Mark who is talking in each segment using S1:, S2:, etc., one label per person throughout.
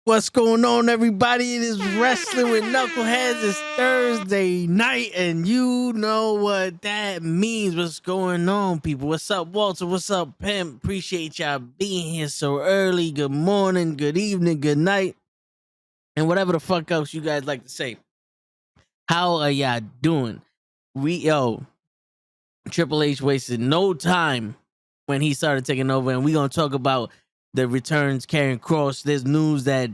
S1: What's going on, everybody? It is Wrestling with Knuckleheads. It's Thursday night, and you know what that means. What's going on, people? What's up, Walter? What's up, Pimp? Appreciate y'all being here so early. Good morning, good evening, good night, and whatever the fuck else you guys like to say. How are y'all doing? Triple H wasted no time when he started taking over, and we're gonna talk about the returns, Karrion Kross. There's news that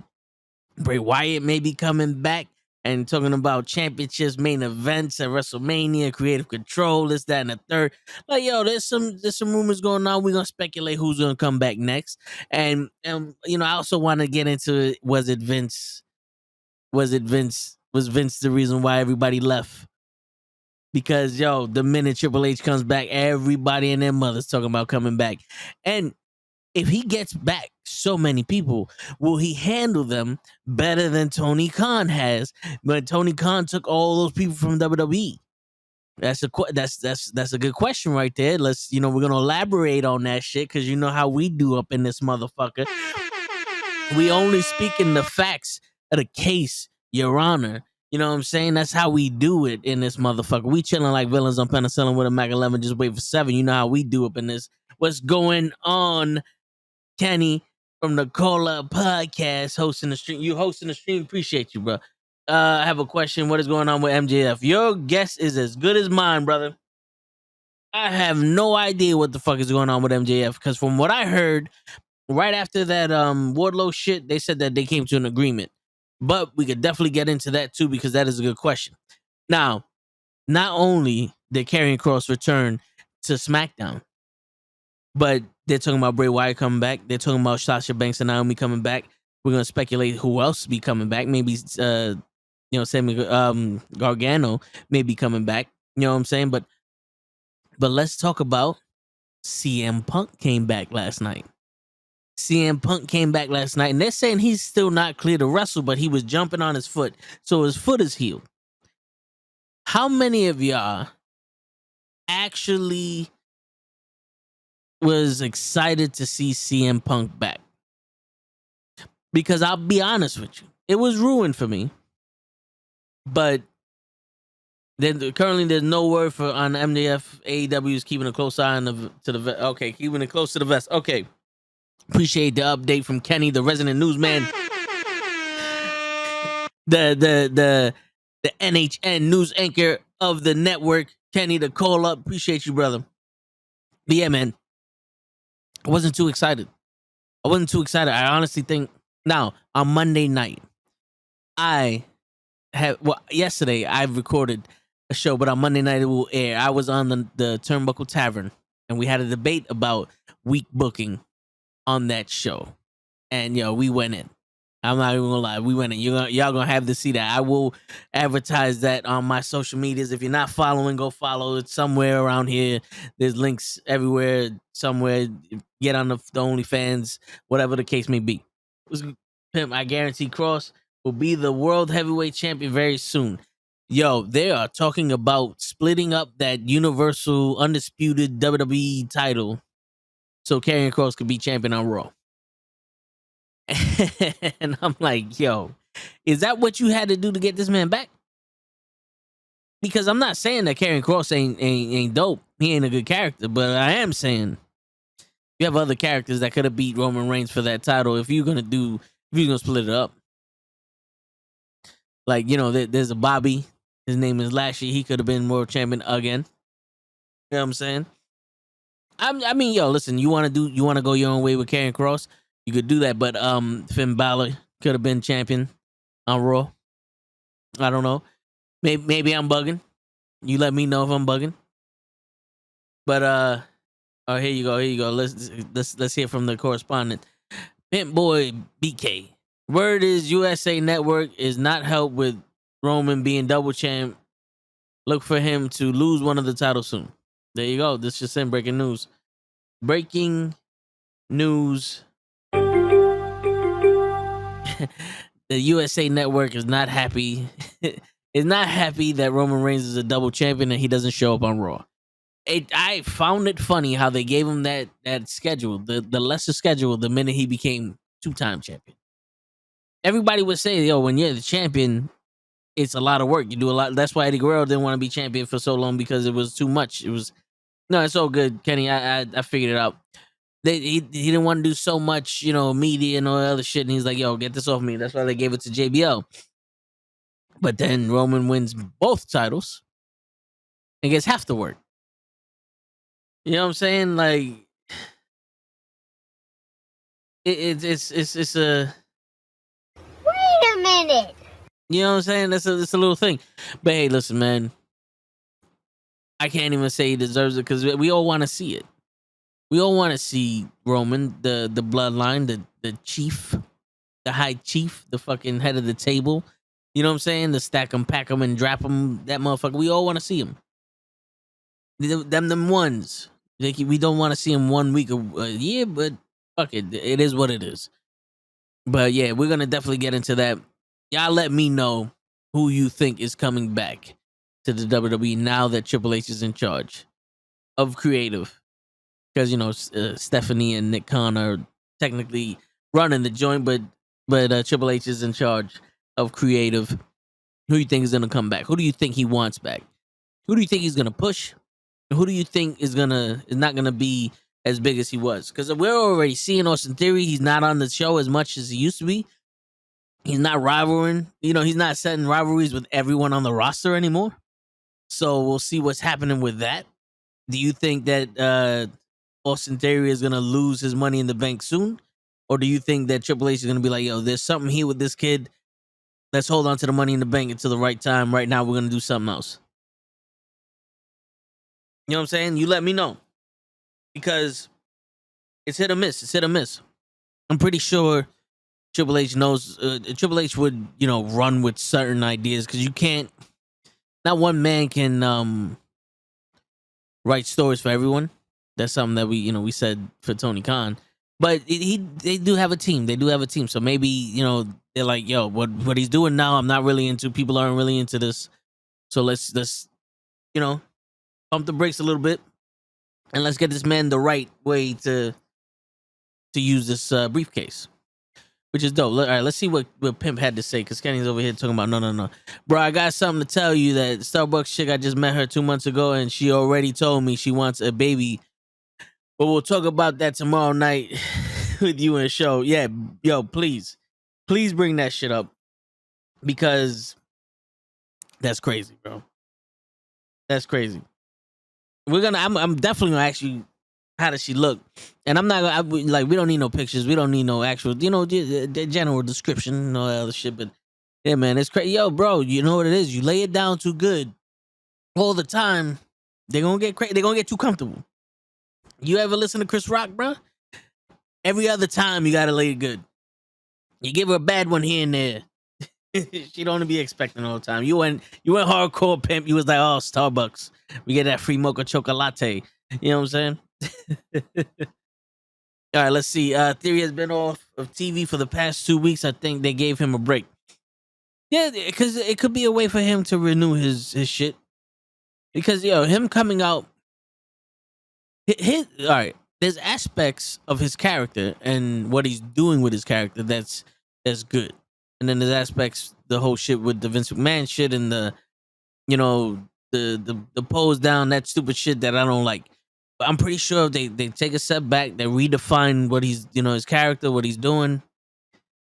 S1: Bray Wyatt may be coming back, and talking about championships, main events at WrestleMania, creative control, this, that, and the third. Like, there's some rumors going on. We're gonna speculate who's gonna come back next. And I also want to get into it. Was Vince? Was Vince the reason why everybody left? Because the minute Triple H comes back, everybody and their mothers talking about coming back. And if he gets back so many people, will he handle them better than Tony Khan has? But Tony Khan took all those people from WWE. That's a good question right there. Let's we're gonna elaborate on that shit, because you know how we do up in this motherfucker. We only speak in the facts of the case, Your Honor. You know what I'm saying? That's how we do it in this motherfucker. We chilling like villains on penicillin with a Mac 11. Just wait for 7. You know how we do up in this. What's going on, Kenny from the NuKKle podcast, hosting the stream? You hosting the stream? Appreciate you, bro. I have a question. What is going on with MJF? Your guess is as good as mine, brother. I have no idea what the fuck is going on with MJF, because from what I heard, right after that Wardlow shit, they said that they came to an agreement. But we could definitely get into that too, because that is a good question. Now, not only did Karrion Kross return to SmackDown, but they're talking about Bray Wyatt coming back. They're talking about Sasha Banks and Naomi coming back. We're gonna speculate who else be coming back. Maybe Sammy Gargano may be coming back. You know what I'm saying? But let's talk about CM Punk came back last night. CM Punk came back last night, and they're saying he's still not clear to wrestle, but he was jumping on his foot, so his foot is healed. How many of y'all actually was excited to see CM Punk back? Because I'll be honest with you, it was ruined for me. But then currently there's no word on MJF. AEW is keeping a close eye on keeping it close to the vest. Okay. Appreciate the update from Kenny, the resident newsman. The NHN news anchor of the network, Kenny, the call up. Appreciate you, brother. But yeah, man, I wasn't too excited. I honestly think now on Monday night, yesterday I recorded a show, but on Monday night it will air. I was on the Turnbuckle Tavern, and we had a debate about week booking on that show, and we went in. I'm not even gonna lie, we went in. Y'all gonna have to see that. I will advertise that on my social medias. If you're not following, go follow. It's somewhere around here. There's links everywhere. Somewhere, get on the OnlyFans, whatever the case may be. Pimp, I guarantee Kross will be the world heavyweight champion very soon. They are talking about splitting up that Universal Undisputed WWE title so Karrion Kross could be champion on Raw. And I'm like, is that what you had to do to get this man back? Because I'm not saying that Karrion Kross ain't dope. He ain't a good character, but I am saying you have other characters that could have beat Roman Reigns for that title if you're gonna split it up. Like, there's a Bobby. His name is Lashley. He could have been world champion again. You know what I'm saying? I mean, listen, you want to go your own way with Karrion Kross, you could do that, but Finn Balor could have been champion on Raw. I don't know. Maybe I'm bugging. You let me know if I'm bugging. But here you go. Let's hear from the correspondent. Pimp Boy BK. Word is USA Network is not helped with Roman being double champ. Look for him to lose one of the titles soon. There you go. This just in breaking news. Breaking news. The USA Network is not happy. Is not happy that Roman Reigns is a double champion and he doesn't show up on Raw. I found it funny how they gave him that schedule, the lesser schedule, the minute he became 2-time champion. everybody would say, yo, when you're the champion, it's a lot of work. You do a lot. That's why Eddie Guerrero didn't want to be champion for so long, because it was too much. It was no, it's all good, Kenny. I figured it out. He didn't want to do so much, media and all that other shit. And he's like, yo, get this off me. That's why they gave it to JBL. But then Roman wins both titles and gets half the work. You know what I'm saying? Like, it's a.
S2: Wait a minute.
S1: You know what I'm saying? It's a little thing. But hey, listen, man. I can't even say he deserves it, because we all want to see it. We all want to see Roman, the bloodline, the chief, the high chief, the fucking head of the table. You know what I'm saying? The stack him, pack him, and drop him. That motherfucker. We all want to see him. Them ones. Like, we don't want to see him 1 week a year, but fuck it. It is what it is. But yeah, we're gonna definitely get into that. Y'all let me know who you think is coming back to the WWE now that Triple H is in charge of creative. Because Stephanie and Nick Khan are technically running the joint, but Triple H is in charge of creative. Who do you think is gonna come back? Who do you think he wants back? Who do you think he's gonna push? Who do you think is not gonna be as big as he was? Because we're already seeing Austin Theory. He's not on the show as much as he used to be. He's not rivaling. He's not setting rivalries with everyone on the roster anymore. So we'll see what's happening with that. Do you think that Austin Theory is gonna lose his Money in the Bank soon, or do you think that Triple H is gonna be like, yo, there's something here with this kid. Let's hold on to the Money in the Bank until the right time. Right now, we're gonna do something else. You know what I'm saying? You let me know, because it's hit or miss. It's hit or miss. I'm pretty sure Triple H knows. Triple H would, run with certain ideas, because you can't. Not one man can write stories for everyone. That's something that we said for Tony Khan. But they do have a team. They do have a team. So maybe they're like, yo, what he's doing now, I'm not really into. People aren't really into this. So let's pump the brakes a little bit, and let's get this man the right way to use this briefcase, which is dope. All right, let's see what Pimp had to say, because Kenny's over here talking about no. Bro, I got something to tell you. That Starbucks chick, I just met her 2 months ago, and she already told me she wants a baby. But we'll talk about that tomorrow night with you in the show. Yeah, yo, please bring that shit up, because that's crazy, bro. That's crazy. I'm definitely gonna ask you, how does she look? And I'm not gonna, we don't need no pictures. We don't need no actual, the general description and all that other shit. But yeah, man, it's crazy. Yo, bro, you know what it is? You lay it down too good all the time, they're gonna get crazy. They're gonna get too comfortable. You ever listen to Chris Rock, bro? Every other time you gotta lay it good. You give her a bad one here and there. She don't be expecting all the time. You went hardcore, Pimp. You was like, oh, Starbucks, we get that free mocha chocolate. You know what I'm saying? All right, let's see. Theory has been off of TV for the past 2 weeks. I think they gave him a break. Yeah, because it could be a way for him to renew his shit. Because him coming out, all right. There's aspects of his character and what he's doing with his character that's good, and then there's aspects, the whole shit with the Vince McMahon shit and the pose down, that stupid shit that I don't like. But I'm pretty sure if they take a step back, they redefine what he's his character, what he's doing.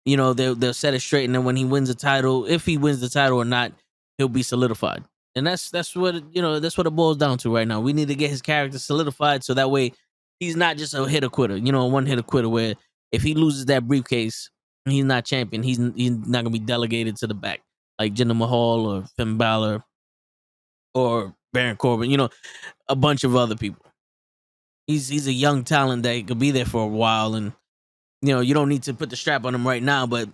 S1: They'll set it straight, and then when he wins the title, if he wins the title or not, he'll be solidified. And that's what it boils down to right now. We need to get his character solidified, so that way he's not just a hitter quitter. A one hitter quitter where if he loses that briefcase, he's not champion. He's not gonna be delegated to the back like Jinder Mahal or Finn Balor or Baron Corbin. A bunch of other people. He's a young talent that could be there for a while, and you don't need to put the strap on him right now, but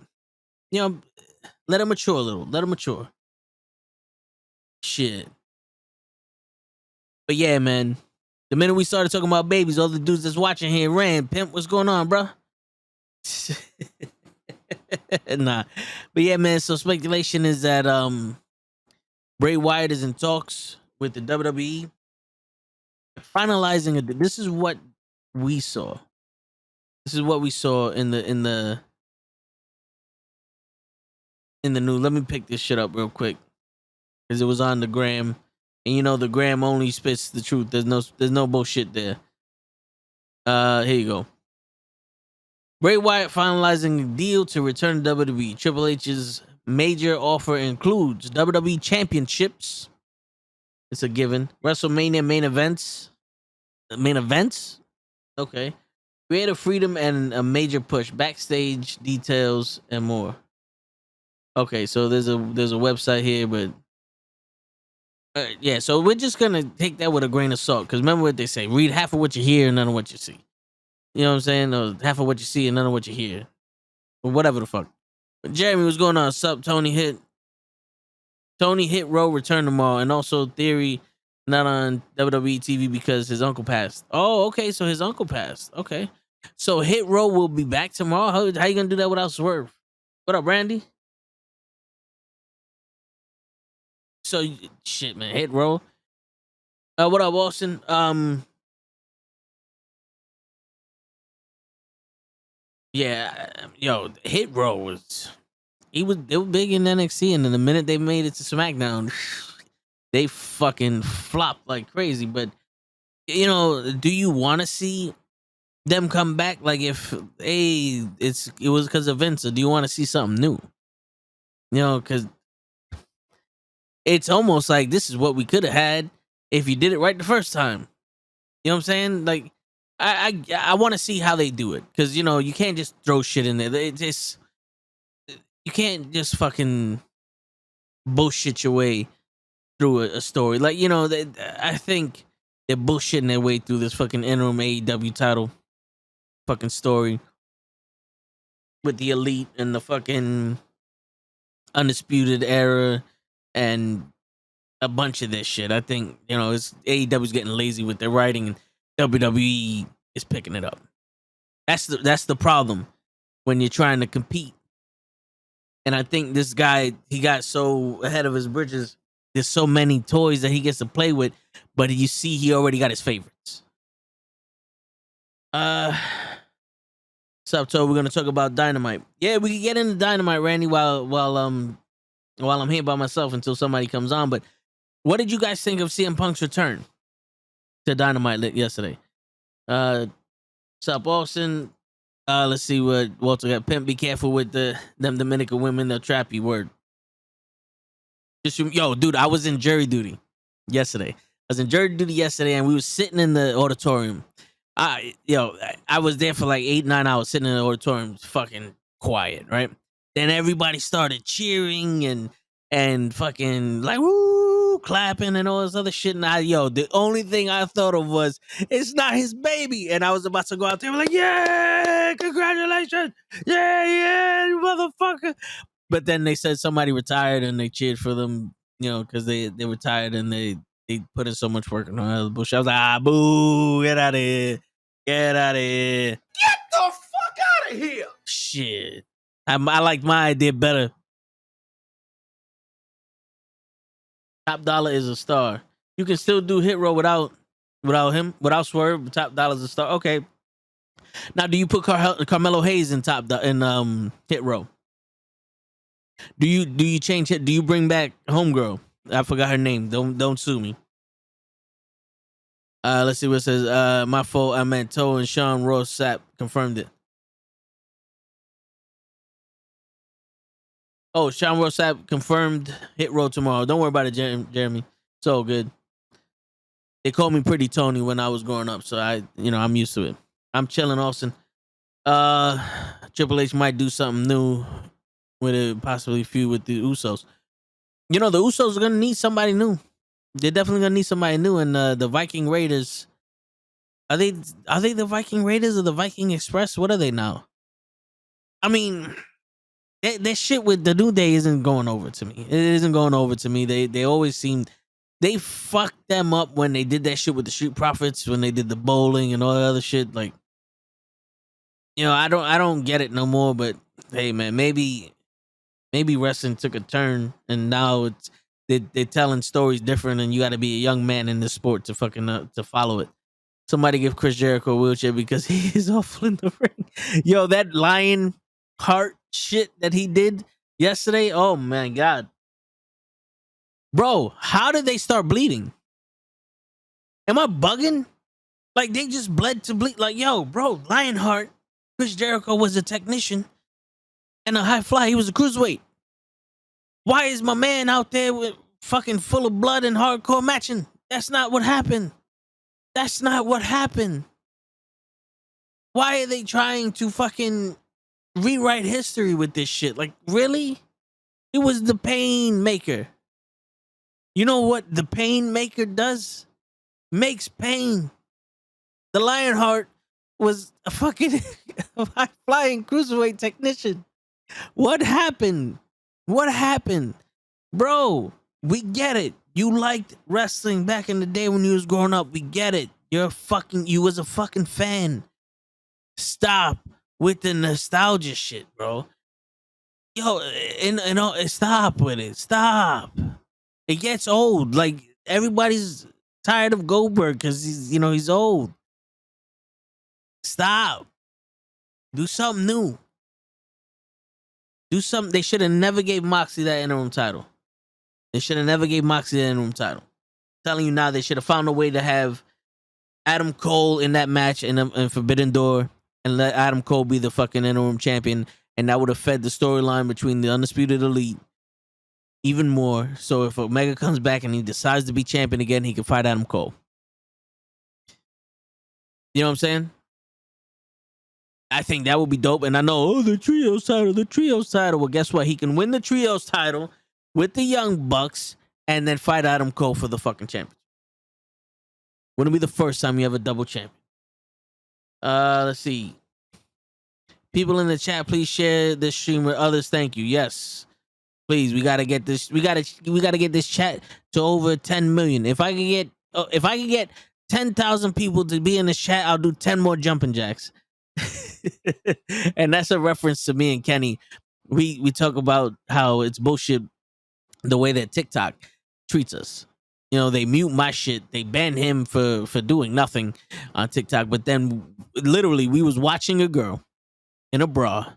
S1: let him mature a little. Let him mature. Shit. But yeah, man. The minute we started talking about babies, all the dudes that's watching here ran. Pimp, what's going on, bro? Nah. But yeah, man, so speculation is that Bray Wyatt is in talks with the WWE. Finalizing it. This is what we saw. This is what we saw in the in the news. Let me pick this shit up real quick because it was on the gram, and you know the gram only spits the truth. There's no bullshit there. Here you go. Bray Wyatt finalizing a deal to return to WWE. Triple H's major offer includes WWE championships. It's a given. WrestleMania main events. Main events? Okay. Creative freedom and a major push. Backstage details and more. Okay, so there's a website here, but yeah, so we're just gonna take that with a grain of salt. Because remember what they say: read half of what you hear and none of what you see. You know what I'm saying? Or half of what you see and none of what you hear. Or whatever the fuck. But Jeremy, what's going on? Sup, Tony Hit? Tony Hit Row return tomorrow. And also Theory not on WWE TV because his uncle passed. Oh, okay. So his uncle passed. Okay. So Hit Row will be back tomorrow. How you gonna do that without Swerve? What up, Randy? So shit, man. Hit Row. What up, Austin? Yeah, yo, Hit Row was they were big in NXT, and then the minute they made it to SmackDown, they fucking flopped like crazy. But you know, do you want to see them come back? Like if it was because of Vince, or do you want to see something new? You know, because it's almost like this is what we could have had if you did it right the first time. You know what I'm saying? Like I want to see how they do it, because you know you can't just throw shit in there. You can't just fucking bullshit your way through a story. Like, you know, I think they're bullshitting their way through this fucking interim AEW title fucking story with the Elite and the fucking Undisputed Era and a bunch of this shit. I think, you know, it's AEW's getting lazy with their writing and WWE is picking it up. That's the problem when you're trying to compete. And I think this guy, he got so ahead of his bridges. There's so many toys that he gets to play with, but you see he already got his favorites. Sup, so we're gonna talk about Dynamite. Yeah, we can get into Dynamite, Randy, while I'm here by myself until somebody comes on. But what did you guys think of CM Punk's return to Dynamite yesterday? Sup, Austin. Let's see what Walter got. Pimp, be careful with them Dominican women. They'll trap you. Word. Yo, dude, I was in jury duty yesterday. And we were sitting in the auditorium. I was there for like 8-9 hours sitting in the auditorium, fucking quiet, right? Then everybody started cheering and fucking like woo, clapping and all this other shit. And the only thing I thought of was it's not his baby, and I was about to go out there like, yeah, congratulations, yeah, you motherfucker. But then they said somebody retired and they cheered for them, you know, because they retired and they put in so much work on all the bullshit. I was like, boo, get out of here. Get out of here.
S3: Get the fuck out of here.
S1: Shit. I liked my idea better. Top Dollar is a star. You can still do Hit Row without him, without Swerve. Top Dollar's a star. Okay. Now, do you put Carmelo Hayes in Hit Row? Do you change it? Do you bring back Homegirl? I forgot her name. Don't sue me. Let's see what it says. My fault. I meant Toe and Sean Ross Sapp confirmed it. Oh, Sean Ross Sapp confirmed Hit Row tomorrow. Don't worry about it, Jeremy. It's all good. They called me Pretty Tony when I was growing up, so I'm used to it. I'm chilling, Austin. Triple H might do something new with it, possibly feud with the Usos. You know, the Usos are gonna need somebody new. They're definitely gonna need somebody new. And the Viking Raiders, are they the Viking Raiders or the Viking Express? What are they now? I mean, that shit with the New Day isn't going over to me. It isn't going over to me. They always seem, they fucked them up when they did that shit with the Street Profits, when they did the bowling and all that other shit. Like, you know, I don't get it no more. But hey, man, maybe wrestling took a turn, and now they're telling stories different, and you got to be a young man in this sport to fucking to follow it. Somebody give Chris Jericho a wheelchair because he is awful in the ring. Yo, that lion heart shit that he did yesterday. Oh my god, bro, how did they start bleeding? Am I bugging? Like they just bled to bleed. Like yo, bro, Lionheart, Chris Jericho was a technician and a high fly. He was a cruiserweight. Why is my man out there with fucking full of blood and hardcore matching? That's not what happened. That's not what happened. Why are they trying to fucking rewrite history with this shit? Like, really? It was the pain maker. You know what the pain maker does? Makes pain. The Lionheart was a fucking high-flying cruiserweight technician. What happened? What happened? Bro, we get it. You liked wrestling back in the day when you was growing up. We get it. You was a fucking fan. Stop with the nostalgia shit, bro. Yo, stop with it. Stop. It gets old. Like, everybody's tired of Goldberg because he's old. Stop. Do something new. Do something. They should have never gave Moxley that interim title. They should have never gave Moxley that interim title. I'm telling you now, they should have found a way to have Adam Cole in that match in Forbidden Door and let Adam Cole be the fucking interim champion, and that would have fed the storyline between the Undisputed Elite even more. So if Omega comes back and he decides to be champion again, he can fight Adam Cole. You know what I'm saying? I think that would be dope. And I know, the trios title. Well, guess what? He can win the trios title with the Young Bucks and then fight Adam Cole for the fucking champion. Wouldn't be the first time you have a double champion. Let's see. People in the chat, please share this stream with others. Thank you. Yes. Please, we gotta get this. We gotta get this chat to over 10 million. If I can get 10,000 people to be in this chat, I'll do 10 more jumping jacks. And that's a reference to me and Kenny. We talk about how it's bullshit the way that TikTok treats us. They mute my shit. They ban him for doing nothing on TikTok. But then literally we was watching a girl in a bra.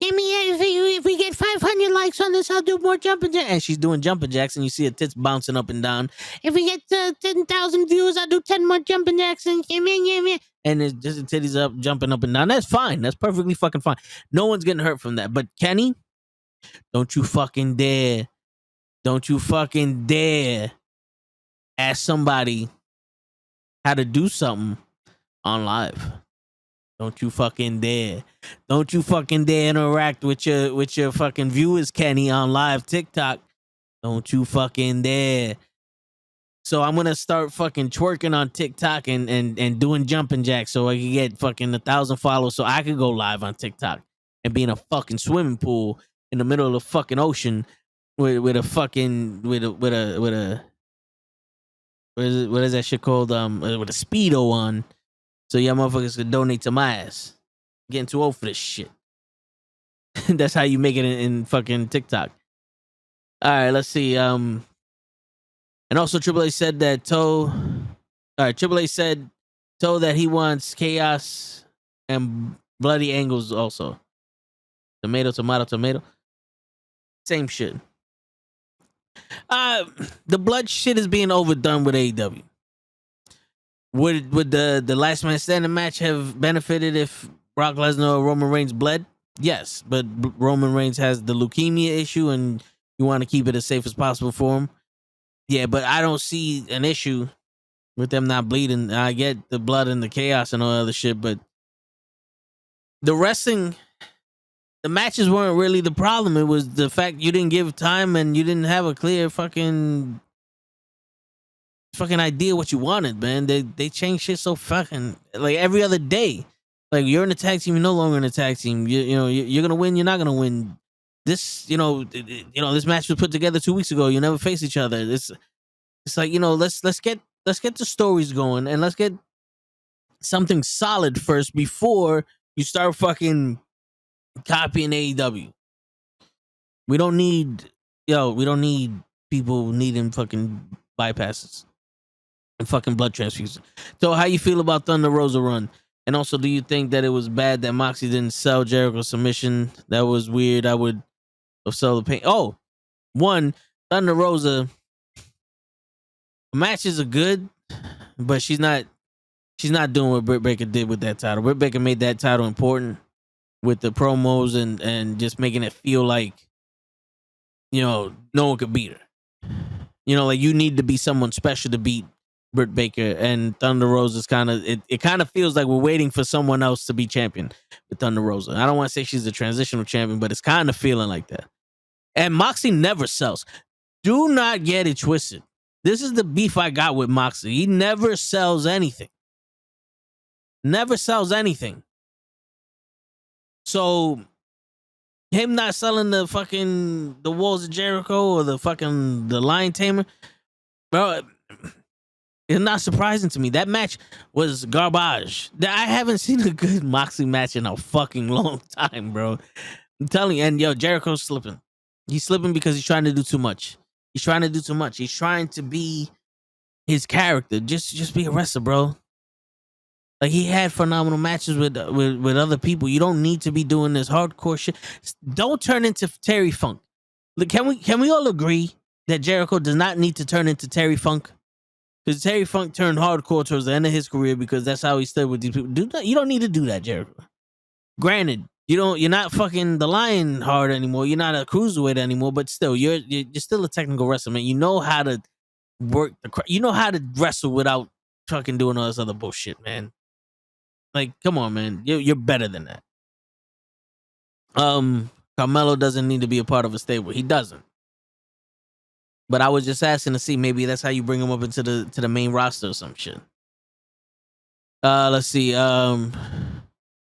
S1: Give me if we get 500 likes on this, I'll do more jumping jacks. And she's doing jumping jacks, and you see her tits bouncing up and down. If we get 10,000 views, I'll do 10 more jumping jacks. And it's just the titties up, jumping up and down. That's fine. That's perfectly fucking fine. No one's getting hurt from that. But Kenny, don't you fucking dare ask somebody how to do something on live. Don't you fucking dare. Don't you fucking dare interact with your fucking viewers, Kenny, on live TikTok. Don't you fucking dare. So I'm gonna start fucking twerking on TikTok and doing jumping jacks so I can get fucking 1,000 followers so I can go live on TikTok and be in a fucking swimming pool in the middle of the fucking ocean with a fucking with a what is that shit called? With a Speedo on. So y'all motherfuckers could donate to my ass. I'm getting too old for this shit. That's how you make it in fucking TikTok. All right, let's see. And also Triple H said that Triple H said that he wants chaos and bloody angles also. Tomato. Same shit. The blood shit is being overdone with AEW. Would the last man standing match have benefited if Brock Lesnar or Roman Reigns bled? Yes, but Roman Reigns has the leukemia issue, and you want to keep it as safe as possible for him. Yeah, but I don't see an issue with them not bleeding. I get the blood and the chaos and all other shit, but the wrestling, the matches weren't really the problem. It was the fact you didn't give time and you didn't have a clear fucking idea what you wanted, man. They change shit so fucking like every other day. Like you're in a tag team, you're no longer in a tag team. You're gonna win, you're not gonna win. This this match was put together 2 weeks ago. You never face each other. It's like let's get the stories going and let's get something solid first before you start fucking copying AEW. We don't need people needing fucking bypasses and fucking blood transfusions. So how you feel about Thunder Rosa run? And also, do you think that it was bad that Moxie didn't sell Jericho's submission? That was weird. I would of Solo Pain. Oh, one, Thunder Rosa matches are good, but she's not doing what Britt Baker did with that title. Britt Baker made that title important with the promos and just making it feel like, no one could beat her. Like you need to be someone special to beat Britt Baker, and Thunder Rosa is it kind of feels like we're waiting for someone else to be champion with Thunder Rosa. I don't want to say she's a transitional champion, but it's kind of feeling like that. And Moxley never sells. Do not get it twisted. This is the beef I got with Moxley. He never sells anything. Never sells anything. So him not selling the Walls of Jericho or the Lion Tamer, bro, it's not surprising to me. That match was garbage. I haven't seen a good Moxley match in a fucking long time, bro. I'm telling you. And Jericho's slipping. He's slipping because he's trying to do too much. He's trying to be his character. Just be a wrestler, bro. Like, he had phenomenal matches with other people. You don't need to be doing this hardcore shit. Don't turn into Terry Funk. Look, can we all agree that Jericho does not need to turn into Terry Funk? Because Terry Funk turned hardcore towards the end of his career because that's how he stood with these people. You don't need to do that, Jericho. Granted, you're not fucking the Lion hard anymore. You're not a cruiserweight anymore, but still, you're still a technical wrestler, man. You know how to work you know how to wrestle without fucking doing all this other bullshit, man. Like, come on, man. You're better than that. Carmelo doesn't need to be a part of a stable. He doesn't. But I was just asking to see, maybe that's how you bring him up into the main roster or some shit. Let's see.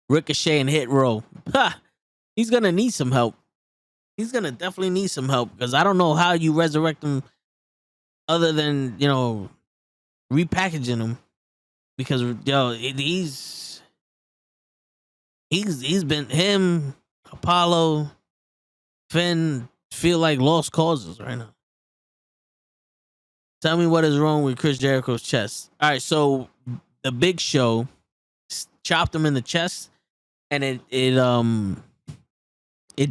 S1: Ricochet and Hit Row. He's gonna need some help. He's gonna definitely need some help, because I don't know how you resurrect him other than repackaging him. Because he's been, him, Apollo, Finn feel like lost causes right now. Tell me what is wrong with Chris Jericho's chest. All right, so the Big Show chopped him in the chest, and it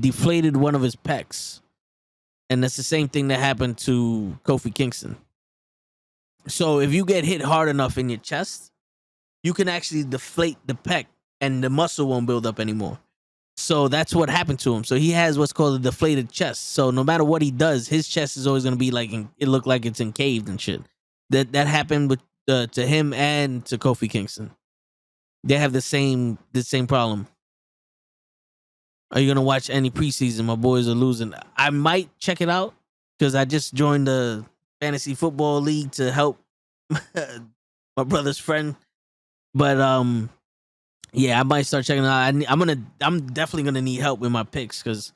S1: deflated one of his pecs, and that's the same thing that happened to Kofi Kingston. So if you get hit hard enough in your chest, you can actually deflate the pec, and the muscle won't build up anymore. So that's what happened to him. So he has what's called a deflated chest. So no matter what he does, his chest is always going to be like, it looked like it's encaved and shit. That happened with to him and to Kofi Kingston. They have the same problem. Are you going to watch any preseason? My boys are losing. I might check it out, because I just joined the fantasy football league to help my brother's friend. But yeah, I might start checking it out. I'm definitely gonna need help with my picks, because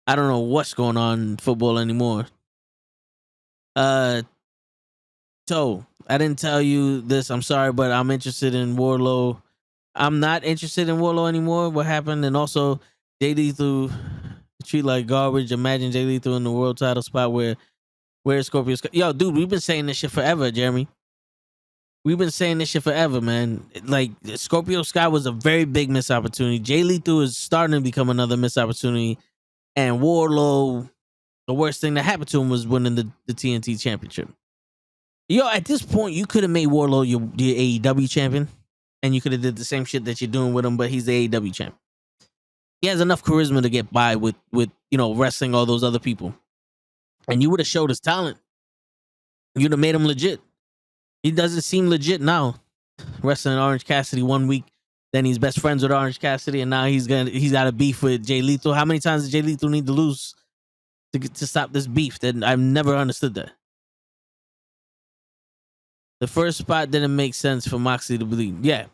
S1: I don't know what's going on in football anymore. So I didn't tell you this. I'm sorry, but I'm interested in Wardlow. I'm not interested in Wardlow anymore. What happened? And also, Jay Lethal treat like garbage. Imagine Jay Lethal in the world title spot where Scorpio Sky. Yo, dude, we've been saying this shit forever, Jeremy. We've been saying this shit forever, man. Like, Scorpio Sky was a very big missed opportunity. Jay Lethal is starting to become another missed opportunity. And Wardlow, the worst thing that happened to him was winning the TNT championship. Yo, at this point, you could have made Wardlow your AEW champion, and you could have did the same shit that you're doing with him, but he's the AEW champion. He has enough charisma to get by with wrestling all those other people. And you would have showed his talent. You'd have made him legit. He doesn't seem legit now. Wrestling Orange Cassidy 1 week, then he's best friends with Orange Cassidy, and now he's got a beef with Jay Lethal. How many times does Jay Lethal need to lose to stop this beef? That I've never understood that. The first spot didn't make sense for Moxley to bleed. Yeah.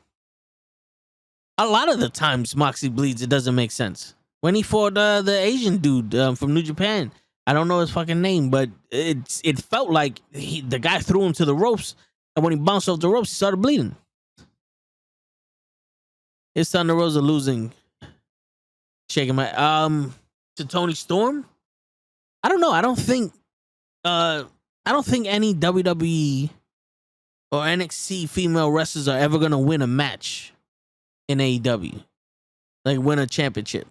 S1: A lot of the times Moxley bleeds, it doesn't make sense. When he fought the Asian dude from New Japan, I don't know his fucking name, but it felt like the guy threw him to the ropes, and when he bounced off the ropes, he started bleeding. It's Thunder Rosa losing. Shaking my to Tony Storm. I don't know. I don't think any WWE or NXT female wrestlers are ever gonna win a match in AEW, like win a championship.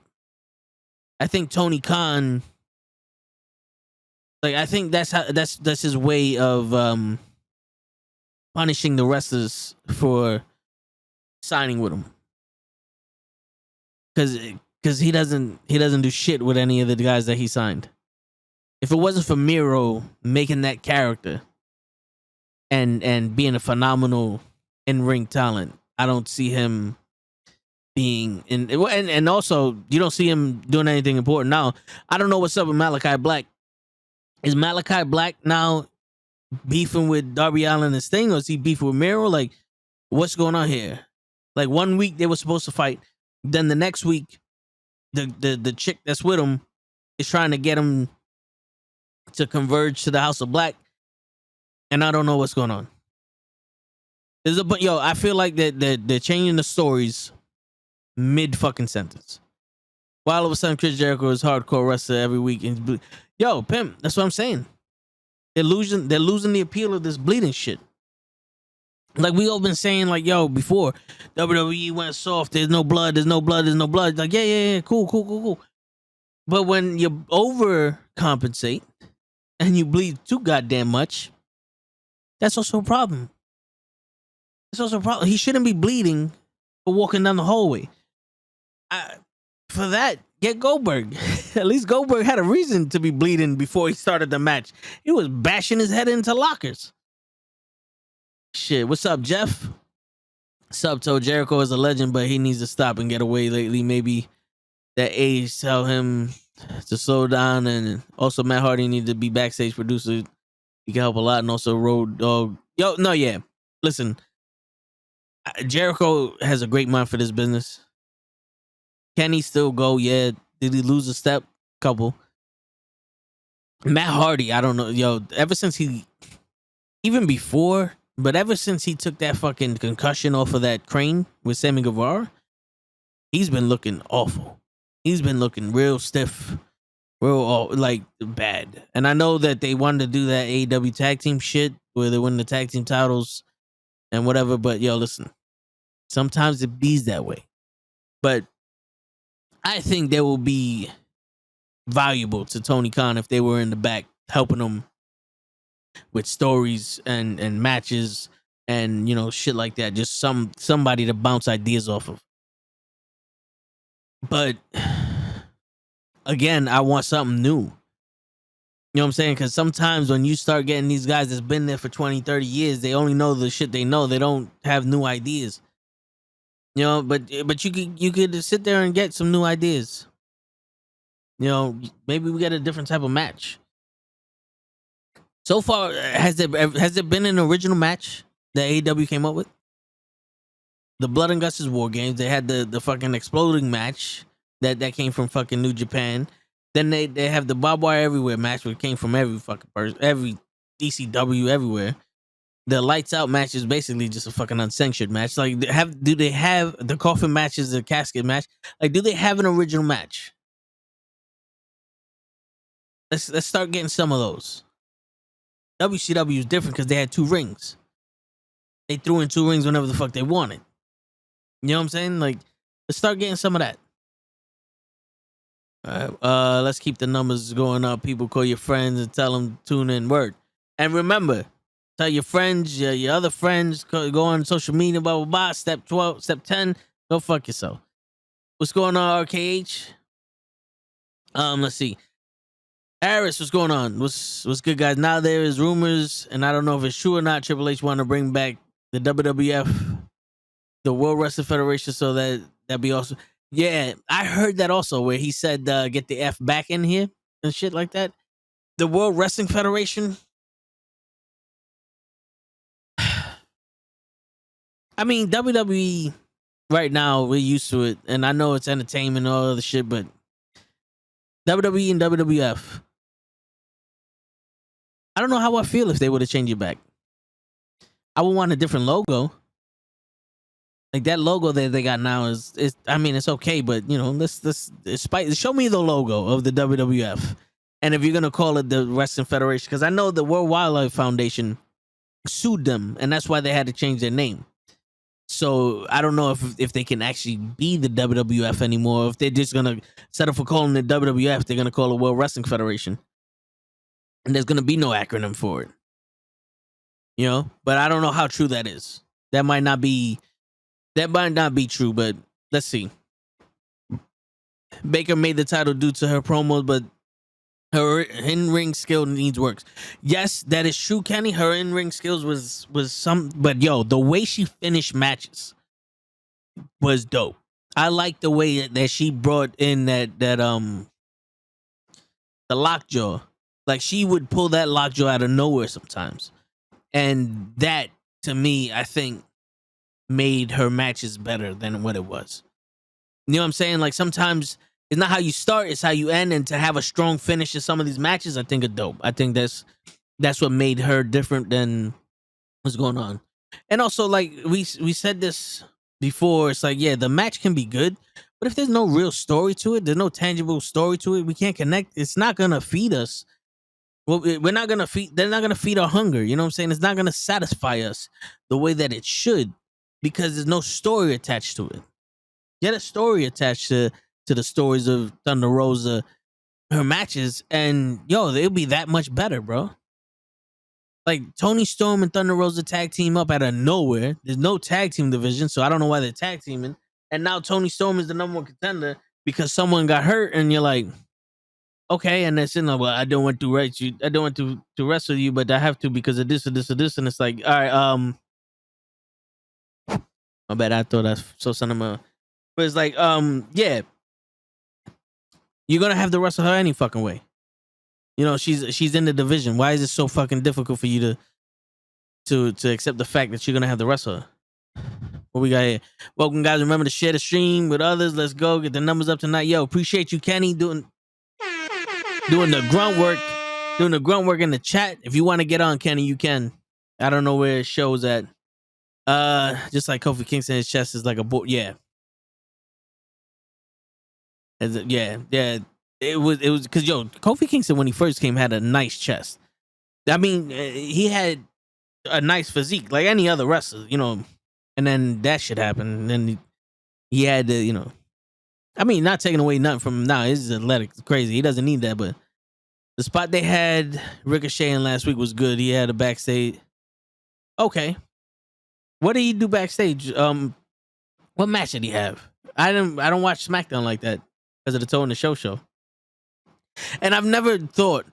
S1: I think Tony Khan Like I think that's his way of punishing the wrestlers for signing with him. Because he doesn't do shit with any of the guys that he signed. If it wasn't for Miro making that character and being a phenomenal in-ring talent, I don't see him being in. And also, you don't see him doing anything important now. I don't know what's up with Malachi Black. Is Malachi Black now beefing with Darby Allin and Sting, or is he beefing with Miro? Like, what's going on here? Like 1 week they were supposed to fight, then the next week, the chick that's with him is trying to get him to converge to the House of Black, and I don't know what's going on. I feel like they're changing the stories mid fucking sentence. While all of a sudden Chris Jericho is hardcore wrestler every week, and pimp, that's what I'm saying. They're losing the appeal of this bleeding shit. Like we all been saying, like, before WWE went soft, there's no blood. Like, yeah, cool. But when you overcompensate and you bleed too goddamn much, that's also a problem. He shouldn't be bleeding for walking down the hallway. For that, get Goldberg. At least Goldberg had a reason to be bleeding before he started the match. He was bashing his head into lockers. Shit, what's up, Jeff? Sub told Jericho is a legend, but he needs to stop and get away lately. Maybe that age tell him to slow down, and also Matt Hardy needs to be backstage producer. He can help a lot, and also Road Dogg. Listen, Jericho has a great mind for this business. Can he still go? Yeah. Did he lose a step? Couple. Matt Hardy, I don't know. Ever since even before, but ever since he took that fucking concussion off of that crane with Sammy Guevara, he's been looking awful. He's been looking real stiff, like bad. And I know that they wanted to do that AEW tag team shit where they win the tag team titles and whatever. But listen, sometimes it bees that way. But I think they will be valuable to Tony Khan if they were in the back helping him with stories and matches and shit like that. Just somebody to bounce ideas off of. But again, I want something new. You know what I'm saying? Because sometimes when you start getting these guys that's been there for 20, 30 years, they only know the shit they know. They don't have new ideas. But you could sit there and get some new ideas. Maybe we get a different type of match. So far, has there been an original match that AEW came up with? The Blood and Guts' War Games. They had the fucking exploding match that came from fucking New Japan. Then they have the Barbed Wire Everywhere match, which came from every fucking person, every ECW everywhere. The Lights Out match is basically just a fucking unsanctioned match. Like, do they have the coffin match is the casket match? Like, do they have an original match? Let's start getting some of those. WCW is different because they had 2 rings. They threw in 2 rings whenever the fuck they wanted. You know what I'm saying? Like, let's start getting some of that. All right, let's keep the numbers going up. People, call your friends and tell them tune in. Word. And remember, tell your friends, your other friends, go on social media, blah, blah, blah. Step 12, step 10, go fuck yourself. What's going on, RKH? Let's see. Harris, what's going on? What's good, guys? Now there is rumors, and I don't know if it's true or not. Triple H want to bring back the WWF, the World Wrestling Federation, so that'd be awesome. Yeah, I heard that also, where he said get the F back in here and shit like that. The World Wrestling Federation. I mean, WWE right now, we're used to it, and I know it's entertainment and all other shit, but WWE and WWF, I don't know how I feel if they would have changed it back. I would want a different logo. Like that logo that they got now is I mean, it's okay, but let's show me the logo of the WWF. And if you're gonna call it the Wrestling Federation, because I know the World Wildlife Foundation sued them, and that's why they had to change their name. So I don't know if they can actually be the WWF anymore. If they're just gonna, instead of calling it WWF, they're gonna call it World Wrestling Federation. and there's gonna be no acronym for it. You know, but I don't know how true that is. That might not be true, but let's see. Baker made the title due to her promos, but her in-ring skill needs works. Yes, that is true, Kenny. Her in-ring skills was some, but yo, the way she finished matches was dope. I like the way that she brought in that the lockjaw. Like, she would pull that lockjaw out of nowhere sometimes. And that, to me, I think made her matches better than what it was. You know what I'm saying? Like, sometimes it's not how you start, it's how you end. And to have a strong finish in some of these matches, I think are dope. I think that's what made her different than what's going on. And also, like, we said this before, it's like, yeah, the match can be good, but if there's no real story to it, there's no tangible story to it, we can't connect, it's not gonna feed us. Well, they're not gonna feed our hunger. You know what I'm saying? It's not gonna satisfy us the way that it should, because there's no story attached to it. Get a story attached to the stories of Thunder Rosa, her matches, and yo, they'll be that much better, bro. Like, Toni Storm and Thunder Rosa tag team up out of nowhere. There's no tag team division, so I don't know why they're tag teaming. And now Toni Storm is the number one contender because someone got hurt, and you're like, okay, and that's in well, I don't want to write you. I don't want to wrestle you, but I have to because of this or this or this. And it's like, all right, my bad. I thought I saw something. But it's like, yeah, you're gonna have to wrestle her any fucking way. You know, she's in the division. Why is it so fucking difficult for you to accept the fact that you're gonna have to wrestle her? What we got here? Welcome, guys. Remember to share the stream with others. Let's go get the numbers up tonight. Yo, appreciate you, Kenny, doing the grunt work in the chat. If you want to get on, Kenny, you can. I don't know where it shows at. Just like Kofi Kingston, his chest is like a board. Yeah. Yeah. It was because Kofi Kingston, when he first came, had a nice chest. I mean, he had a nice physique like any other wrestler, you know. And then that shit happened. And then he had to, you know. I mean, not taking away nothing from him now. He's athletic, it's crazy. He doesn't need that, but the spot they had Ricochet in last week was good. He had a backstage. Okay. What did he do backstage? What match did he have? I don't watch SmackDown like that because of the Toe in the Show. And I've never thought,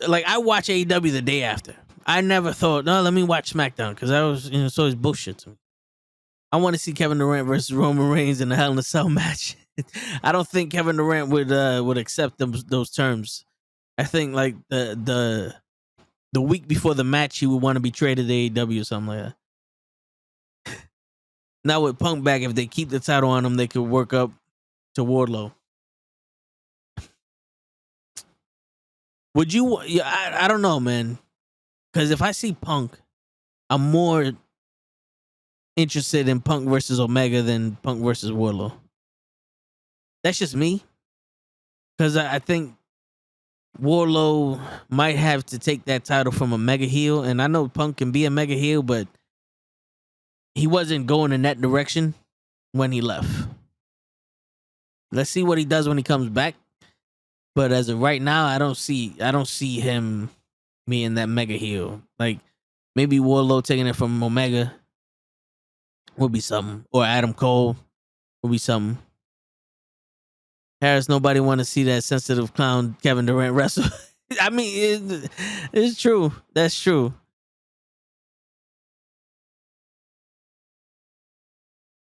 S1: like, I watch AEW the day after. I never thought, no, let me watch SmackDown, because I was, it's always bullshit to me. I want to see Kevin Durant versus Roman Reigns in the Hell in a Cell match. I don't think Kevin Durant would accept those terms. I think like the week before the match, he would want to be traded to AEW or something like that. Now with Punk back, if they keep the title on him, they could work up to Wardlow. Would you? Yeah, I don't know, man. Because if I see Punk, I'm more interested in Punk versus Omega than Punk versus Wardlow. That's just me. Because I think Wardlow might have to take that title from a mega heel. And I know Punk can be a mega heel, but he wasn't going in that direction when he left. Let's see what he does when he comes back. But as of right now, I don't see him being that mega heel. Like, maybe Wardlow taking it from Omega would be something. Or Adam Cole would be something. Harris, nobody want to see that sensitive clown Kevin Durant wrestle. I mean, it's true. That's true.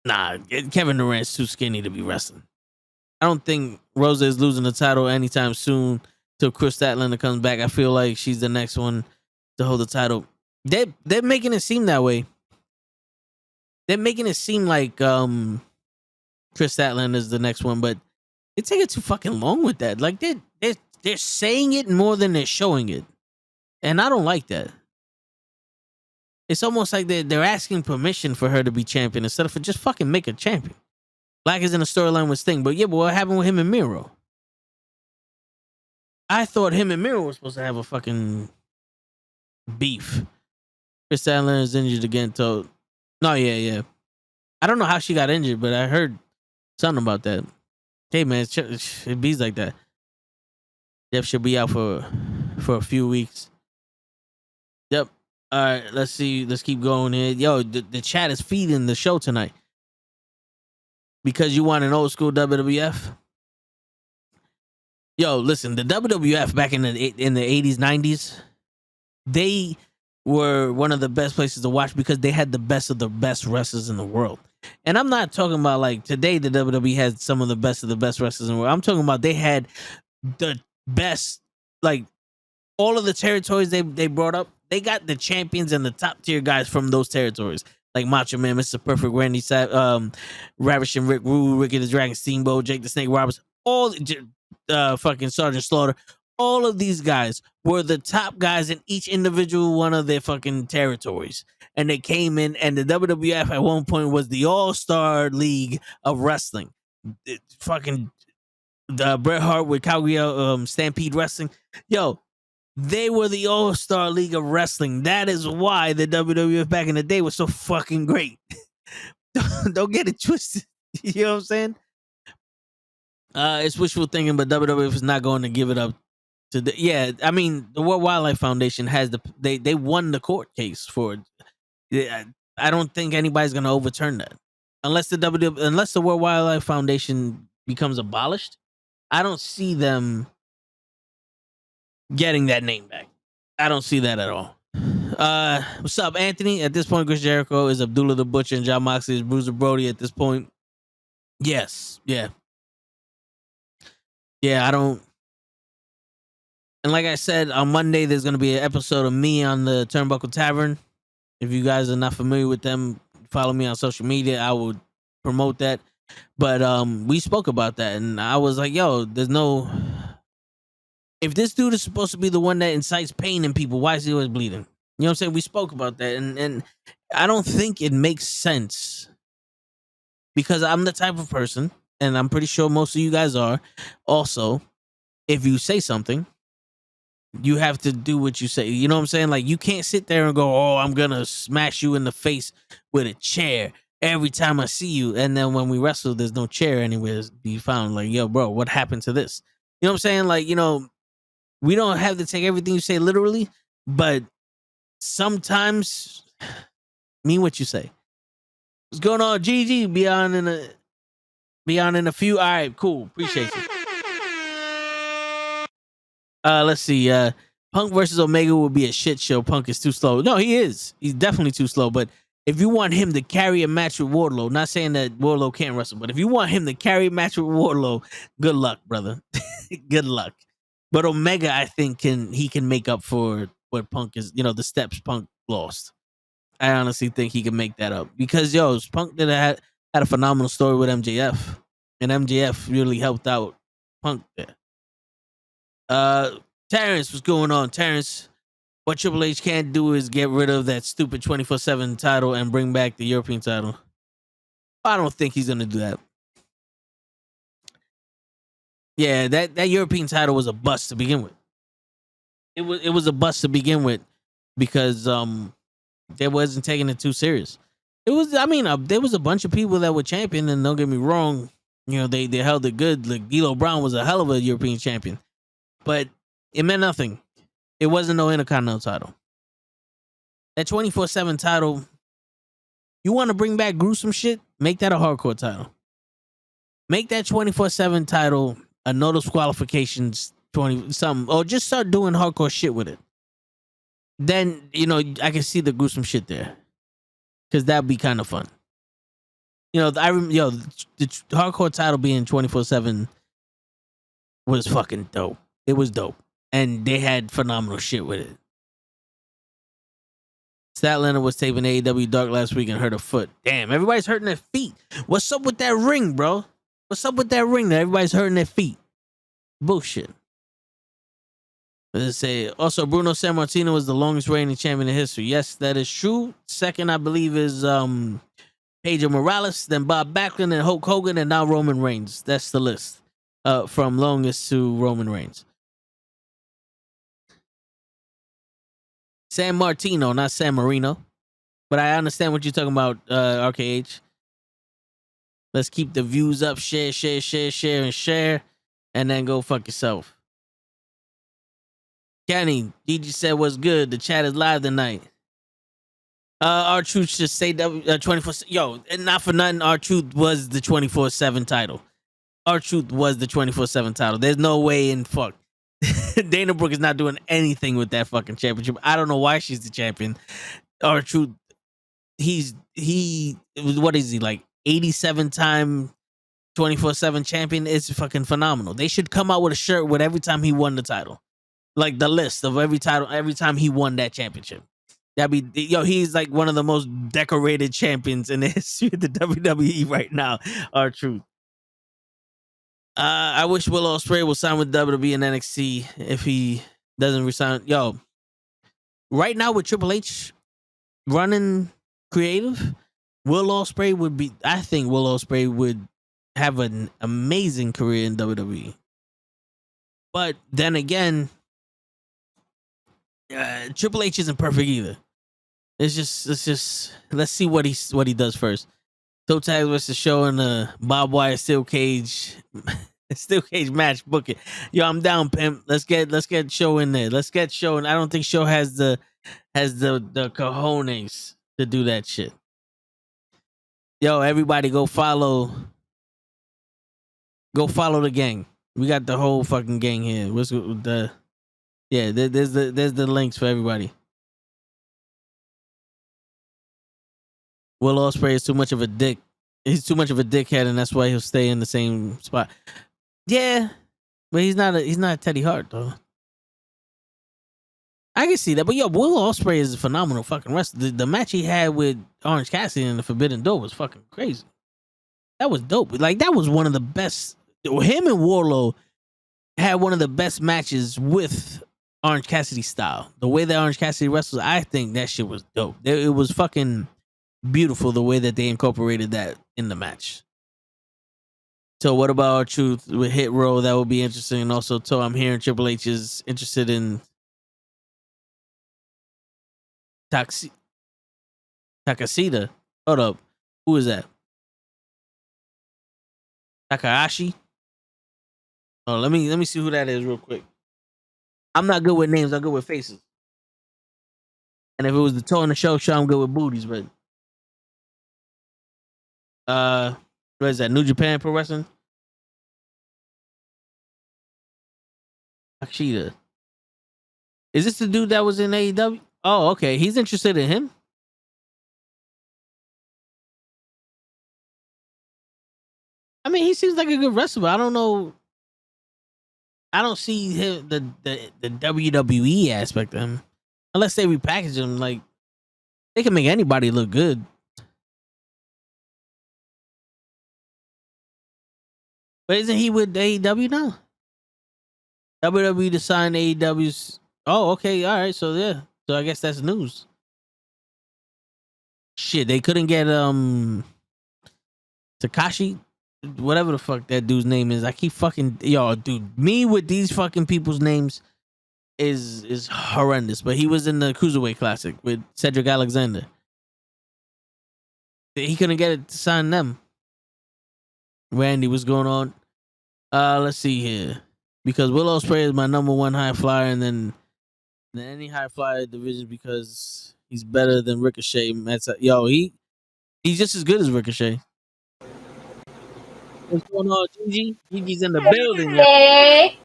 S1: Nah, Kevin Durant's too skinny to be wrestling. I don't think Rosa is losing the title anytime soon till Chris Statlander comes back. I feel like she's the next one to hold the title. They're making it seem that way. They're making it seem like Chris Statlander is the next one, but they're taking too fucking long with that. Like, they're saying it more than they're showing it, and I don't like that. It's almost like they're asking permission for her to be champion instead of for just fucking make a champion. Black is in a storyline with Sting, but yeah, but what happened with him and Miro? I thought him and Miro were supposed to have a fucking beef. Chris Statlander is injured again, so no, yeah. I don't know how she got injured, but I heard something about that. Hey man, it bees like that. Jeff should be out for for a few weeks. Yep. All right, let's see. Let's keep going here. Yo, the chat is feeding the show tonight. Because you want an old school WWF? Yo, listen, the WWF back in the 80s, 90s, they were one of the best places to watch because they had the best of the best wrestlers in the world. And I'm not talking about like today the WWE has some of the best wrestlers in the world. I'm talking about they had the best, like all of the territories they brought up. They got the champions and the top tier guys from those territories. Like Macho Man, Mr. Perfect, Randy Ravishing Rick Rude, Ricky the Dragon Steamboat, Jake the Snake Roberts, all fucking Sergeant Slaughter. All of these guys were the top guys in each individual one of their fucking territories. And they came in, and the WWF at one point was the all-star league of wrestling. Fucking Bret Hart with Calgary Stampede Wrestling. Yo, they were the all-star league of wrestling. That is why the WWF back in the day was so fucking great. Don't get it twisted. You know what I'm saying? It's wishful thinking, but WWF is not going to give it up to the. Yeah, I mean, the World Wildlife Foundation has they won the court case for it. Yeah, I don't think anybody's going to overturn that unless the World Wildlife Foundation becomes abolished. I don't see them getting that name back. I don't see that at all. What's up, Anthony? At this point, Chris Jericho is Abdullah the Butcher and John Moxley is Bruiser Brody at this point. Yes. Yeah. Yeah, I don't. And like I said, on Monday, there's going to be an episode of me on the Turnbuckle Tavern. If you guys are not familiar with them, follow me on social media. I would promote that. But we spoke about that, and I was like, yo, there's no... If this dude is supposed to be the one that incites pain in people, why is he always bleeding? You know what I'm saying? We spoke about that, and I don't think it makes sense because I'm the type of person, and I'm pretty sure most of you guys are, also, if you say something, you have to do what you say. You know what I'm saying? Like, you can't sit there and go, oh, I'm going to smash you in the face with a chair every time I see you. And then when we wrestle, there's no chair anywhere to be found. Like, yo, bro, what happened to this? You know what I'm saying? Like, you know, we don't have to take everything you say literally, but sometimes mean what you say. What's going on, GG? Be on in a few. All right, cool. Appreciate you. Let's see. Punk versus Omega would be a shit show. Punk is too slow. No, he is. He's definitely too slow. But if you want him to carry a match with Wardlow, not saying that Wardlow can't wrestle, but if you want him to carry a match with Wardlow, good luck, brother. Good luck. But Omega, I think, can make up for what Punk is, you know, the steps Punk lost. I honestly think he can make that up because Punk had a phenomenal story with MJF, and MJF really helped out Punk there. Terrence, what's going on? Terrence, what Triple H can't do is get rid of that stupid 24/7 title and bring back the European title. I don't think he's gonna do that. Yeah, that European title was a bust to begin with. It was a bust to begin with because they wasn't taking it too serious. It was, I mean, there was a bunch of people that were champion, and don't get me wrong, you know, they held it good. Like D'Lo Brown was a hell of a European champion, but it meant nothing. It wasn't no Intercontinental title. That 24/7 title, you want to bring back gruesome shit? Make that a hardcore title. Make that 24/7 title a no disqualifications 20 something, or just start doing hardcore shit with it. Then, you know, I can see the gruesome shit there, because that'd be kind of fun. You know, the hardcore title being 24/7 was fucking dope. It was dope, and they had phenomenal shit with it. Statlander was taping AEW Dark last week and hurt a foot. Damn, everybody's hurting their feet. What's up with that ring, bro? What's up with that ring that everybody's hurting their feet? Bullshit. Let's say also Bruno Sammartino was the longest reigning champion in history. Yes, that is true. Second, I believe, is Pedro Morales, then Bob Backlund, then Hulk Hogan, and now Roman Reigns. That's the list from longest to Roman Reigns. San Martino, not San Marino. But I understand what you're talking about, RKH. Let's keep the views up. Share, and share. And then go fuck yourself. Kenny, Gigi said what's good. The chat is live tonight. R-Truth should say 24. Yo, and not for nothing, R-Truth was the 24/7 title. R-Truth was the 24/7 title. There's no way in fuck. Dana Brooke is not doing anything with that fucking championship. I don't know why she's the champion. R-Truth, what is he, like 87-time 24/7 champion? It's fucking phenomenal. They should come out with a shirt with every time he won the title. Like the list of every time he won that championship. That'd be, he's like one of the most decorated champions in the history of the WWE right now. R-Truth. I wish Will Ospreay will sign with WWE and NXT if he doesn't resign. Yo, right now with Triple H running creative, Will Ospreay would be. I think Will Ospreay would have an amazing career in WWE. But then again, Triple H isn't perfect either. It's just let's see what he does first. Toe Tag versus Show in the barbed wire steel cage match. Book it. Yo, I'm down, pimp. Let's get Show in there. Let's get Show, and I don't think Show has the cojones to do that shit. Yo, everybody go follow the gang. We got the whole fucking gang here. What's the there's the links for everybody. Will Ospreay is too much of a dick. He's too much of a dickhead, and that's why he'll stay in the same spot. Yeah, but he's not a Teddy Hart though. I can see that, but yo, Will Ospreay is a phenomenal fucking wrestler. The match he had with Orange Cassidy in the Forbidden Door was fucking crazy. That was dope. Like that was one of the best. Him and Warlow had one of the best matches with Orange Cassidy style. The way that Orange Cassidy wrestles, I think that shit was dope. It was fucking beautiful the way that they incorporated that in the match. So what about R-Truth with Hit Row? That would be interesting. And also, I'm hearing Triple H is interested in Takashita. Hold up. Who is that? Takahashi? Oh, let me see who that is real quick. I'm not good with names. I'm good with faces. And if it was the toe on the show, I'm good with booties. But what is that? New Japan Pro Wrestling? Takashita. Is this the dude that was in AEW? Oh, okay. He's interested in him. I mean, he seems like a good wrestler. I don't know. I don't see him the WWE aspect of him unless they repackage him. Like they can make anybody look good. But isn't he with AEW now? WWE to sign AEW's. Oh, okay, all right. So yeah, so I guess that's news. Shit, they couldn't get Takashi, whatever the fuck that dude's name is. I keep fucking dude. Me with these fucking people's names is horrendous. But he was in the Cruiserweight Classic with Cedric Alexander. He couldn't get it to sign them. Randy, what's going on? Let's see here. Because Will Ospreay is my number one high flyer, and then any high flyer division because he's better than Ricochet. He's just as good as Ricochet. What's going on, Gigi? Gigi's in the building.
S4: Hey,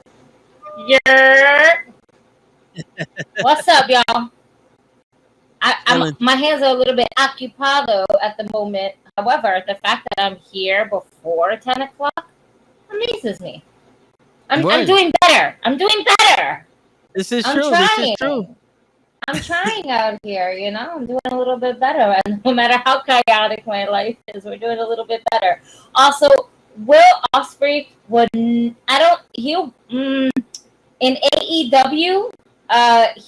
S4: what's up, y'all? My hands are a little bit occupado at the moment. However, the fact that I'm here before 10 o'clock amazes me. I'm doing better.
S1: This is true.
S4: I'm trying out here, I'm doing a little bit better. And no matter how chaotic my life is, we're doing a little bit better. Also, Will Ospreay in AEW,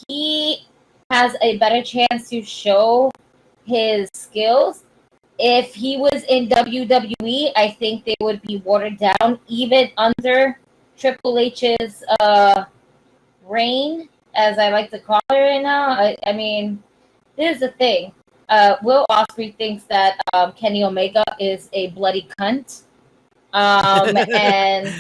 S4: he has a better chance to show his skills. If he was in WWE, I think they would be watered down even under Triple H's reign, as I like to call it right now. I mean, here's the thing. Will Ospreay thinks that Kenny Omega is a bloody cunt. And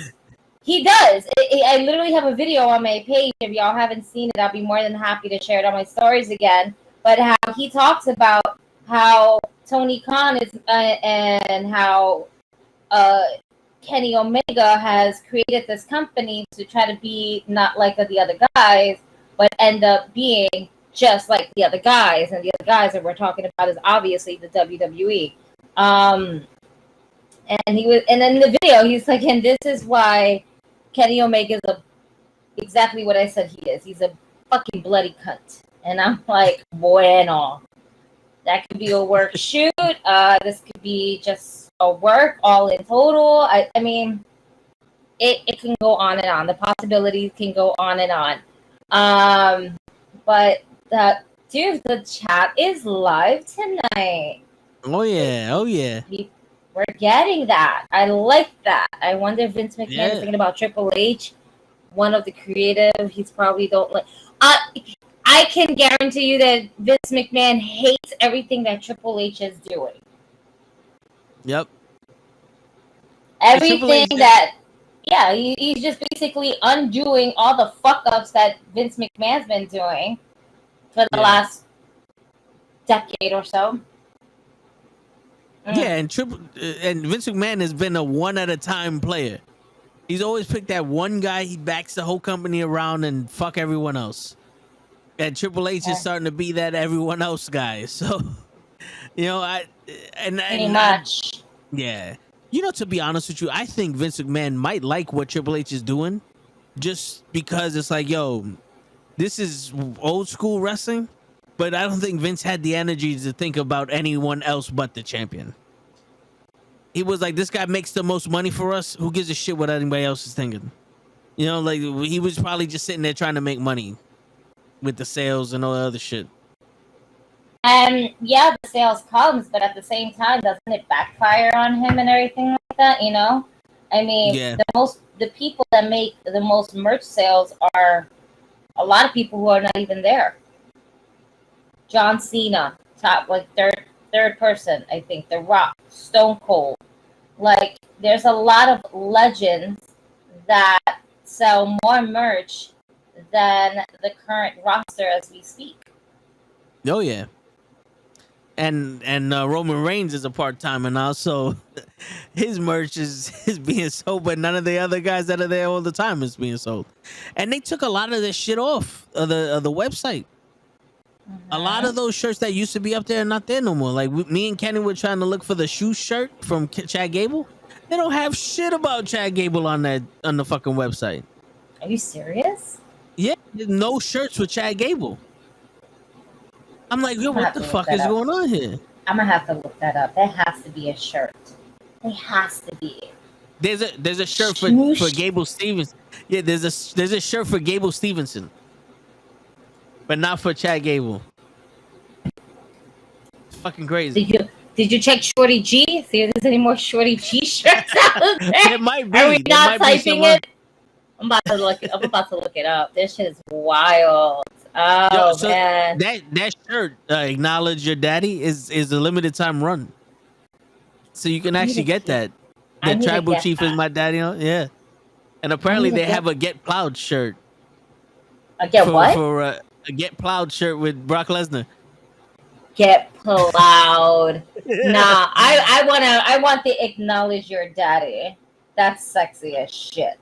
S4: He does. I literally have a video on my page. If y'all haven't seen it, I'll be more than happy to share it on my stories again. But how he talks about how Tony Khan is and how Kenny Omega has created this company to try to be not like the other guys, but end up being just like the other guys. And the other guys that we're talking about is obviously the WWE. And in the video, he's like, and this is why Kenny Omega is exactly what I said he is. He's a fucking bloody cunt. And I'm like, bueno. That could be a work shoot. This could be just a work all in total. I mean, it can go on and on. The possibilities can go on and on. But dude, the chat is live tonight.
S1: Oh yeah.
S4: We're getting that. I like that. I wonder if Vince McMahon is thinking about Triple H, one of the creative. He's probably don't like. I can guarantee you that Vince McMahon hates everything that Triple H is doing.
S1: Yep.
S4: Everything that, he's just basically undoing all the fuck ups that Vince McMahon's been doing for the last decade or so.
S1: Yeah, and Vince McMahon has been a one at a time player. He's always picked that one guy. He backs the whole company around and fuck everyone else. And Triple H is starting to be that everyone else guy. So,
S4: pretty much.
S1: Yeah. To be honest with you, I think Vince McMahon might like what Triple H is doing just because it's like, yo, this is old school wrestling. But I don't think Vince had the energy to think about anyone else but the champion. He was like, this guy makes the most money for us. Who gives a shit what anybody else is thinking? Like he was probably just sitting there trying to make money with the sales and all the other shit.
S4: And the sales comes, but at the same time, doesn't it backfire on him and everything like that? I mean, the people that make the most merch sales are a lot of people who are not even there. John Cena, top third person, I think. The Rock, Stone Cold. Like, there's a lot of legends that sell more merch than the current roster as we speak.
S1: Oh yeah. And Roman Reigns is a part-timer now, so his merch is being sold, but none of the other guys that are there all the time is being sold. And they took a lot of this shit off of the website. A lot of those shirts that used to be up there are not there no more. Like me and Kenny were trying to look for the shoe shirt from Chad Gable. They don't have shit about Chad Gable on the fucking website.
S4: Are you serious?
S1: Yeah, there's no shirts with Chad Gable. I'm like, yo, what the fuck is going on here?
S4: I'm gonna have to look that up. There has to be a shirt. There has to be.
S1: There's a shirt for Gable Stevenson. Yeah, there's a shirt for Gable Stevenson, but not for Chad Gable. It's fucking crazy.
S4: Did you check Shorty G? See if there's any more Shorty G shirts out there?
S1: It might be.
S4: Are we not typing it? I'm about to look it up. This shit is wild. Oh,
S1: so
S4: man.
S1: That shirt, Acknowledge Your Daddy, is a limited time run. So you can actually get that. The Tribal Chief is my daddy. Yeah. And apparently they have a Get Plowed shirt.
S4: A Get what?
S1: For a Get Plowed shirt with Brock Lesnar.
S4: Get Plowed. Nah, I want the Acknowledge Your Daddy. That's sexy as shit.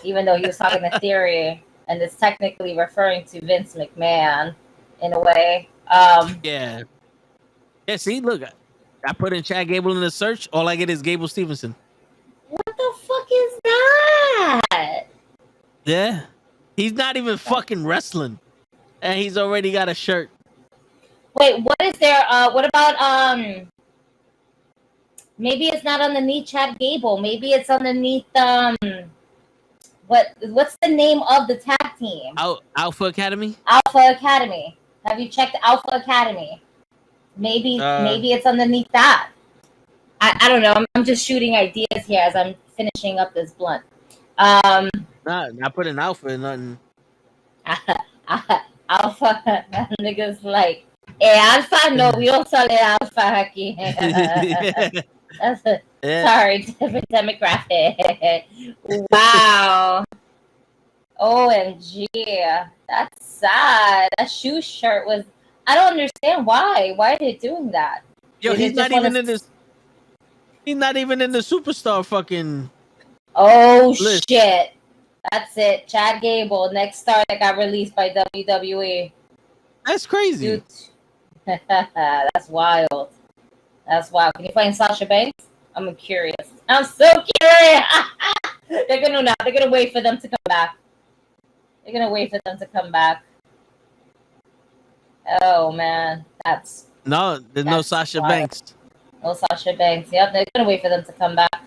S4: Even though he was talking to Theory, and it's technically referring to Vince McMahon in a way.
S1: Yeah. See, look, I put in Chad Gable in the search. All I get is Gable Stevenson.
S4: What the fuck is that?
S1: Yeah. He's not even fucking wrestling. And he's already got a shirt.
S4: Wait, what is there? What about, maybe it's not underneath Chad Gable. Maybe it's underneath, what's the name of the tag team?
S1: Alpha Academy?
S4: Alpha Academy. Have you checked Alpha Academy? Maybe it's underneath that. I don't know. I'm just shooting ideas here as I'm finishing up this blunt.
S1: Nah, I put an Alpha in nothing.
S4: Alpha, niggas like, Alpha, no, we don't sell it Alpha aquí. That's a
S1: Yeah.
S4: sorry, different demographic. Wow. OMG. That's sad. That shoe shirt was. I don't understand why. Why are they doing that?
S1: Yo,
S4: They
S1: he's
S4: just
S1: not
S4: wanna
S1: even in this. He's not even in the superstar fucking
S4: Oh
S1: list.
S4: shit. That's it. Chad Gable, next star that got released by WWE.
S1: That's crazy.
S4: Dude. That's wild. That's wild. Can you find Sasha Banks? I'm curious. I'm so curious. They're gonna wait for them to come back. They're gonna wait for them to come back. Oh man, that's
S1: No, there's no
S4: that's
S1: Sasha
S4: wild.
S1: Banks.
S4: No Sasha Banks. Yep, they're gonna wait for them to come back.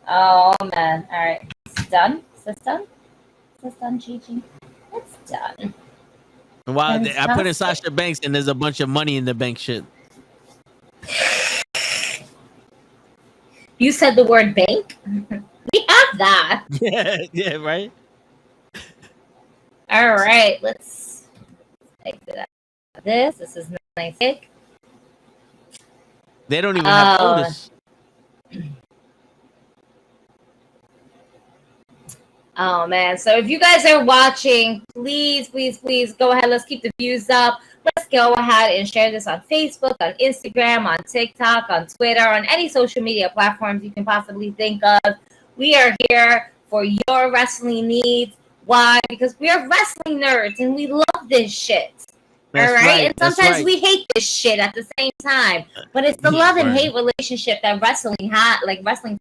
S4: Oh man. Alright. It's done? Is this done? Is this done, Gigi? It's done.
S1: Wow, I put in
S4: Fantastic.
S1: Sasha Banks and there's a bunch of money in the bank shit.
S4: You said the word bank? We have that.
S1: Yeah, right?
S4: Alright, let's exit out of this. This is nice.
S1: They don't even have Otis.
S4: Oh man. So if you guys are watching, please go ahead. Let's keep the views up. Let's go ahead and share this on Facebook, on Instagram, on TikTok, on Twitter, on any social media platforms you can possibly think of. We are here for your wrestling needs. Why? Because we are wrestling nerds and we love this shit.
S1: That's
S4: all right?
S1: right.
S4: And sometimes we hate this shit at the same time. But it's the love and hate relationship that wrestling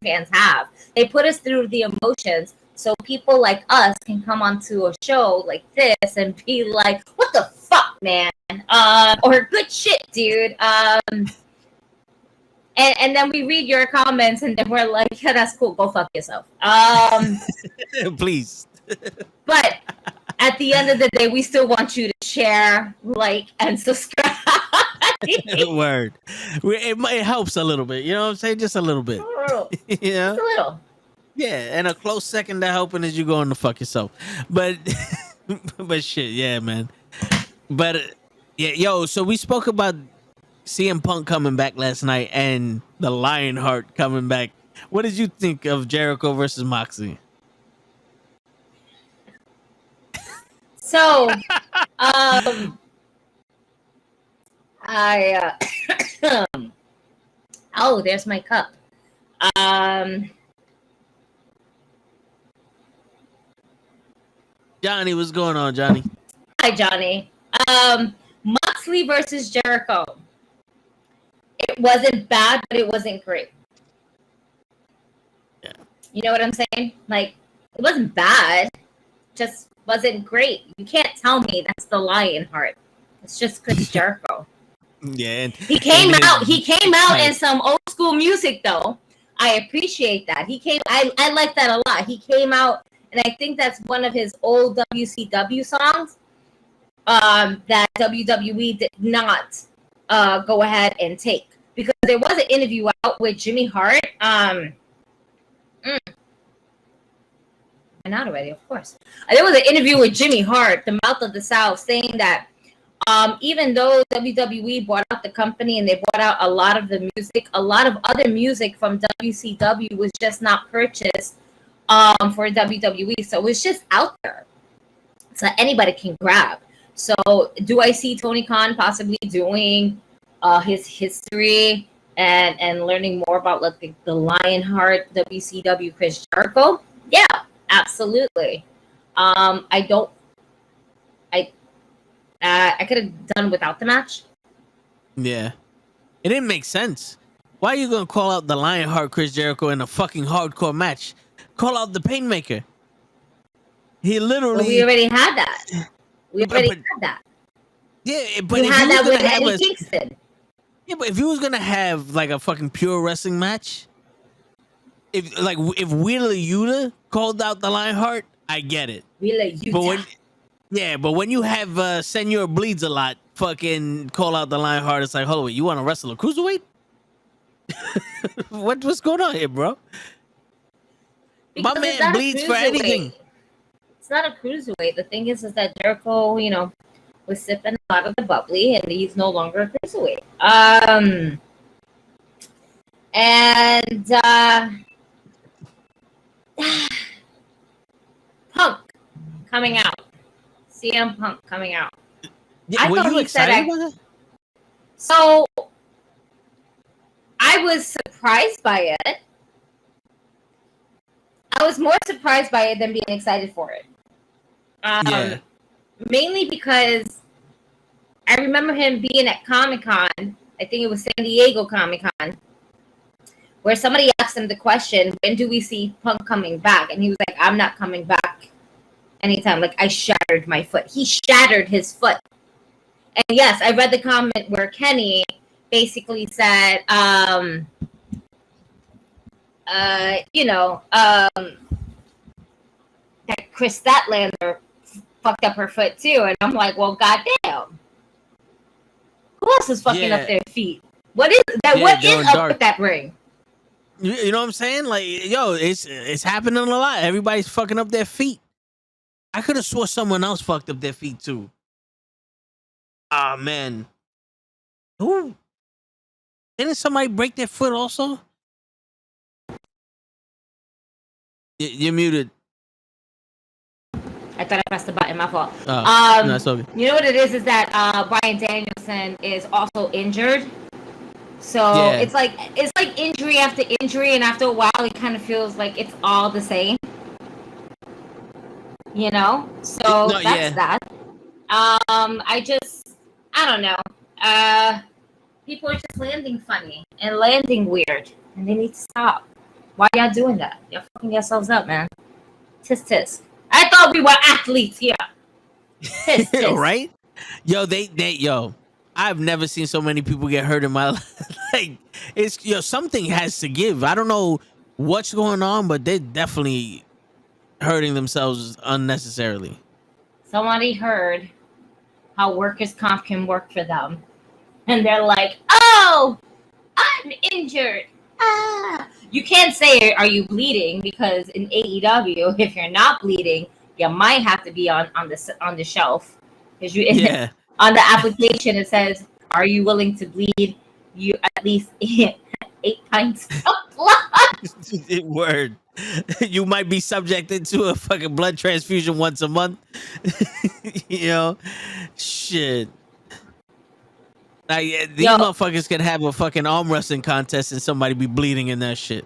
S4: fans have. They put us through the emotions so people like us can come onto a show like this and be like, what the fuck, man? Or good shit, dude. And then we read your comments and then we're like, yeah, that's cool. Go fuck yourself.
S1: Please.
S4: But at the end of the day, we still want you to share, like, and subscribe.
S1: Word. It helps a little bit. You know what I'm saying? Just a little bit. You know?
S4: Just a little.
S1: Yeah, and a close second to helping is you going to fuck yourself. But shit, yeah, man. But yeah, yo, so we spoke about CM Punk coming back last night and the Lionheart coming back. What did you think of Jericho versus Moxley?
S4: So, oh, there's my cup.
S1: Johnny, what's going on, Johnny?
S4: Hi, Johnny. Moxley versus Jericho. It wasn't bad, but it wasn't great.
S1: Yeah.
S4: You know what I'm saying? Like, it wasn't bad, just wasn't great. You can't tell me that's the Lionheart. It's just Chris Jericho.
S1: Yeah, and
S4: he came out in some old school music though. I appreciate that. I like that a lot. He came out, and I think that's one of his old WCW songs that WWE did not go ahead and take, because there was an interview out with Jimmy Hart. Not already, of course. There was an interview with Jimmy Hart, the Mouth of the South, saying that even though WWE bought out the company and they bought out a lot of the music, a lot of other music from WCW was just not purchased for WWE. So it's just out there, so anybody can grab. So do I see Tony Khan possibly doing his history and learning more about like the Lionheart WCW Chris Jericho? Yeah, absolutely. I could have done without the match.
S1: Yeah. It didn't make sense. Why are you going to call out the Lionheart Chris Jericho in a fucking hardcore match? Call out the Painmaker. He literally...
S4: Well, we already had that. Had that.
S1: Yeah, but
S4: you had that with Eddie Kingston.
S1: Yeah, but if you was going to have like a fucking pure wrestling match, if Wheeler Yuta called out the Lionheart, I get it.
S4: Wheeler Yuta.
S1: But when you have Senor Bleeds a lot fucking call out the Lionheart, it's like, hold on, you want to wrestle a cruiserweight? What's going on here, bro?
S4: Because
S1: my man bleeds for anything.
S4: It's not a cruiserweight. The thing is that Jericho, was sipping a lot of the bubbly, and he's no longer a cruiserweight. And Punk coming out. CM Punk coming out.
S1: Yeah, were you excited about that?
S4: So I was surprised by it. I was more surprised by it than being excited for it.
S1: Yeah.
S4: Mainly because I remember him being at Comic-Con. I think it was San Diego Comic-Con, where somebody asked him the question, when do we see Punk coming back? And he was like, I'm not coming back anytime. Like, I shattered my foot. He shattered his foot. And yes, I read the comment where Kenny basically said, that Chris Statlander fucked up her foot too. And I'm like, well, goddamn. Who else is fucking up their feet? What is that?
S1: Yeah,
S4: what is up
S1: dark.
S4: with that ring?
S1: You know what I'm saying? Like, yo, it's happening a lot. Everybody's fucking up their feet. I could have swore someone else fucked up their feet too. Ah, man. Who? Didn't somebody break their foot also? You're muted.
S4: I thought I pressed the button. My fault.
S1: No, it's okay.
S4: You know what it is that Bryan Danielson is also injured. So it's like injury after injury, and after a while, it kind of feels like it's all the same. You know, so that's that. I don't know. People are just landing funny and landing weird, and they need to stop. Why y'all doing that? You're fucking yourselves up, man. Tisk tisk. I thought we were athletes here. Tisk tisk.
S1: Right? Yo, yo. I've never seen so many people get hurt in my life. Like, something has to give. I don't know what's going on, but they're definitely hurting themselves unnecessarily.
S4: Somebody heard how workers' comp can work for them, and they're like, "Oh, I'm injured." You can't say, "Are you bleeding?" Because in AEW, if you're not bleeding, you might have to be on the shelf, because on the application it says, "Are you willing to bleed? You at least 8 pints of blood."
S1: Word. You might be subjected to a fucking blood transfusion once a month. You know, shit. Like, these motherfuckers can have a fucking arm wrestling contest and somebody be bleeding in that shit.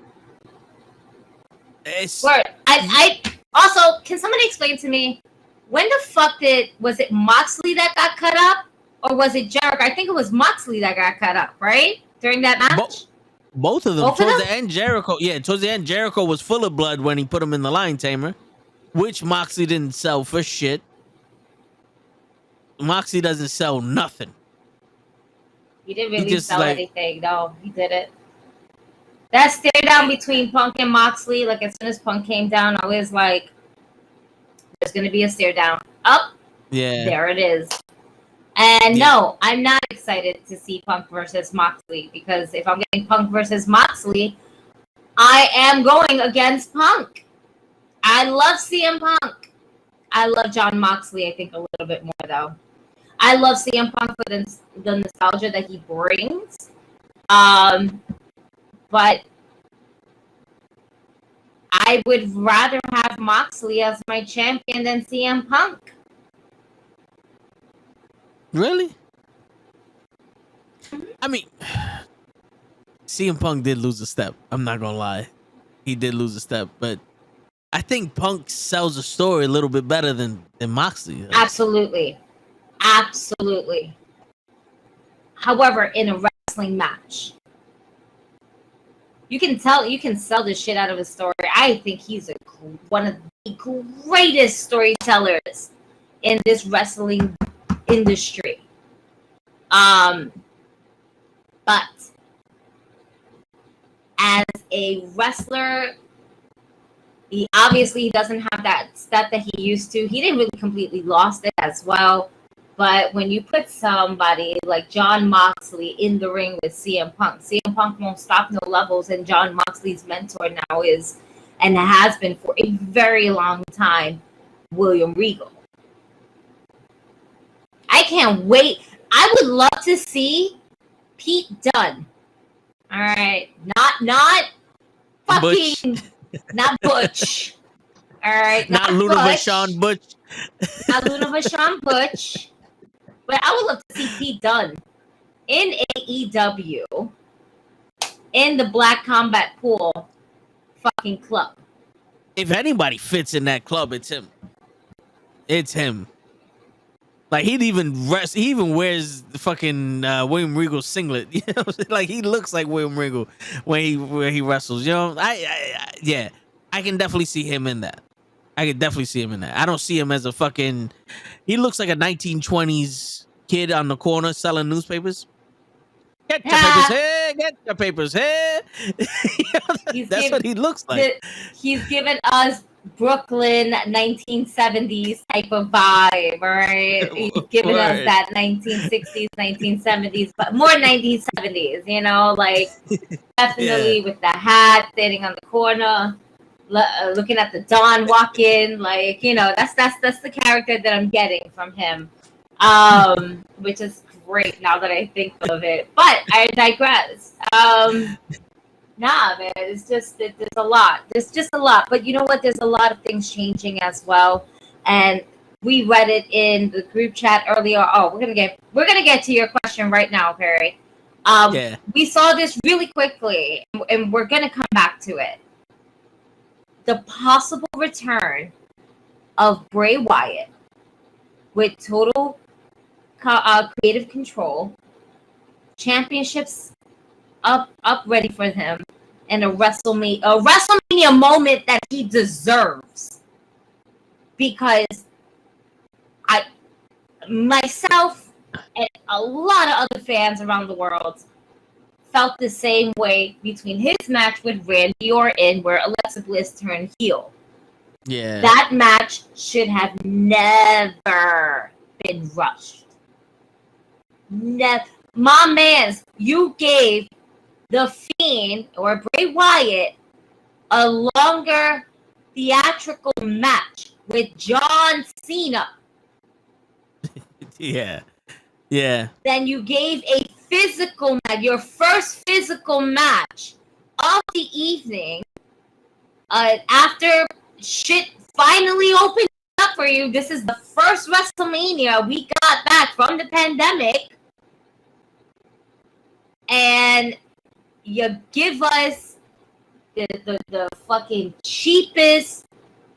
S4: Word. I also, can somebody explain to me, when the fuck was it Moxley that got cut up, or was it Jericho? I think it was Moxley that got cut up, right? During that match?
S1: Both of them. Towards the end, Jericho was full of blood when he put him in the Lion Tamer, which Moxley didn't sell for shit. Moxley doesn't sell nothing.
S4: He didn't really sell anything. No, he didn't. That stare down between Punk and Moxley, like as soon as Punk came down, I was like, there's going to be a stare down. Up.
S1: Yeah.
S4: There it is. And no, I'm not excited to see Punk versus Moxley, because if I'm getting Punk versus Moxley, I am going against Punk. I love CM Punk. I love John Moxley, I think, a little bit more, though. I love CM Punk for the nostalgia that he brings. But I would rather have Moxley as my champion than CM Punk.
S1: Really? I mean, CM Punk did lose a step. I'm not gonna lie. He did lose a step, but I think Punk sells a story a little bit better than Moxley does.
S4: Absolutely. Absolutely. However, in a wrestling match, you can sell the shit out of a story. I think he's one of the greatest storytellers in this wrestling industry. But as a wrestler, he obviously doesn't have that step that he used to. He didn't really completely lost it as well. But when you put somebody like John Moxley in the ring with CM Punk won't stop no levels, and John Moxley's mentor now is, and has been for a very long time, William Regal. I can't wait. I would love to see Pete Dunne All right, not fucking,
S1: Butch.
S4: not Butch. All right,
S1: Not
S4: not
S1: Luna
S4: Butch,
S1: Vachon Butch.
S4: not Luna Vachon Butch. But I would love to see Pete Dunne in AEW in the Black Combat Pool fucking club.
S1: If anybody fits in that club, it's him. It's him. Like he even wears the fucking William Regal singlet. You know, like he looks like William Regal when he wrestles. You know, yeah, I can definitely see him in that. I can definitely see him in that. I don't see him as a fucking. He looks like a 1920s kid on the corner selling newspapers. Get your papers here. Get your papers here. That's what he looks like.
S4: He's given us Brooklyn 1970s type of vibe, all right? He's giving us that 1960s, 1970s, but more 1970s, you know, like definitely with the hat, standing on the corner, looking at the Don walk in, like, you know, that's the character that I'm getting from him, which is great now that I think of it. But I digress. Nah, man, there's a lot. There's just a lot. But you know what? There's a lot of things changing as well. And we read it in the group chat earlier. Oh, we're gonna get to your question right now, Perry. We saw this really quickly, and we're gonna come back to it. The possible return of Bray Wyatt with total creative control, championships up ready for him, and a WrestleMania moment that he deserves, because myself and a lot of other fans around the world felt the same way between his match with Randy Orton, where Alexa Bliss turned heel.
S1: Yeah,
S4: that match should have never been rushed. My mans, you gave The Fiend or Bray Wyatt a longer theatrical match with John Cena.
S1: Yeah.
S4: Then you gave a physical match, your first physical match of the evening, after shit finally opened up for you. This is the first WrestleMania we got back from the pandemic. And you give us the fucking cheapest,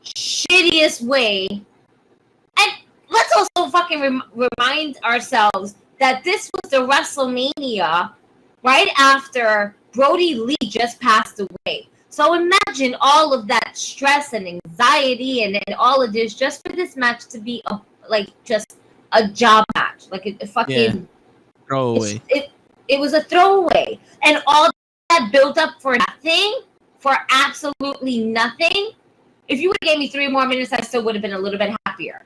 S4: shittiest way. And let's also fucking remind ourselves that this was the WrestleMania right after Brody Lee just passed away. So imagine all of that stress and anxiety and all of this just for this match to be just a job match, like a fucking
S1: throwaway.
S4: It was a throwaway, and all that built up for nothing, for absolutely nothing. If you would have gave me 3 more minutes, I still would have been a little bit happier.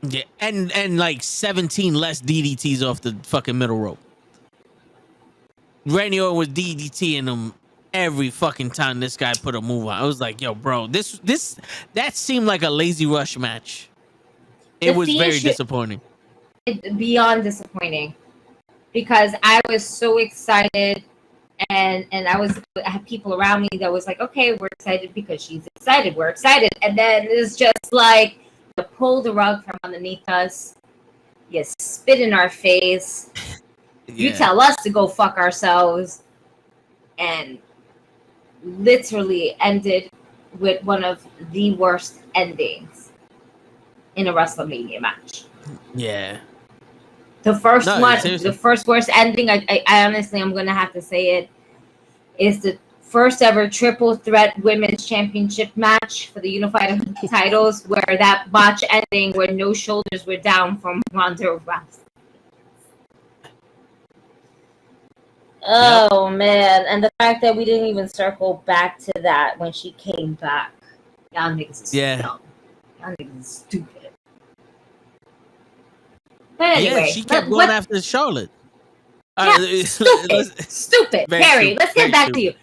S1: Yeah, and like 17 less DDTs off the fucking middle rope. Randy Orton was DDTing him every fucking time this guy put a move on. I was like, yo, bro, that seemed like a lazy rush match. It was very disappointing.
S4: Beyond disappointing. Because I was so excited, and I had people around me that was like, okay, we're excited because she's excited. We're excited. And then it's just like, you pull the rug from underneath us. You spit in our face. You tell us to go fuck ourselves. And literally ended with one of the worst endings in a WrestleMania match.
S1: Yeah.
S4: The first worst ending, I honestly, I'm going to have to say it, is the first ever triple threat women's championship match for the unified titles, where that botch ending where no shoulders were down from Ronda Rousey. Oh, man. And the fact that we didn't even circle back to that when she came back. Y'all niggas is dumb. Y'all niggas is stupid. But anyway,
S1: she kept going after Charlotte.
S4: Stupid. Perry, let's get back to you.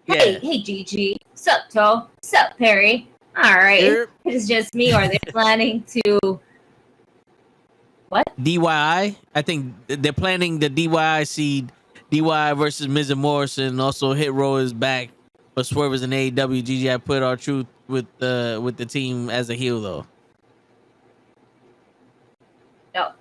S4: Hey, Gigi. Sup, Toe? Sup, Perry? All right. It is just me, or they're planning to... What?
S1: DYI? I think they're planning the DYI seed DY versus Miz and Morrison. Also, Hit Row is back, but Swerve is an AEW. GG, I put R-Truth with the team as a heel though.
S4: No,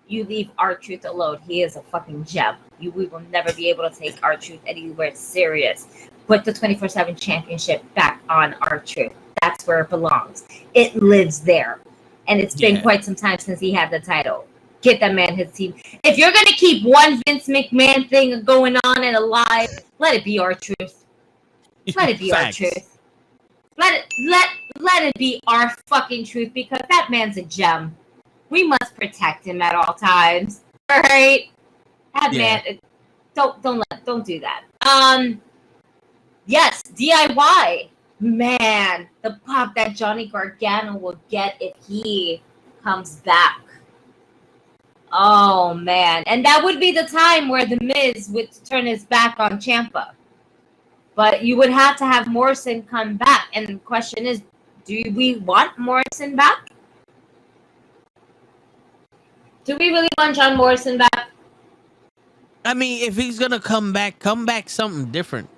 S4: you leave R-Truth alone. He is a fucking gem. We will never be able to take R-Truth anywhere serious. Put the 24/7 championship back on R-Truth. That's where it belongs. It lives there. And it's been quite some time since he had the title. Get that man his team. If you're going to keep one Vince McMahon thing going on and alive, let it be R-Truth. Let it be R-Truth. Let it be our fucking truth, because that man's a gem. We must protect him at all times. All right? That man, don't do that. Yes, DIY. Man, the pop that Johnny Gargano will get if he comes back. Oh, man. And that would be the time where The Miz would turn his back on Ciampa. But you would have to have Morrison come back. And the question is, do we want Morrison back? Do we really want John Morrison back?
S1: I mean, if he's going to come back something different.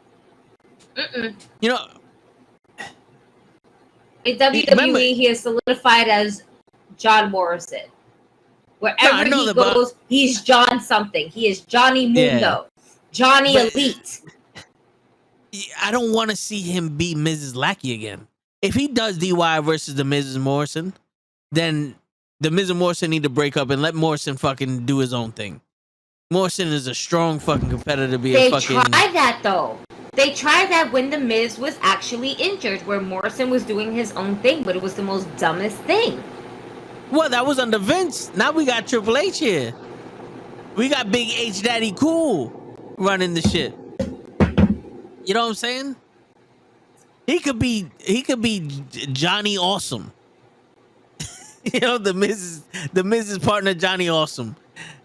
S1: You know,
S4: in WWE, he is solidified as John Morrison. Wherever he goes, he's John something. He is Johnny Mundo, Johnny Elite.
S1: I don't want to see him beat Mrs. Lackey again. If he does DY versus the Mrs. Morrison, then the Miz and Morrison need to break up and let Morrison fucking do his own thing. Morrison is a strong fucking competitor.
S4: They tried that though. They tried that when The Miz was actually injured, where Morrison was doing his own thing, but it was the most dumbest thing.
S1: Well, that was under Vince. Now we got Triple H here. We got Big H Daddy Cool running the shit. You know what I'm saying? He could be Johnny Awesome. You know, the Miz's partner Johnny Awesome.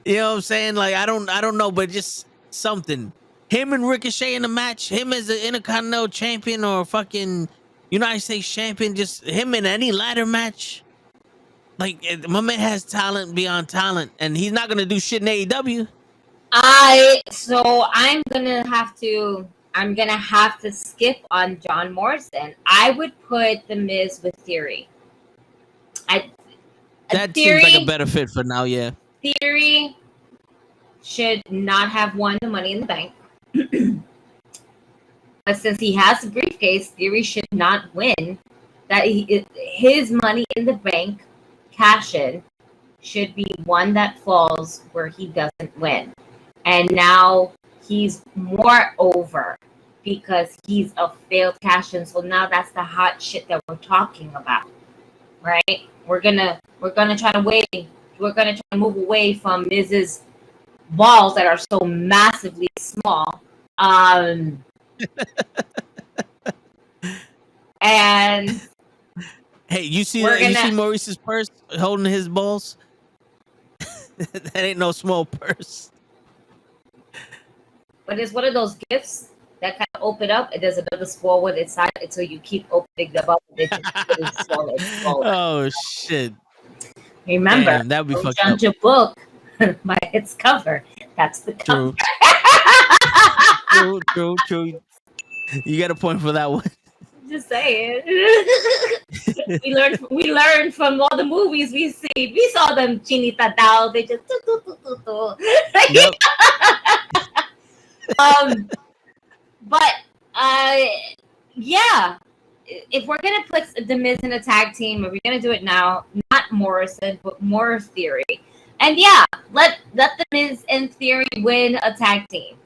S1: You know what I'm saying? Like I don't know, but just something. Him and Ricochet in the match, him as an Intercontinental champion or fucking United States champion, just him in any ladder match. Like my man has talent beyond talent, and he's not gonna do shit in AEW.
S4: I'm gonna have to skip on John Morrison. I would put The Miz with Theory.
S1: That seems like a better fit for now, yeah.
S4: Theory should not have won the Money in the Bank. But since he has the briefcase, Theory should not win. His Money in the Bank cash-in should be one that falls where he doesn't win. And now he's more over because he's a failed cash-in. So now that's the hot shit that we're talking about, right? We're gonna try to wait. We're gonna try to move away from Miz's balls that are so massively small. And
S1: hey, you see Maurice's purse holding his balls? That ain't no small purse.
S4: But it's one of those gifts that kind of open up and there's another small one inside until you keep opening them up and it just getting smaller and smaller.
S1: Oh shit.
S4: Remember,
S1: that would be fucked
S4: up. Your book by its cover. That's the cover.
S1: True. You got a point for that one.
S4: Just saying. we learned from all the movies we've seen. We saw them Chinita Dao. They just yep. But yeah. If we're gonna put The Miz in a tag team, if we're gonna do it now, not Morrison, but more Theory. And yeah, let The Miz and Theory win a tag team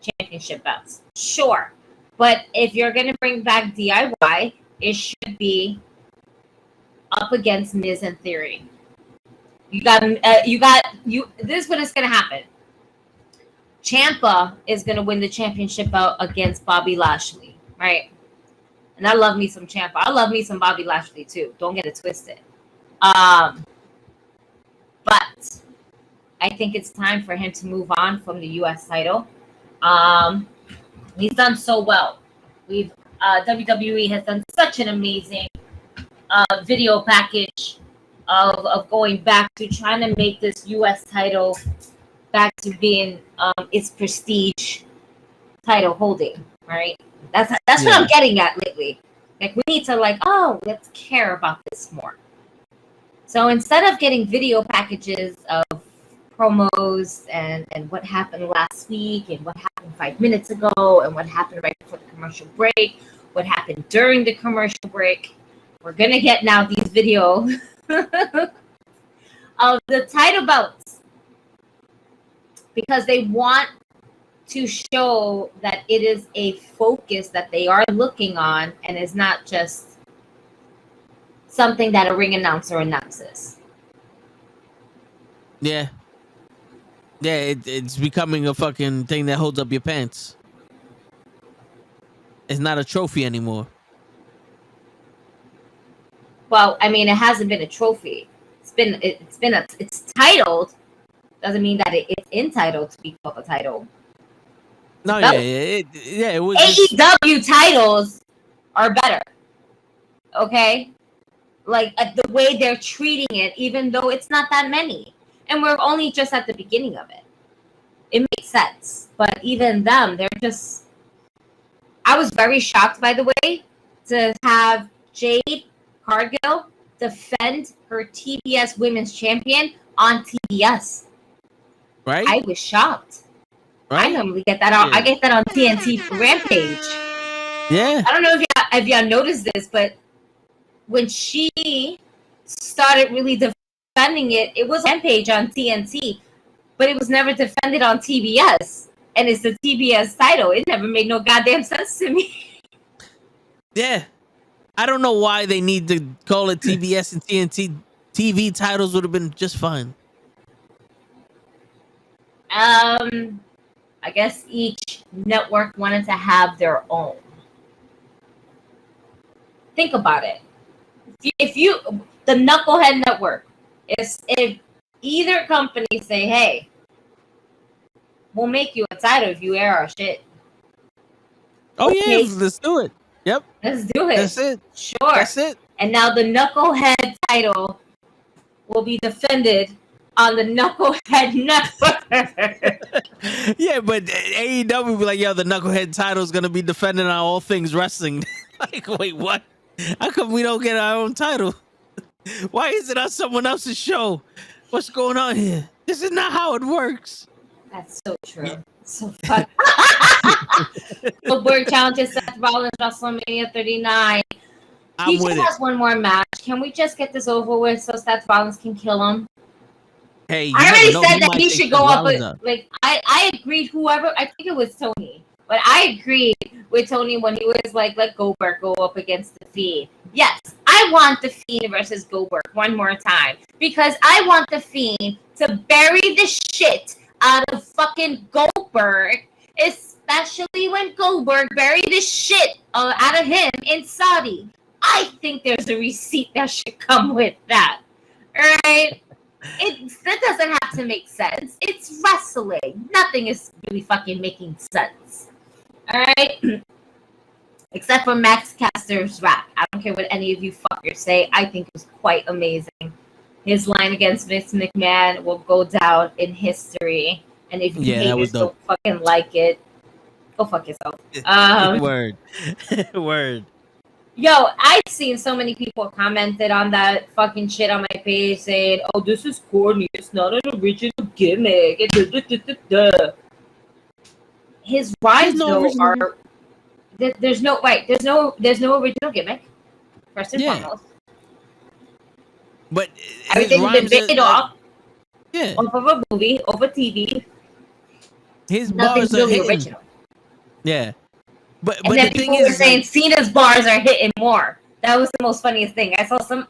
S4: championship belts. Sure. But if you're gonna bring back DIY, it should be up against Miz and Theory. This is what is gonna happen. Ciampa is gonna win the championship belt against Bobby Lashley, right? And I love me some Ciampa. I love me some Bobby Lashley too. Don't get it twisted. But I think it's time for him to move on from the U.S. title. He's done so well. WWE has done such an amazing video package of going back to trying to make this U.S. title back to being its prestige title holding, right? That's what I'm getting at lately. Like, we need to let's care about this more. So instead of getting video packages of promos and what happened last week and what happened 5 minutes ago and what happened right before the commercial break, what happened during the commercial break, we're gonna get now these videos of the title belts, because they want to show that it is a focus that they are looking on and is not just something that a ring announcer announces.
S1: Yeah. Yeah, it's becoming a fucking thing that holds up your pants. It's not a trophy anymore.
S4: Well, I mean, it hasn't been a trophy. It's titled. Doesn't mean that it's entitled to be called a title.
S1: No, it was.
S4: AEW titles are better. Okay, like the way they're treating it, even though it's not that many, and we're only just at the beginning of it. It makes sense, but even them, they're just. I was very shocked, by the way, to have Jade Cargill defend her TBS Women's Champion on TBS.
S1: Right?
S4: I was shocked. Right? I normally get that on. Yeah. I get that on TNT Rampage.
S1: Yeah.
S4: I don't know if y'all noticed this, but when she started really defending it, it was Rampage on TNT, but it was never defended on TBS, and it's the TBS title. It never made no goddamn sense to me.
S1: Yeah. I don't know why they need to call it TBS and TNT. TV titles would have been just fine.
S4: I guess each network wanted to have their own. Think about it. If you the Knucklehead Network, if either company say, hey, we'll make you a title if you air our shit.
S1: Oh, okay. Yeah, let's do it. Yep.
S4: Let's do it.
S1: That's it.
S4: Sure.
S1: That's it.
S4: And now the Knucklehead title will be defended on the Knucklehead Network.
S1: Yeah, but AEW will be like, yo, the Knucklehead title is going to be defended on all things wrestling. Like, wait, what? How come we don't get our own title? Why is it on someone else's show? What's going on here? This is not how it works.
S4: That's so true. Yeah. So fun. Goldberg challenges Seth Rollins WrestleMania 39. He just has one more match. Can we just get this over with so Seth Rollins can kill him?
S1: Hey,
S4: I already said that he should go up. Like I agreed. Whoever, I think it was Tony, but I agreed with Tony when he was like, "Let Goldberg go up against the Fiend." Yes, I want the Fiend versus Goldberg one more time because I want the Fiend to bury the shit out of fucking Goldberg, especially when Goldberg buried the shit out of him in Saudi. I think there's a receipt that should come with that. All right? That doesn't have to make sense. It's wrestling. Nothing is really fucking making sense. All right? Except for Max Caster's rap. I don't care what any of you fuckers say. I think it was quite amazing. His line against Vince McMahon will go down in history. And if you haters don't fucking like it, go fuck yourself.
S1: Word. Word.
S4: Yo, I've seen so many people commented on that fucking shit on my page saying, "Oh, this is corny. It's not an original gimmick." His rhymes are there's no original gimmick. First and foremost,
S1: but
S4: everything's been bitten off of a movie, over TV.
S1: His bars are hitting. Original. Yeah. But
S4: then the people were saying Cena's bars are hitting more. That was the most funniest thing. I saw some.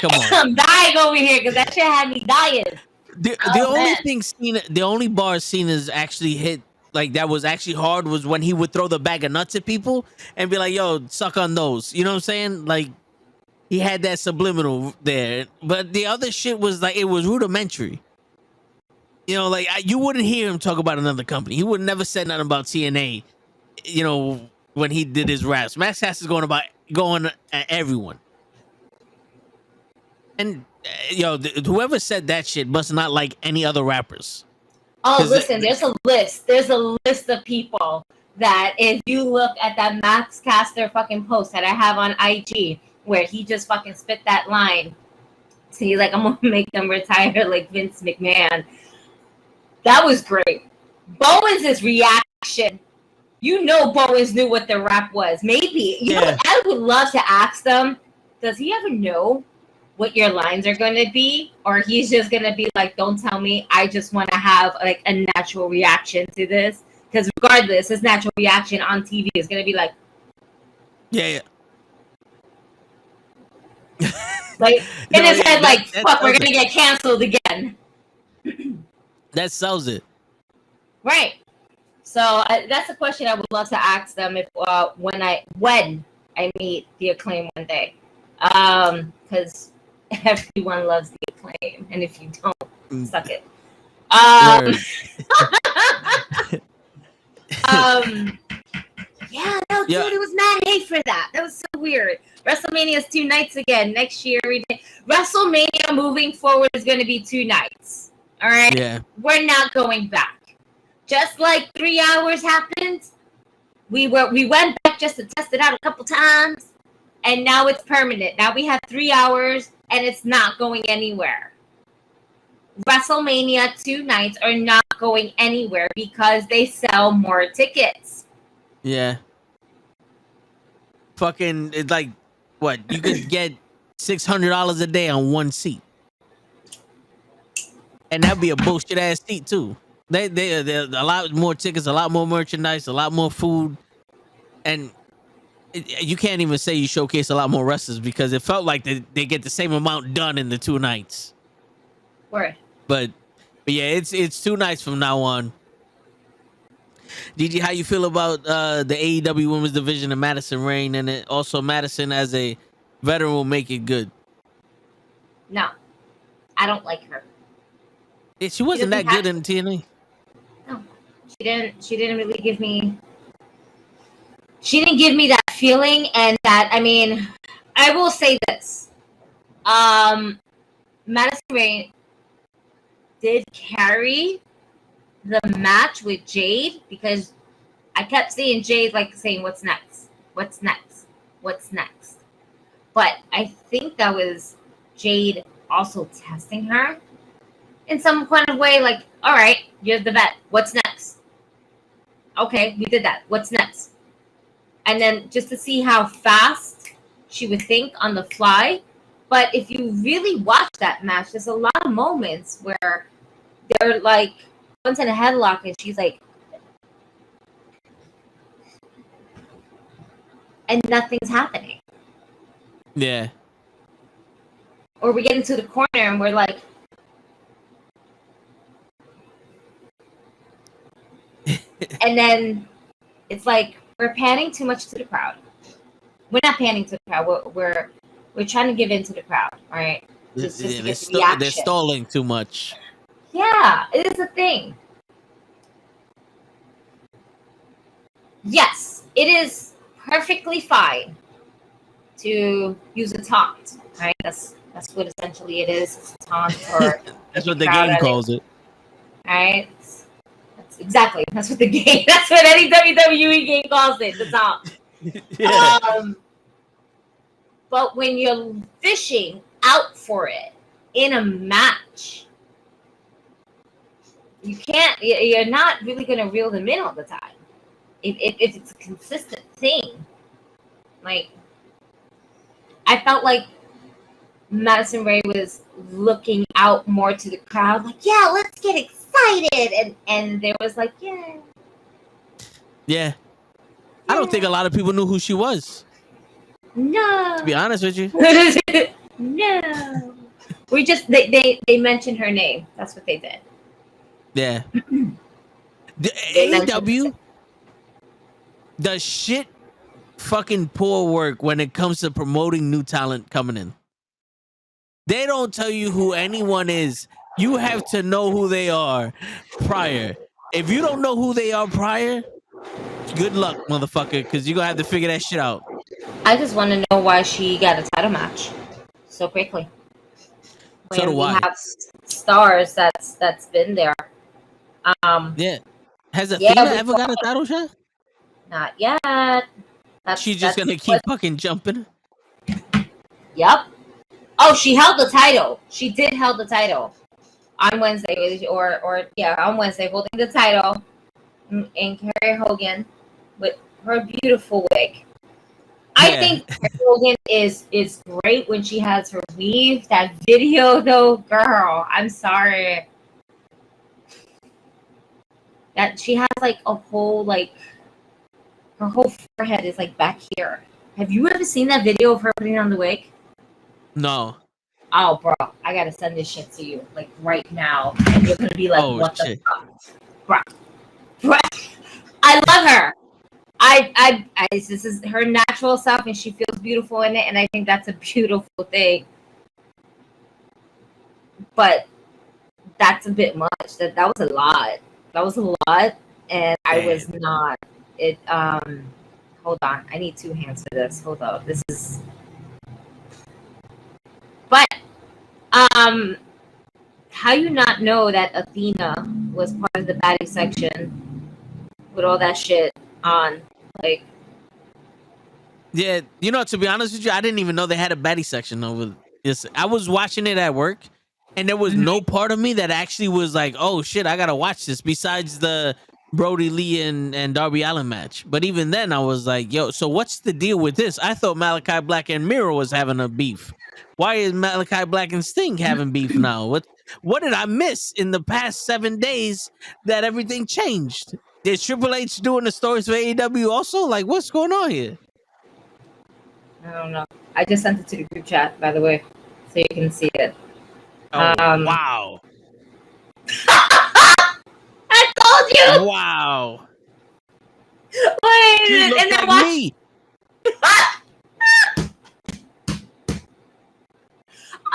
S1: Come on.
S4: I'm dying over here because that shit had me dying.
S1: The only bars Cena's actually hit like that was actually hard was when he would throw the bag of nuts at people and be like, "Yo, suck on those." You know what I'm saying? Like he had that subliminal there, but the other shit was like it was rudimentary. You know, like you wouldn't hear him talk about another company. He would never said nothing about TNA. You know, when he did his raps, Max Caster's going at everyone, and Yo, whoever said that shit must not like any other rappers.
S4: Oh, listen, there's a list. There's a list of people that if you look at that Max Caster fucking post that I have on IG where he just fucking spit that line. So he's like, I'm gonna make them retire like Vince McMahon. That was great. Bowens' reaction. You know Bowens knew what the rap was. Maybe. You know, I would love to ask them, does he ever know what your lines are going to be? Or he's just going to be like, don't tell me. I just want to have like a natural reaction to this. Because regardless, his natural reaction on TV is going to be like,
S1: yeah.
S4: Like, in his head, like, fuck, we're going to get canceled again.
S1: That sells it.
S4: Right. So that's a question I would love to ask them if when I meet the Acclaim one day, because everyone loves the Acclaim, and if you don't, suck it. Yeah, no, dude, it was mad hate for that. That was so weird. WrestleMania is 2 nights again next year. WrestleMania moving forward is going to be 2 nights. All right.
S1: Yeah.
S4: We're not going back. Just like 3 hours happened, we went back just to test it out a couple times, and now it's permanent. Now we have 3 hours, and it's not going anywhere. WrestleMania 2 nights are not going anywhere because they sell more tickets.
S1: Yeah. Fucking, it's like, what? You could get $600 a day on one seat. And that'd be a bullshit ass seat, too. They're a lot more tickets, a lot more merchandise, a lot more food. And you can't even say you showcase a lot more wrestlers because it felt like they get the same amount done in the 2 nights.
S4: Word.
S1: But yeah, it's 2 nights from now on. DG, how you feel about the AEW Women's Division and Madison Rayne, and also Madison as a veteran will make it good?
S4: No, I don't like her.
S1: She wasn't that good in TNA.
S4: No, she didn't really give me. She didn't give me that feeling, and that, I mean, I will say this: Madison Rayne did carry the match with Jade, because I kept seeing Jade like saying, "What's next? What's next? What's next?" But I think that was Jade also testing her in some kind of way, like, all right, you're the vet. What's next? Okay, we did that. What's next? And then just to see how fast she would think on the fly. But if you really watch that match, there's a lot of moments where they're like, one's in a headlock and she's like, and nothing's happening.
S1: Yeah.
S4: Or we get into the corner and we're like, and then it's like we're panning too much to the crowd. We're not panning to the crowd. We're trying to give in to the crowd, all right? Just to get the reaction.
S1: They're stalling too much.
S4: Yeah, it is a thing. Yes, it is perfectly fine to use a taunt, right? That's what essentially it is. It's a taunt, or
S1: that's what the game calls it.
S4: All right. Exactly. That's what the game. That's what any WWE game calls it. The taunt.
S1: Yeah.
S4: But when you're fishing out for it in a match, you can't. You're not really going to reel them in all the time. If it's a consistent thing, like, I felt like Madison Rayne was looking out more to the crowd, like, yeah, let's get excited, and there was like, yeah.
S1: I don't think a lot of people knew who she was.
S4: No.
S1: To be honest with you.
S4: No. We just they mentioned her name. That's what they did.
S1: Yeah. The AEW does shit fucking poor work when it comes to promoting new talent coming in. They don't tell you who anyone is. You have to know who they are prior. If you don't know who they are prior, good luck, motherfucker, because you're going to have to figure that shit out.
S4: I just want to know why she got a title match so quickly.
S1: So
S4: when
S1: do
S4: we
S1: I.
S4: have stars that's been there.
S1: Yeah. Has
S4: Yeah,
S1: Athena
S4: we
S1: ever got a title shot?
S4: not yet.
S1: She's just
S4: That's
S1: gonna keep fucking jumping.
S4: Yep. Oh, she held the title. She did held the title on Wednesday, or yeah, on Wednesday, holding the title. And Carrie Hogan with her beautiful wig. I
S1: Yeah.
S4: think Carrie Hogan is great when she has her weave. That video though, girl, I'm sorry. That she has like a whole like her whole forehead is like back here. Have you ever seen that video of her putting on the wig?
S1: No.
S4: Oh, bro, I gotta send this shit to you like right now, and you're gonna be like,
S1: Oh
S4: "What
S1: shit.
S4: the fuck, bro?" I love her. This is her natural self, and she feels beautiful in it, and I think that's a beautiful thing. But that's a bit much. That was a lot. That was a lot, and I was not. It. Hold on, I need 2 hands for this. Hold up, this is. But how you not know that Athena was part of the baddie section with all that shit on? Like,
S1: Yeah, to be honest with you, I didn't even know they had a baddie section over this. I was watching it at work, and there was no part of me that actually was like, "Oh shit, I gotta watch this." Besides the Brody Lee and Darby Allin match, but even then, I was like, "Yo, so what's the deal with this?" I thought Malachi Black and Miro was having a beef. Why is Malachi Black and Sting having beef now? What did I miss in the past 7 days that everything changed? Is Triple H doing the stories for AEW also? Like, what's going on here?
S4: I don't know. I just sent it to the group chat, by the way, so you can see it.
S1: Oh, wow.
S4: I told you.
S1: Wow.
S4: Wait,
S1: She looks
S4: and then
S1: like me.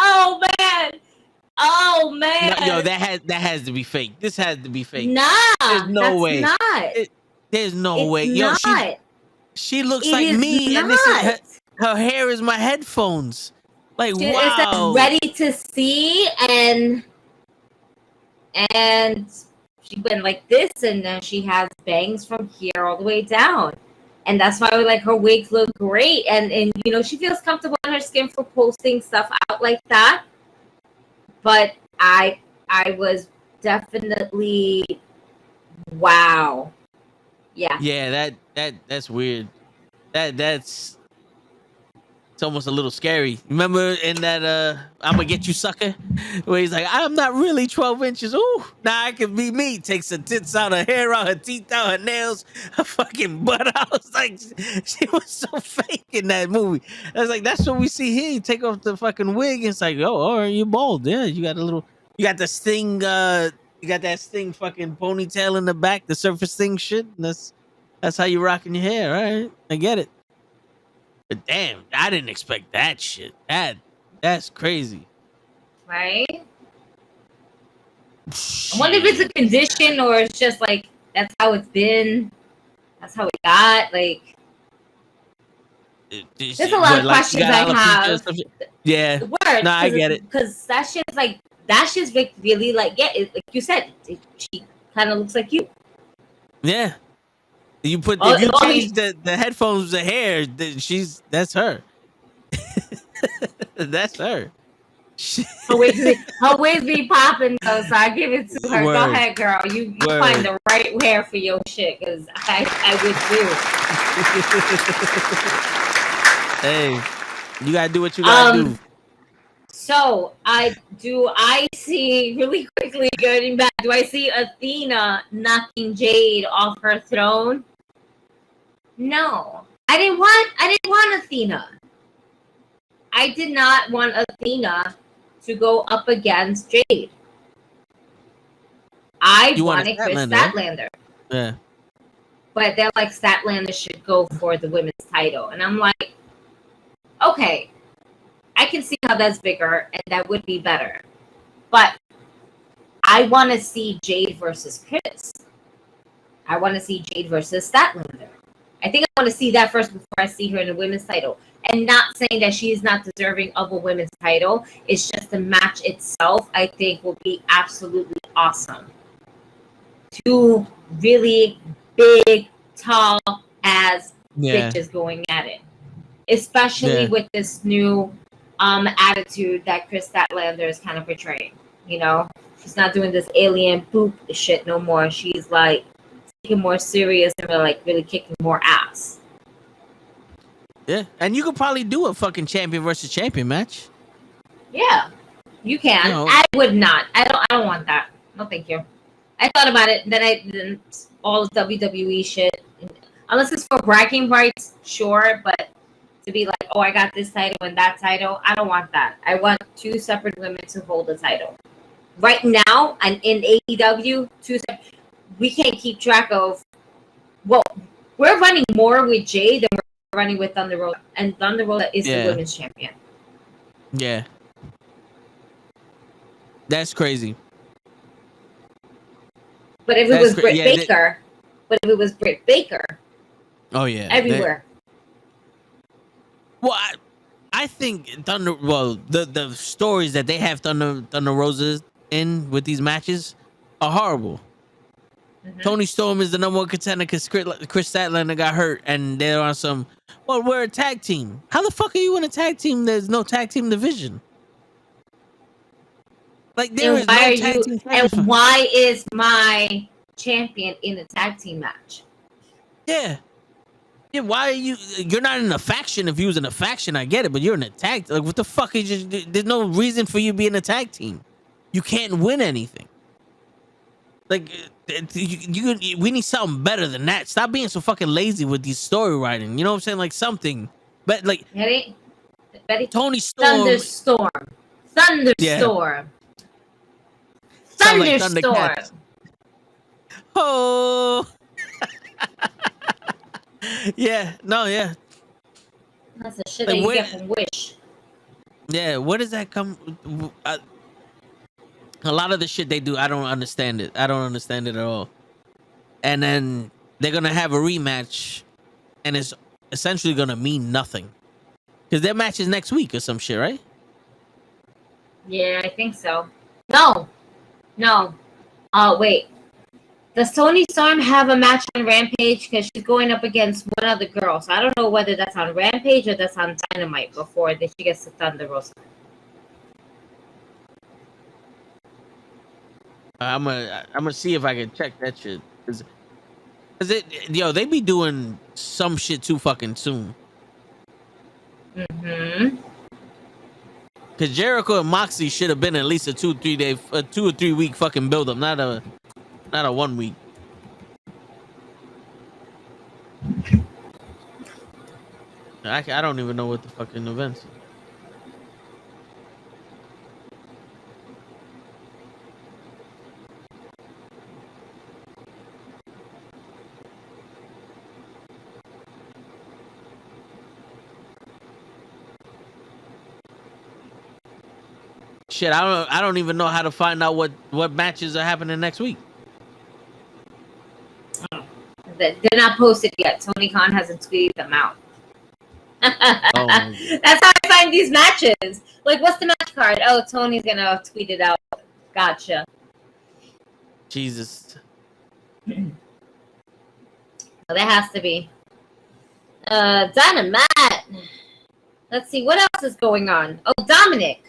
S4: Oh man. Oh man.
S1: No, yo, that has to be fake. This has to be fake.
S4: Nah,
S1: There's no
S4: that's
S1: way.
S4: not.
S1: There's no
S4: It's
S1: way. Yo,
S4: not.
S1: she looks
S4: It
S1: like
S4: is
S1: me, and this
S4: not.
S1: is her hair is my headphones. Like,
S4: She is
S1: wow.
S4: ready to see, and she went like this, and then she has bangs from here all the way down, and that's why like her wigs look great, and she feels comfortable in her skin for posting stuff out like that. But I was definitely wow.
S1: Yeah, that's weird. It's almost a little scary. Remember in that I'm gonna get you sucker, where he's like, I'm not really 12 inches. Ooh, now I can be me. Takes her tits out, her hair out, her teeth out, her nails, her fucking butt out. It's like she was so fake in that movie. I was like, that's what we see here. You take off the fucking wig, it's like, oh, all right, you're bald. Yeah, you got the Sting, you got that Sting fucking ponytail in the back, the surface Sting shit. And that's how you rocking your hair. All right, I get it. But damn, I didn't expect that shit. That's crazy.
S4: Right? I wonder if it's a condition or it's just like that's how it's been. That's how it got. Like, there's a lot of questions I have.
S1: Yeah.
S4: Word,
S1: no, I get it.
S4: Because that shit's really like, yeah, like you said, she kind of looks like you.
S1: Yeah. If you change the headphones to hair, that's her. That's her.
S4: Her wigs be popping though, so I give it to her. Word. Go ahead, girl. You find the right hair for your shit, because I would
S1: Hey, you gotta do what you gotta do.
S4: So I see really quickly getting back. Do I see Athena knocking Jade off her throne? No, I didn't want Athena. I did not want Athena to go up against Jade. I wanted Chris Statlander.
S1: Yeah.
S4: But they're like, Statlander should go for the women's title. And I'm like, okay, I can see how that's bigger and that would be better. But I want to see Jade versus Chris. I want to see Jade versus Statlander. I think I want to see that first before I see her in the women's title. And not saying that she is not deserving of a women's title. It's just the match itself, I think, will be absolutely awesome. Two really big, tall ass bitches going at it. Especially with this new attitude that Chris Statlander is kind of portraying. You know, she's not doing this alien poop shit no more. She's like taking more serious and like really kicking more ass.
S1: Yeah, and you could probably do a fucking champion versus champion match.
S4: Yeah, you can.
S1: No.
S4: I would not. I don't want that. No, thank you. I thought about it. Then all WWE shit. Unless it's for bragging rights, sure. But to be like, oh, I got this title and that title, I don't want that. I want two separate women to hold the title. Right now, and in AEW, we can't keep track of. Well, we're running more with Jay than we're running with Thunder Rosa, and Thunder Rosa is the women's champion.
S1: Yeah, that's crazy.
S4: But if it was Britt Baker,
S1: oh yeah,
S4: everywhere.
S1: Well, I think the stories that they have Thunder Rosa in with these matches are horrible. Mm-hmm. Toni Storm is the number one contender because Chris Statlander got hurt, and they're on some. Well, we're a tag team. How the fuck are you in a tag team? There's no tag team division. Like there is no tag team.
S4: And why is my champion in a tag team match?
S1: Yeah. Yeah, why are you? You're not in a faction. If you was in a faction, I get it, but you're in a tag. Like, what the fuck is? There's no reason for you being a tag team. You can't win anything. Like, we need something better than that. Stop being so fucking lazy with these story writing. You know what I'm saying? Like something, but like
S4: Ready?
S1: Toni Storm,
S4: Thunderstorm,
S1: yeah.
S4: Thunderstorm.
S1: Like oh. Yeah,
S4: that's the shit that you get from Wish.
S1: Yeah, where does that come? A lot of the shit they do, I don't understand it. I don't understand it at all. And then they're gonna have a rematch, and it's essentially gonna mean nothing because their match is next week or some shit, right?
S4: Yeah, I think so. No. Wait. Does Toni Storm have a match on Rampage? Because she's going up against one other girl. So I don't know whether that's on Rampage or that's on Dynamite before that she gets to Thunder Rosa.
S1: I'm gonna see if I can check that shit. Cause they be doing some shit too fucking soon.
S4: Mm-hmm.
S1: Cause Jericho and Moxley should have been at least a 2 or 3 week fucking build up, not a 1 week. I don't even know what the fucking events. Shit, I don't even know how to find out what matches are happening next week.
S4: They're not posted yet. Tony Khan hasn't tweeted them out.
S1: Oh,
S4: that's how I find these matches. Like, what's the match card? Oh, Tony's gonna tweet it out. Gotcha.
S1: Jesus.
S4: Well, there has to be. Dynamite. Let's see, what else is going on? Oh, Dominic.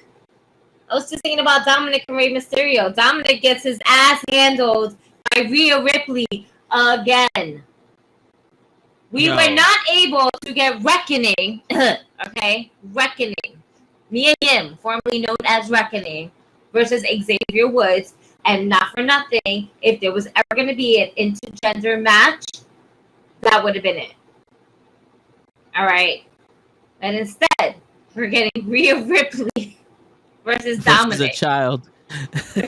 S4: I was just thinking about Dominic and Rey Mysterio. Dominic gets his ass handled by Rhea Ripley again. We were not able to get Reckoning. Okay? Reckoning. Me and him, formerly known as Reckoning, versus Xavier Woods. And not for nothing, if there was ever going to be an intergender match, that would have been it. All right? And instead, we're getting Rhea Ripley versus Dominic.
S1: Versus a child.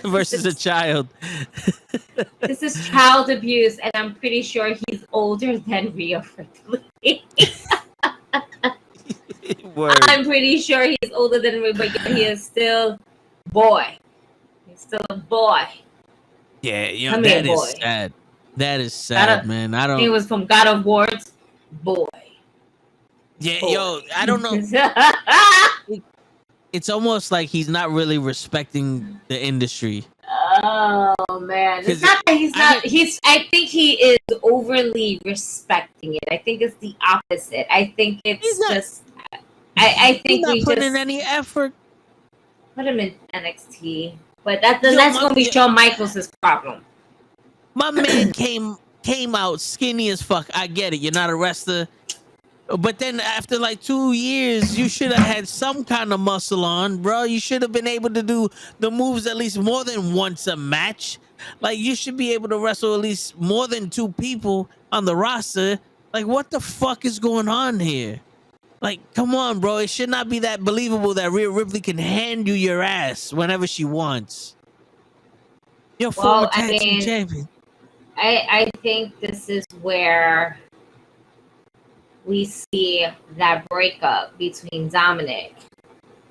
S1: Versus a child.
S4: This is child abuse, and I'm pretty sure he's older than Rhea Ripley. I'm pretty sure he's older than Rhea, but he is still boy. He's still a boy.
S1: Yeah, you know, that is sad. That is sad, man.
S4: He was from God of Wars, boy.
S1: Yeah, yo, I don't know. It's almost like he's not really respecting the industry.
S4: Oh man, it's
S1: 'Cause
S4: not that he's
S1: I
S4: not.
S1: hear-
S4: I think he is overly respecting it. I think it's the opposite. I think
S1: he's
S4: it's
S1: not.
S4: just. I
S1: He's
S4: think
S1: not
S4: we
S1: putting in
S4: just
S1: any effort.
S4: put him in NXT, but that's
S1: Yo,
S4: going to be Shawn Michaels' problem.
S1: my man came out skinny as fuck. I get it. You're not a wrestler. But then after like 2 years, you should have had some kind of muscle on, bro. You should have been able to do the moves at least more than once a match. Like you should be able to wrestle at least more than 2 people on the roster. Like what the fuck is going on here? Like come on, bro. It should not be that believable that Rhea Ripley can hand you your ass whenever she wants. You're former tag team champion.
S4: I think this is where we see that breakup between Dominic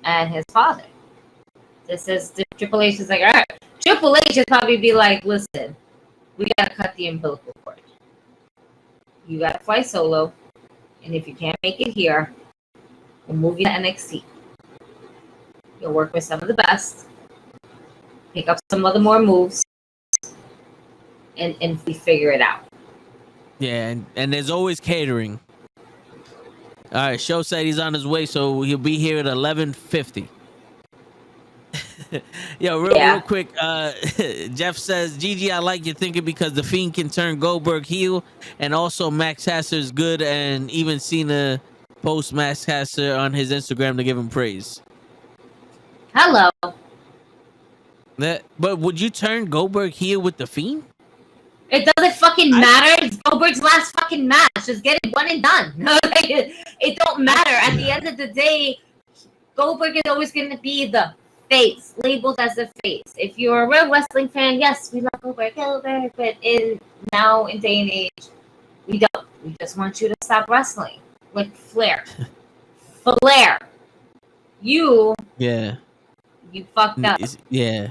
S4: and his father. This is Triple H is like, all right. Triple H would probably be like, listen, we gotta cut the umbilical cord. You gotta fly solo, and if you can't make it here, we'll move you to NXT. You'll work with some of the best, pick up some other more moves, and we figure it out.
S1: Yeah, and there's always catering. All right, Show said he's on his way, so he'll be here at 11:50. Yo, real quick. Jeff says, "Gigi, I like your thinking because the Fiend can turn Goldberg heel, and also Max Caster is good, and even Cena post Max Caster on his Instagram to give him praise."
S4: Hello.
S1: But would you turn Goldberg heel with the Fiend?
S4: It doesn't fucking matter. It's Goldberg's last fucking match. Just get it one and done. It don't matter. At the end of the day, Goldberg is always going to be the face, labeled as the face. If you're a real wrestling fan, yes, we love Goldberg, but now in day and age, we don't. We just want you to stop wrestling. Like Flair. You fucked up.
S1: Yeah.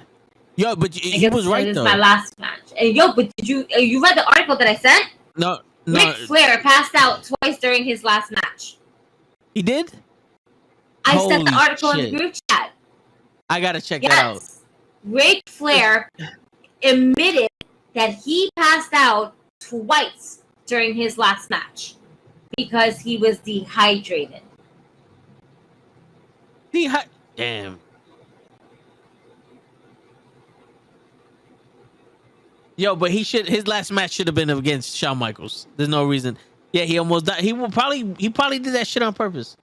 S1: Yo, but he was right
S4: this
S1: though.
S4: This is my last match. And but did you read the article that I sent?
S1: No.
S4: Ric Flair passed out twice during his last match.
S1: He did?
S4: I sent the article in the group chat.
S1: I gotta check that out.
S4: Ric Flair admitted that he passed out twice during his last match because he was dehydrated.
S1: Damn. Yo, but his last match should have been against Shawn Michaels. There's no reason. Yeah, he almost died. He probably did that shit on purpose.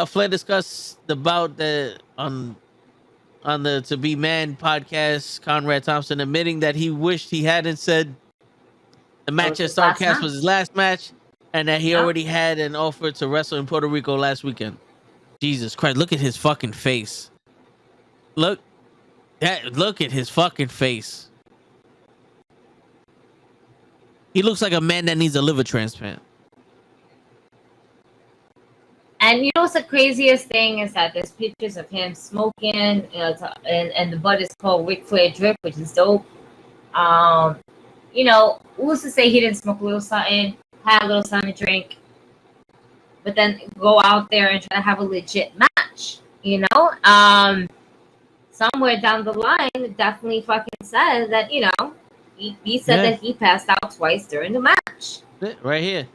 S1: Flair discussed the bout that on the To Be Man podcast, Conrad Thompson admitting that he wished he hadn't said the match at StarCast was his last match, and that he already had an offer to wrestle in Puerto Rico last weekend. Jesus Christ, look at his fucking face. Look at his fucking face. He looks like a man that needs a liver transplant.
S4: And you know what's the craziest thing is that there's pictures of him smoking, and the bud is called Ric Flair Drip, which is dope. Who's to say he didn't smoke a little something, have a little something to drink, but then go out there and try to have a legit match, somewhere down the line, it definitely fucking says that, he said that he passed out twice during the match.
S1: Right here.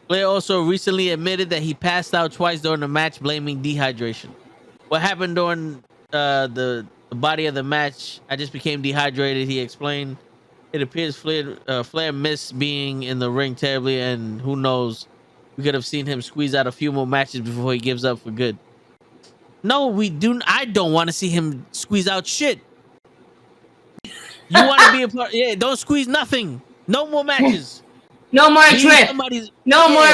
S1: Flair also recently admitted that he passed out twice during the match, blaming dehydration. What happened during the body of the match, I just became dehydrated, he explained. It appears Flair missed being in the ring terribly, and who knows, we could have seen him squeeze out a few more matches before he gives up for good. No, I don't want to see him squeeze out shit. You want to be a part? Yeah, don't squeeze nothing. No more matches.
S4: No more drip. More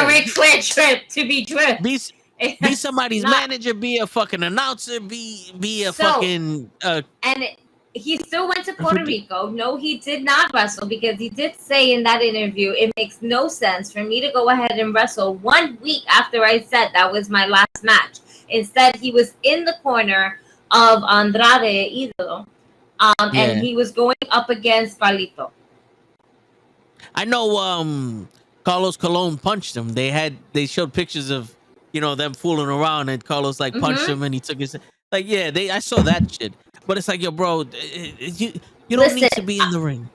S4: Ric Flair drip to be drip.
S1: Be somebody's manager. Be a fucking announcer. Be a fucking.
S4: He still went to Puerto Rico. No, he did not wrestle because he did say in that interview, it makes no sense for me to go ahead and wrestle 1 week after I said that was my last match. Instead, he was in the corner of Andrade Idolo, and he was going up against Palito.
S1: I know Carlos Colon punched him. They showed pictures of them fooling around, and Carlos like punched
S4: Mm-hmm.
S1: him, and he took his like I saw that shit. But it's like, yo, bro, you don't
S4: Listen,
S1: need to be in the ring.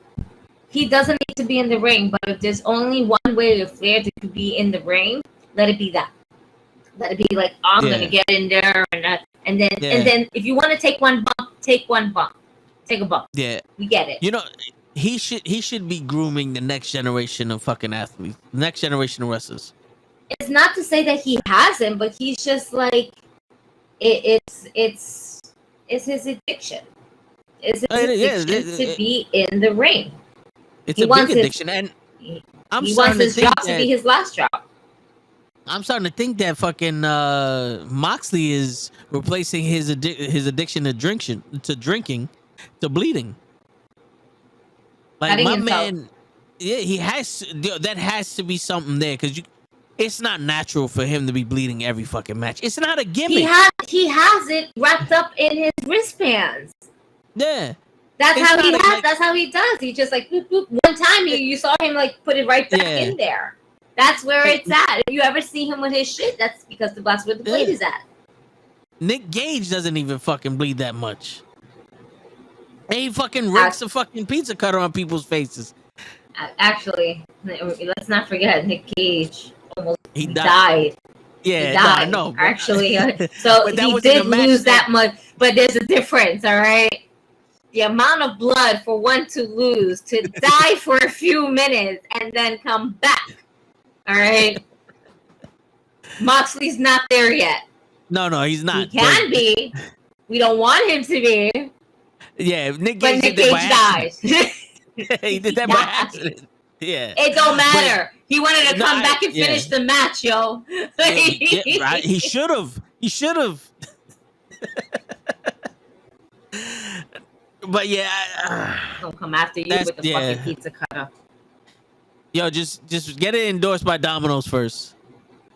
S4: he doesn't need to be in the ring, but if there's only one way for Flair to be in the ring, let it be that. Let it be like, I'm gonna get in there, and then if you want to take one bump, take one bump, take a bump.
S1: Yeah,
S4: we get it.
S1: He should be grooming the next generation of fucking athletes, the next generation of wrestlers.
S4: It's not to say that he hasn't, but he's just like it's his addiction. It's his addiction to be in the ring.
S1: It's a big addiction, and
S4: he wants his job to be his last job.
S1: I'm starting to think that fucking Moxley is replacing his addiction to drinking, to bleeding. Like my man, he has that has to be something there, because it's not natural for him to be bleeding every fucking match. It's not a gimmick.
S4: He has it wrapped up in his wristbands.
S1: Yeah.
S4: That's how he does. He just like boop, boop. One time you saw him like put it right back in there. That's where it's at. If you ever see him with his shit, that's because that's where the blade is at.
S1: Nick Gage doesn't even fucking bleed that much. And he fucking rakes a fucking pizza cutter on people's faces.
S4: Actually, let's not forget Nick Gage almost died.
S1: Yeah,
S4: he died.
S1: No, I know.
S4: Actually, so he did lose that much. But there's a difference, all right? The amount of blood for one to lose, to die for a few minutes, and then come back. All right. Moxley's not there yet.
S1: No, he's not.
S4: He can be. We don't want him to be.
S1: Yeah, Nick Gage
S4: dies.
S1: He did that by accident. Yeah.
S4: It don't matter. He wanted to come back and finish the match, yo.
S1: Right. He should have. But
S4: don't come after you with the fucking pizza cutter.
S1: Yo, just get it endorsed by Domino's first.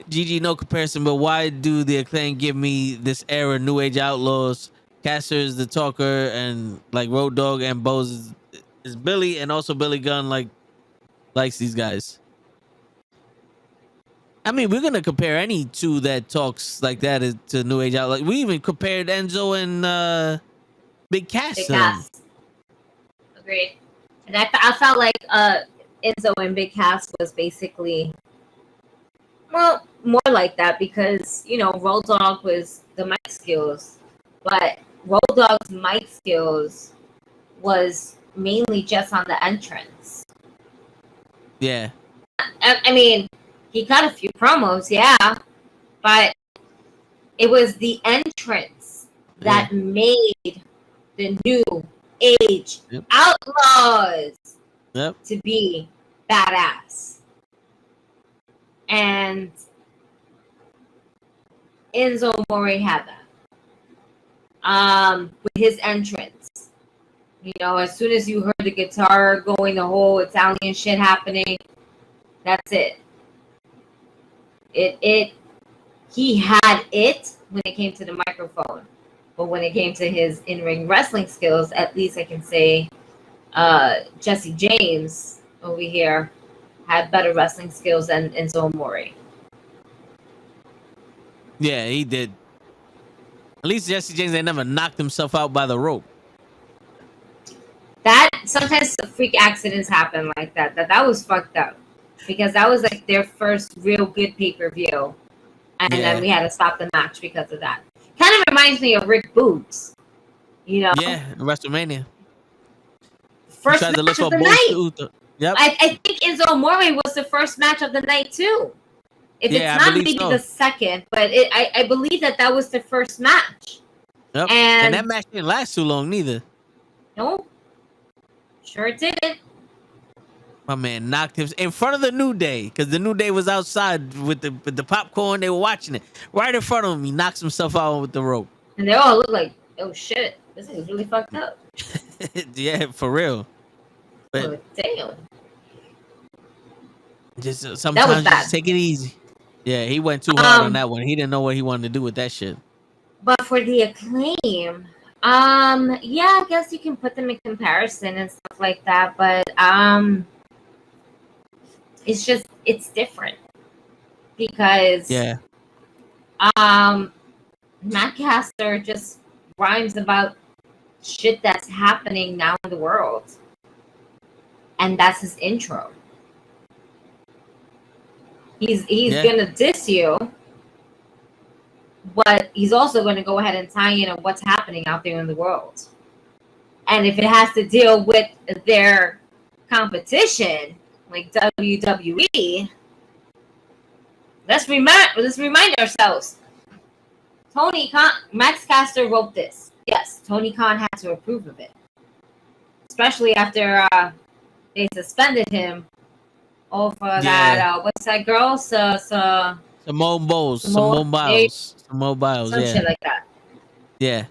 S1: GG, no comparison, but why do the Acclaim give me this era? New Age Outlaws, Caster's the Talker, and like Road Dogg and Bose is Billy, and also Billy Gunn likes these guys. I mean, we're gonna compare any two that talks like that to New Age Outlaws. We even compared Enzo and Big Cass.
S4: Big Cass. Agreed. And I felt like Enzo and Big Cass was basically, well, more like that, because Road Dogg was the mic skills, but Road Dogg's mic skills was mainly just on the entrance.
S1: Yeah.
S4: I mean, he got a few promos, but it was the entrance that made the New Age Outlaws to be badass. And Enzo Amore had that. With his entrance. As soon as you heard the guitar going, the whole Italian shit happening, that's it. He had it when it came to the microphone. But when it came to his in-ring wrestling skills, at least I can say Jesse James over here had better wrestling skills than Enzo Amore.
S1: Yeah, he did. At least Jesse James ain't never knocked himself out by the rope.
S4: That sometimes freak accidents happen like that. That was fucked up, because that was like their first real good pay-per-view, and then we had to stop the match because of that. Kind of reminds me of Rick Boogs,
S1: Yeah, WrestleMania.
S4: First match of the night.
S1: Yep.
S4: I think Enzo Amore was the first match of the night too. If it's not maybe the second, but I believe that was the first match.
S1: Yep. And that match didn't last too long neither.
S4: No. Sure didn't.
S1: My man knocked him in front of the New Day, because the New Day was outside with the popcorn. They were watching it right in front of him. He knocks himself out with the rope.
S4: And they all look like, oh shit, this is really fucked up.
S1: Yeah, for real. But
S4: damn.
S1: Just sometimes just take it easy. Yeah, he went too hard on that one. He didn't know what he wanted to do with that shit.
S4: But for the Acclaim, I guess you can put them in comparison and stuff like that. But it's different because Matt Caster just rhymes about shit that's happening now in the world, and that's his intro. He's gonna diss you, but he's also gonna go ahead and tie in on what's happening out there in the world. And if it has to deal with their competition, like WWE, let's remind ourselves. Tony Khan, Max Caster wrote this. Yes, Tony Khan had to approve of it, especially after they suspended him over that. What's that girl?
S1: Simone Biles. Simone Biles.
S4: Some shit like that.
S1: Yeah.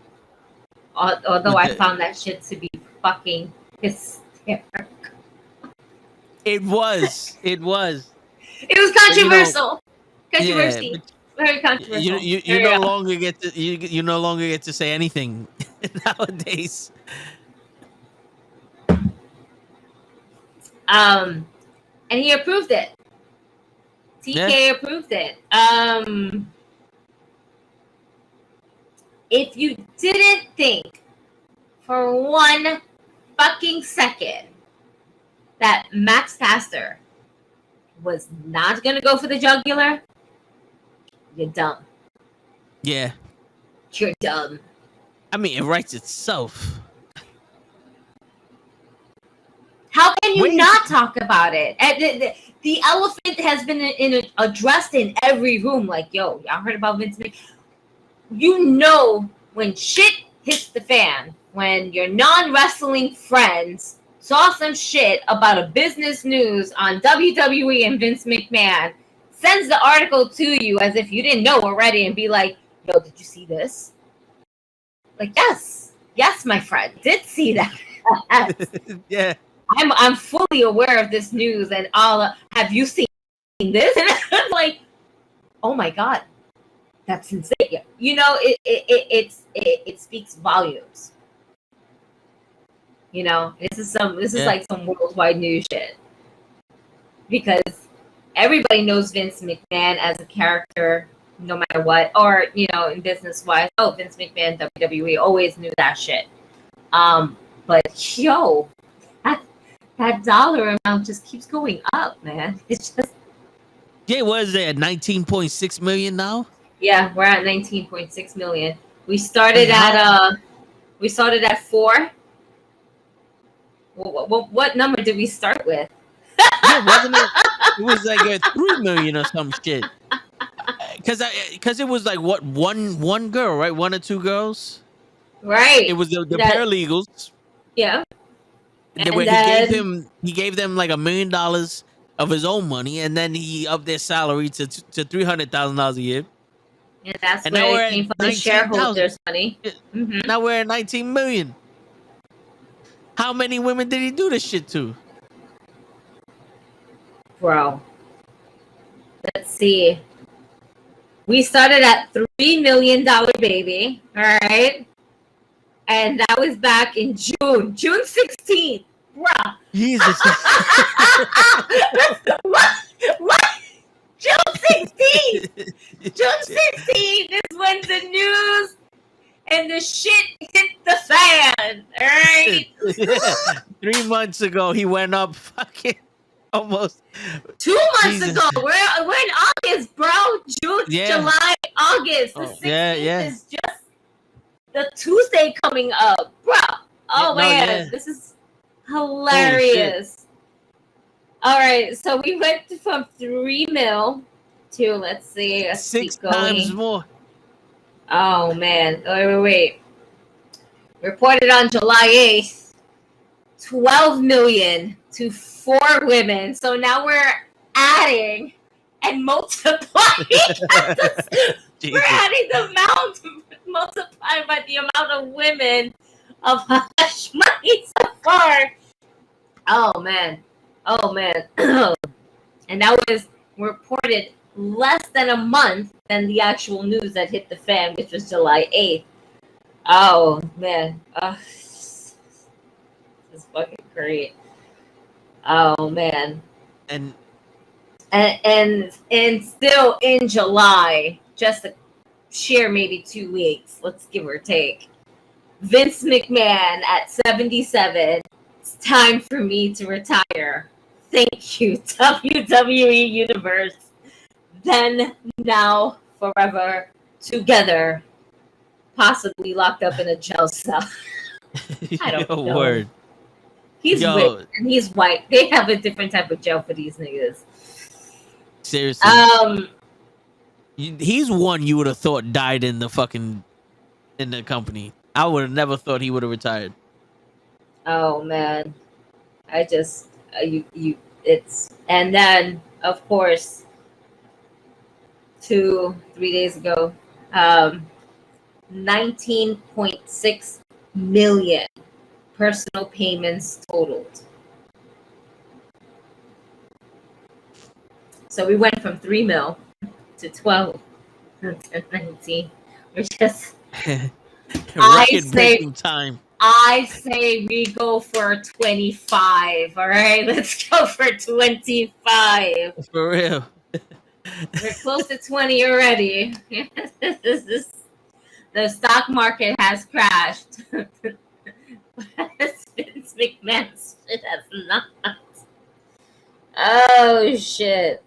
S4: Although I found that shit to be fucking hysterical.
S1: It was.
S4: It was controversial. Controversy.
S1: Yeah,
S4: very controversial.
S1: You no longer get to you no longer get to say anything nowadays.
S4: And he approved it. TK approved it. If you didn't think for one fucking second that Max Caster was not gonna go for the jugular, you're dumb.
S1: Yeah.
S4: You're dumb.
S1: I mean, it writes itself.
S4: How can you not talk about it? The elephant has been addressed in every room. Like, yo, y'all heard about Vince McMahon? You know, when shit hits the fan, when your non-wrestling friends saw some shit about a business news on WWE and Vince McMahon, sends the article to you as if you didn't know already and be like, yo, did you see this? Like, yes, my friend, did see that.
S1: Yeah.
S4: I'm fully aware of this news and all. Have you seen this? And I'm like, oh my god, that's insane. You know, it speaks volumes. You know, this is like some worldwide news shit, because everybody knows Vince McMahon as a character, no matter what, or you know, in business wise. Oh, Vince McMahon, WWE, always knew that shit. But yo, that dollar amount just keeps going up, man. It's just
S1: what is it? 19.6 million now?
S4: Yeah, we're at 19.6 million. We started at 4. What number did we start with?
S1: Yeah, wasn't it? It was like a 3 million or some shit. Because it was like what one girl, right? 1 or 2 girls.
S4: Right.
S1: It was the paralegals.
S4: Yeah.
S1: And he gave them like $1 million of his own money, and then he upped their salary to $300,000 a year.
S4: And that's where it came from, the shareholders' money. Mm-hmm.
S1: Now we're at 19 million. How many women did he do this shit to?
S4: Bro. Let's see. We started at $3 million, baby. All right. And that was back in June 16th. Bruh.
S1: Jesus.
S4: What? June 16th. June 16th is when the news and the shit hit the fan. All right.
S1: 3 months ago, he went up fucking almost
S4: 2 months ago. We're in August, bro. June, July, August. The 16th is just the Tuesday coming up, bro. Oh man, this is hilarious. All right, so we went from 3 mil to, let's see,
S1: 6 times more.
S4: Oh man, wait. Reported on July 8th, 12 million to 4 women. So now we're adding and multiplying. We're adding the amount multiplied by the amount of women of Hush Money so far. Oh man. And that was reported less than a month than the actual news that hit the fan, which was July 8th. Oh man. This is fucking great. Oh man.
S1: And
S4: And still in July, just a sheer maybe 2 weeks, let's give or take. Vince McMahon at 77. It's time for me to retire. Thank you, WWE Universe. Then, now, forever, together, possibly locked up in a jail cell. I don't know.
S1: Word.
S4: He's rich and he's white. They have a different type of jail for these niggas.
S1: Seriously. He's one you would have thought died in the company. I would have never thought he would have retired.
S4: Oh man, I just it's, and then of course 2-3 days ago, 19.6 million personal payments totaled. So we went from 3 mil to 12 to 19. We're just
S1: record-breaking time.
S4: I say we go for 25. All right, let's go for 25.
S1: For real.
S4: We're close to 20 already. The stock market has crashed. Vince McMahon's shit has not. Oh shit.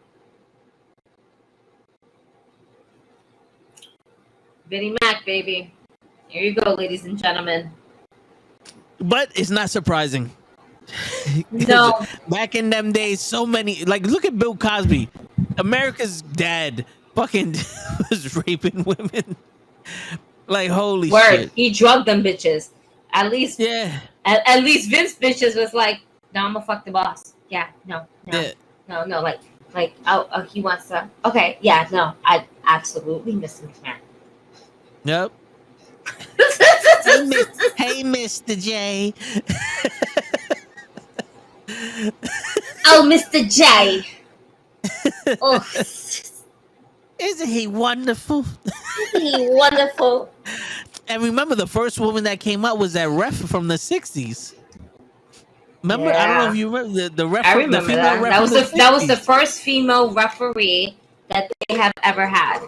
S4: Vinnie Mac, baby. Here you go, ladies and gentlemen.
S1: But it's not surprising.
S4: No.
S1: Back in them days, so many, like, look at Bill Cosby. America's dad fucking was raping women. Like, holy shit.
S4: He drugged them bitches. At least,
S1: yeah.
S4: At least Vince bitches was like, no, I'm gonna fuck the boss. Yeah, no.
S1: Yeah.
S4: No, like, oh, he wants to. Okay, yeah, no, I absolutely, Mr. McMahon.
S1: Yep. Hey, Mr. J.
S4: Oh, Mr. J. Oh,
S1: isn't he wonderful?
S4: Isn't he wonderful?
S1: And remember, the first woman that came out was that ref from the 60s. Remember?
S4: Yeah.
S1: I don't know if you remember the ref.
S4: I remember
S1: the
S4: that.
S1: Ref
S4: That was the first female referee that they have ever had.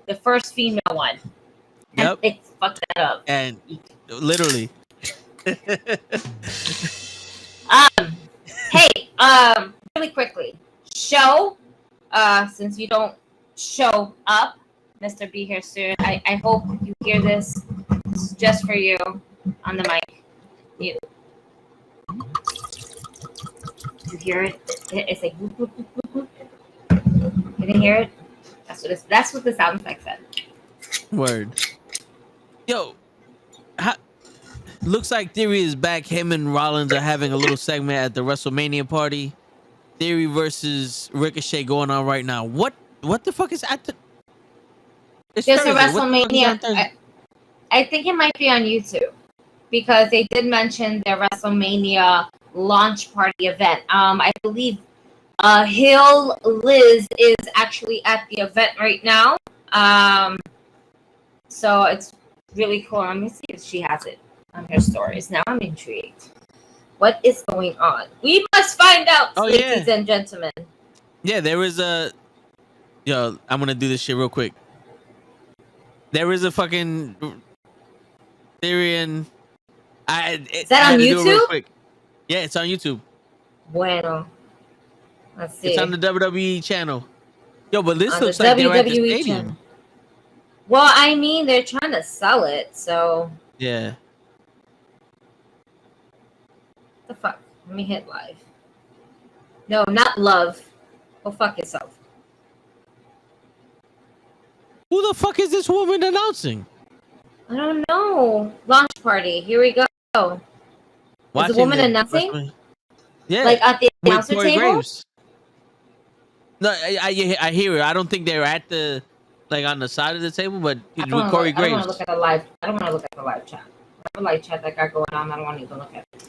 S4: The first female one.
S1: Yep.
S4: They fucked that up.
S1: And literally.
S4: Hey, really quickly. Since you don't show up, Mr. Be Here Soon, I hope you hear this. This is just for you on the mic. You hear it? It's like whoop, whoop, whoop, whoop, whoop. You didn't hear it? That's what the sound effect said.
S1: Word. Yo, looks like Theory is back. Him and Rollins are having a little segment at the WrestleMania party. Theory versus Ricochet going on right now. What the fuck is at the?
S4: There's a WrestleMania. I think it might be on YouTube because they did mention their WrestleMania launch party event. I believe Hill Liz is actually at the event right now. So it's really cool. Let me see if she has it on her stories. Now I'm intrigued. What is going on? We must find out, ladies and gentlemen.
S1: Yeah, there is a. Yo, I'm gonna do this shit real quick. There is a fucking Theory and
S4: is that on YouTube?
S1: Yeah, it's on YouTube.
S4: Bueno. Let's see.
S1: It's on the WWE channel. Yo, but this
S4: on
S1: looks
S4: the
S1: like they're at the
S4: WWE
S1: stadium.
S4: channel. Well, I mean, they're trying to sell it, so.
S1: Yeah.
S4: What the fuck? Let me hit live. No, not love. Go fuck yourself.
S1: Who the fuck is this woman announcing?
S4: I don't know. Launch party. Here we go. Is the woman announcing?
S1: Yeah.
S4: Like at the announcer table?
S1: Graves. No, I hear it. I don't think they're at the on the side of the table, but with Corey Graves.
S4: I don't want to look at the live. I don't want to look at the live chat. The live chat that got going on. I don't want to even look at it.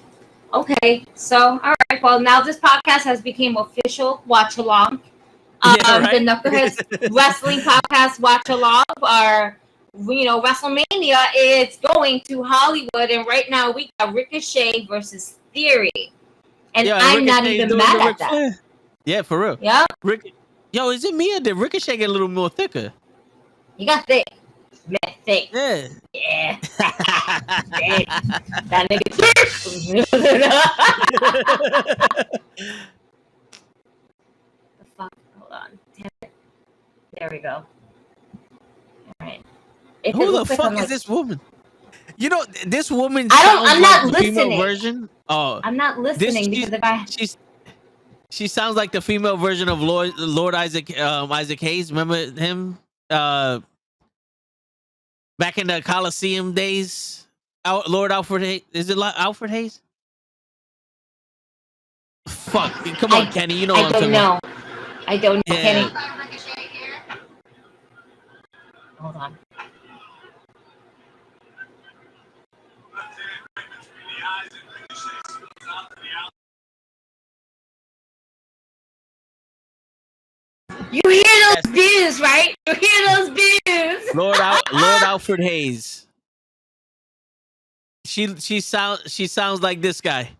S4: Okay, so all right. Well, now this podcast has become official watch along.
S1: Right?
S4: The NuKKle Wrestling Podcast watch along. Our WrestleMania is going to Hollywood, and right now we got Ricochet versus Theory, and I'm not even mad at that.
S1: Yeah, for real.
S4: Yeah,
S1: Yo, is it me or did Ricochet get a little more thicker?
S4: you got thick. Man, thick.
S1: Yeah.
S4: Yeah. Thick. That nigga thick. The fuck? Hold on. Damn it. There we go. Alright.
S1: Who the fuck is this woman? You know, this woman
S4: I'm not
S1: like the female
S4: listening.
S1: version. Oh,
S4: I'm not listening because if I
S1: she sounds like the female version of Lord Isaac Hayes. Remember him? Back in the Coliseum days. Lord Alfred Hayes. Is it Alfred Hayes? Fuck. Come on, Kenny. You know what I'm talking about.
S4: I don't know,
S1: Yeah.
S4: Kenny. Hold on. You hear those views, right? You hear those views.
S1: Lord Alfred Hayes. She sounds like this guy.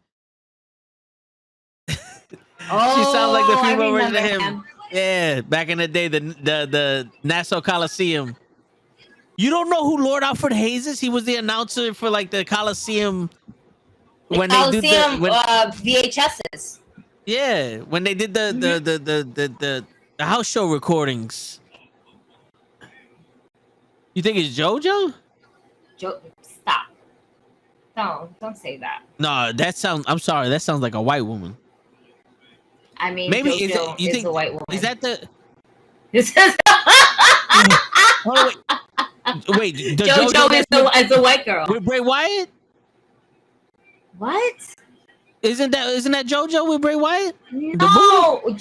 S4: Oh,
S1: She sounds like the female version of
S4: remember
S1: him. Yeah, back in the day, the Nassau Coliseum. You don't know who Lord Alfred Hayes is? He was the announcer for like the Coliseum when they do
S4: VHSs.
S1: Yeah, when they did the house show recordings. You think it's JoJo?
S4: Stop. Don't say that.
S1: No, I'm sorry. That sounds like a white woman.
S4: I mean,
S1: maybe
S4: JoJo
S1: you
S4: is
S1: think
S4: a white woman.
S1: Is that the?
S4: This is
S1: Oh, wait.
S4: JoJo is a white girl.
S1: With Bray Wyatt?
S4: What?
S1: Isn't that JoJo with Bray Wyatt?
S4: No.
S1: Who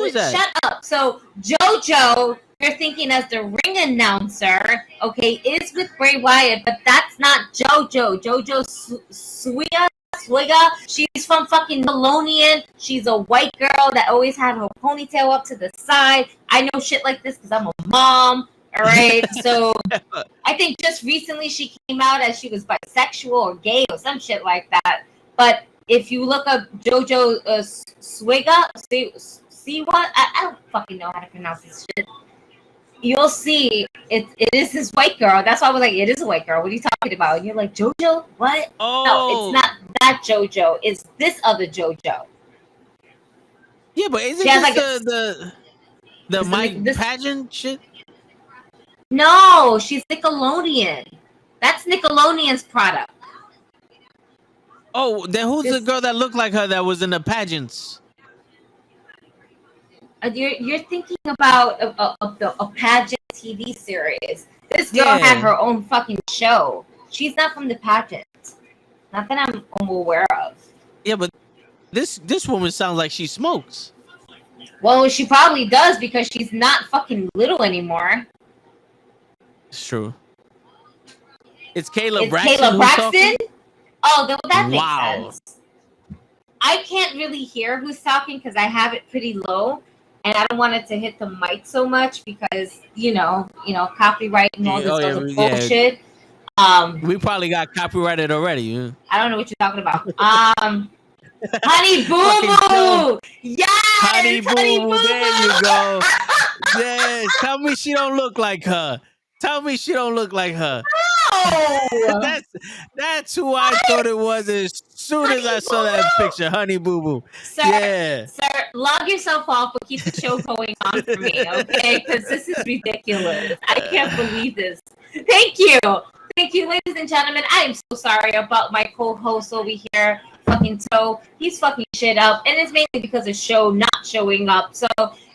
S1: is that?
S4: Shut up. So JoJo, you're thinking as the ring announcer, okay, is with Bray Wyatt, but that's not JoJo. JoJo Swiga. She's from fucking Nickelodeon. She's a white girl that always had her ponytail up to the side. I know shit like this because I'm a mom. All right. So I think just recently she came out as she was bisexual or gay or some shit like that. But if you look up JoJo Swiga, see what? I don't fucking know how to pronounce this shit. You'll see it is this white girl. That's why I was like, it is a white girl. What are you talking about? And you're like, JoJo? What?
S1: Oh.
S4: No, it's not that JoJo. It's this other JoJo.
S1: Yeah, but isn't this the Mike pageant shit?
S4: No, she's Nickelodeon. That's Nickelodeon's product.
S1: Oh, then who's the girl that looked like her that was in the pageants?
S4: You're thinking about a pageant TV series. This girl had her own fucking show. She's not from the pageant. Not that I'm aware of.
S1: Yeah, but this woman sounds like she smokes.
S4: Well, she probably does because she's not fucking little anymore.
S1: It's true. It's Kayla
S4: it's
S1: Braxton.
S4: Kayla Braxton? Oh, that
S1: wow.
S4: makes sense. I can't really hear who's talking because I have it pretty low, and I don't want it to hit the mic so much because you know, copyright and all this other bullshit.
S1: We probably got copyrighted already. Yeah.
S4: I don't know what you're talking about. Honey Boo Boo. Yes,
S1: Honey Boo Boo. There you go. Yes. Tell me she don't look like her. Tell me she don't look like her.
S4: No.
S1: That's who I thought it was as soon as I saw that picture. Honey Boo Boo.
S4: Sir, log yourself off, but keep the show going on for me, okay? Because this is ridiculous. I can't believe this. Thank you, ladies and gentlemen. I am so sorry about my co-host over here, fucking Toe. He's fucking shit up, and it's mainly because of show not showing up. So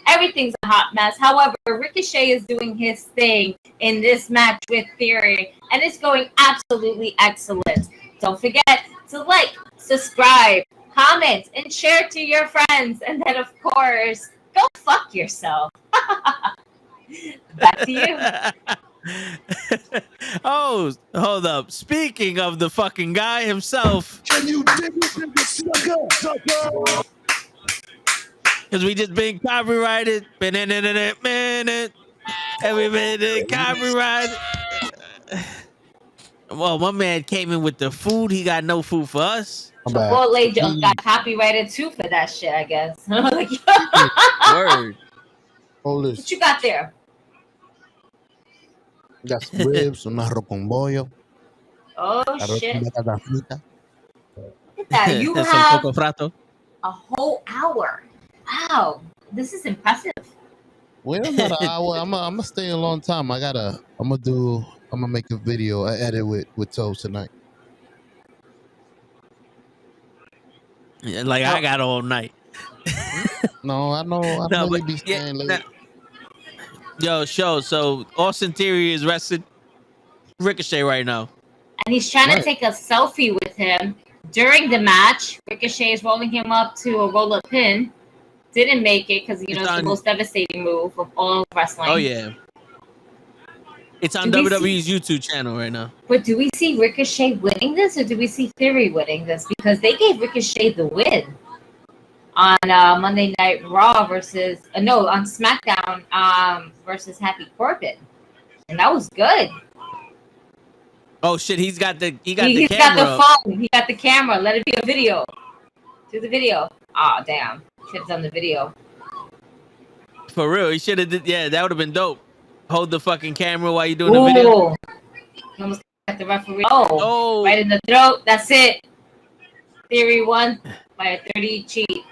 S4: everything's a hot mess. However, Ricochet is doing his thing in this match with Theory, and it's going absolutely excellent. Don't forget to like, subscribe, comment, and share to your friends. And then, of course, go fuck yourself. Back to you.
S1: Oh, hold up. Speaking of the fucking guy himself.
S3: Can you dig it, sucker?
S1: Because we just been copyrighted. And we been copyrighted. Well, my man came in with the food. He got no food for us.
S3: I'm back.
S4: Chipotle just got copyrighted too for that shit, I guess. Like,
S1: Word.
S3: Hold this.
S4: what you got there?
S3: Got some ribs, un arroz con bollo,
S4: Oh
S3: arroz
S4: shit!
S3: con batata frita.
S4: Look at that. You
S1: Some
S4: have
S1: coco frato.
S4: a whole hour. Wow, this is impressive.
S3: Well, not an hour. I'm gonna stay a long time. I'm gonna make a video, I edit with Toes tonight.
S1: Yeah, like I got all night.
S3: No, I know
S1: No,
S3: you
S1: but
S3: be staying late.
S1: Yo, show. So Austin Theory is resting Ricochet right now.
S4: And he's trying to
S3: Right.
S4: take a selfie with him during the match. Ricochet is rolling him up to a roll-up pin. Didn't make it because it's the most devastating move of all wrestling.
S1: Oh yeah. It's on
S4: Do we
S1: WWE's YouTube channel right now.
S4: But do we see Ricochet winning this, or do we see Theory winning this? Because they gave Ricochet the win on Monday Night Raw versus on SmackDown versus Happy Corbin, and that was good.
S1: Oh shit, he's got the
S4: He's
S1: camera.
S4: got the phone. He got the camera. Let it be a video. Do the video. Oh damn! Should have done the video.
S1: For real, he should have did. Yeah, that would have been dope. Hold the fucking camera while you're doing the video.
S4: He almost got the referee. Oh,
S1: Oh.
S4: right in the throat. That's it. Theory won by a 30 cheat.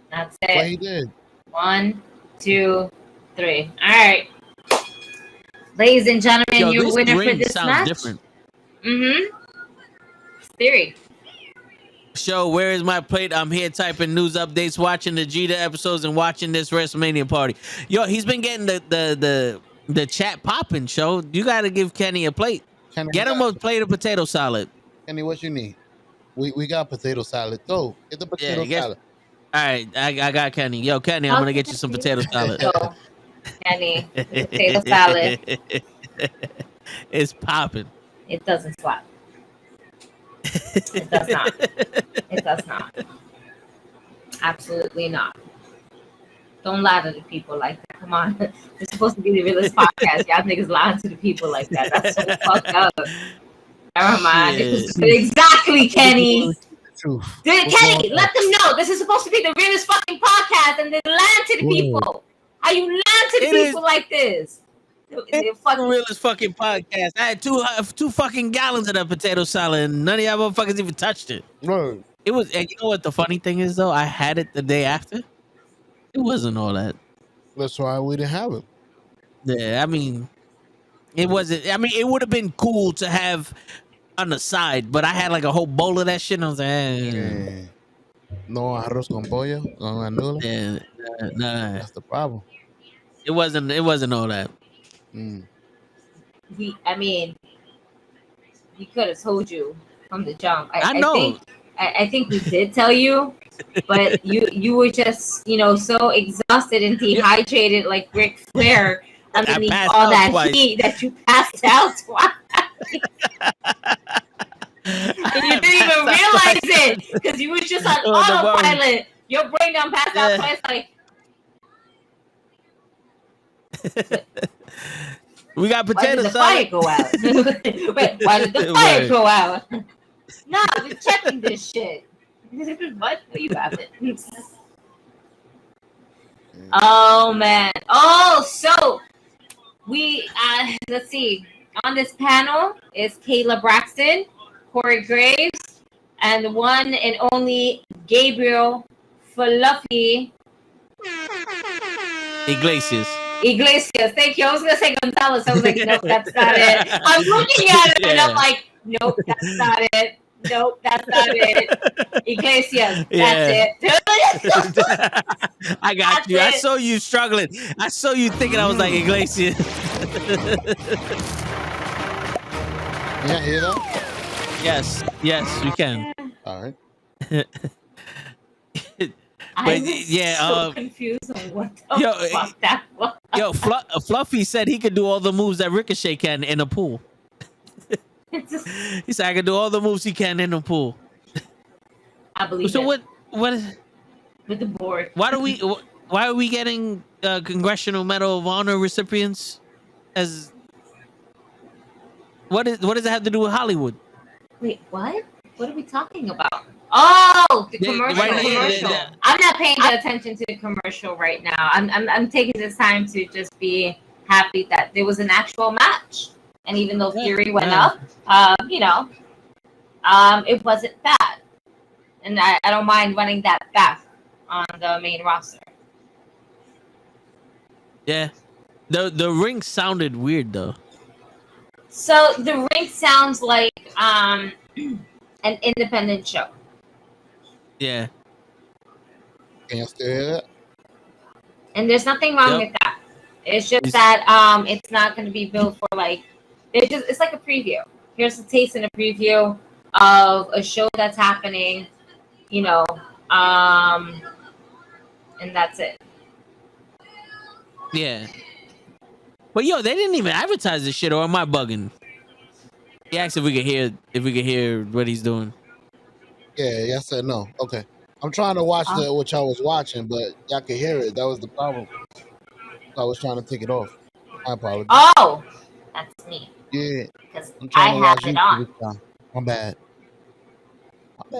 S4: That's it.
S3: What he did.
S4: 1, 2, 3. All right. Ladies and gentlemen, your winner for this match.
S1: Different.
S4: Theory.
S1: Show, where is my plate? I'm here typing news updates, watching the Jeter episodes, and watching this WrestleMania party. Yo, he's been getting the chat popping. Show, you got to give Kenny a plate.
S3: Kenny,
S1: Get him a plate of potato salad.
S3: Kenny, what you need? We got potato salad. So get the potato salad.
S1: All right, I got Kenny. Yo, Kenny, I'm gonna get you some potato salad.
S4: Go, Kenny. Potato salad.
S1: It's popping.
S4: It doesn't slap. It does not. It does not. Absolutely not. Don't lie to the people like that. Come on. It's supposed to be the realest podcast. Y'all niggas lying to the people like that. That's so fucked up. Never mind. Exactly, Kenny. Kenny, let them know this is supposed to be the realest fucking podcast, and then lie to the people. How you lie to the people like this?
S1: It's the realest fucking podcast. I had two fucking gallons of that potato salad, and none of y'all motherfuckers even touched it.
S3: Right.
S1: It was, and you know what the funny thing is though? I had it the day after. It wasn't all that.
S3: That's why we didn't have it.
S1: Yeah, I mean, it wasn't. I mean, it would have been cool to have on the side, but I had like a whole bowl of that shit. And I was like,
S3: no arroz con pollo, con NuKKle.
S1: Yeah, nah.
S3: That's the problem.
S1: It wasn't all that.
S4: I mean, we could have told you from the jump.
S1: I know.
S4: I think we did tell you, but you were just so exhausted and dehydrated like Ric Flair underneath all that heat that you passed out twice. And you didn't even realize it because you was just on autopilot. Your brain done passed out twice. Like
S1: we got potato salad.
S4: Why did the fire go out? Wait, why did the fire go out? Nah, we're checking this shit. What you have it? Oh man. Oh, so we let's see. On this panel is Kayla Braxton, Corey Graves, and the one and only Gabriel Fluffy
S1: Iglesias.
S4: Thank you. I was gonna say Gonzalez. I was like, nope, that's not it. I'm looking at it and I'm like, nope, that's not it. Nope, that's not it. Iglesias, that's it.
S1: I got you. I saw you struggling. I saw you thinking I was like Iglesias.
S3: Yeah, hear that?
S1: Yes, you can.
S3: All right.
S4: I'm so confused on what the fuck that was.
S1: Yo, Fluffy said he could do all the moves that Ricochet can in a pool. He said I can do all the moves he can in the pool.
S4: I believe
S1: so
S4: it.
S1: what is
S4: with the board?
S1: Why are we getting Congressional Medal of Honor recipients as What does it have to do with Hollywood?
S4: Wait, what? What are we talking about? Oh, the commercial.
S1: Right here,
S4: commercial. I'm not paying attention to the commercial right now. I'm taking this time to just be happy that there was an actual match, and even though Fury went up, it wasn't bad, and I don't mind running that back on the main roster.
S1: Yeah, the ring sounded weird though.
S4: So the ring sounds like an independent show.
S1: Yeah.
S3: Can you still hear that?
S4: And there's nothing wrong with that. It's just that it's not going to be built for like it's like a preview. Here's a taste and a preview of a show that's happening, and that's it.
S1: Yeah. But yo, they didn't even advertise this shit, or am I bugging? He asked if we could hear what he's doing.
S3: Yeah, yes said no. Okay. I'm trying to watch what y'all was watching, but y'all could hear it. That was the problem. I was trying to take it off. My apologies.
S4: Oh, that's me.
S3: Yeah.
S4: Because
S3: I
S4: have it on.
S3: I'm bad.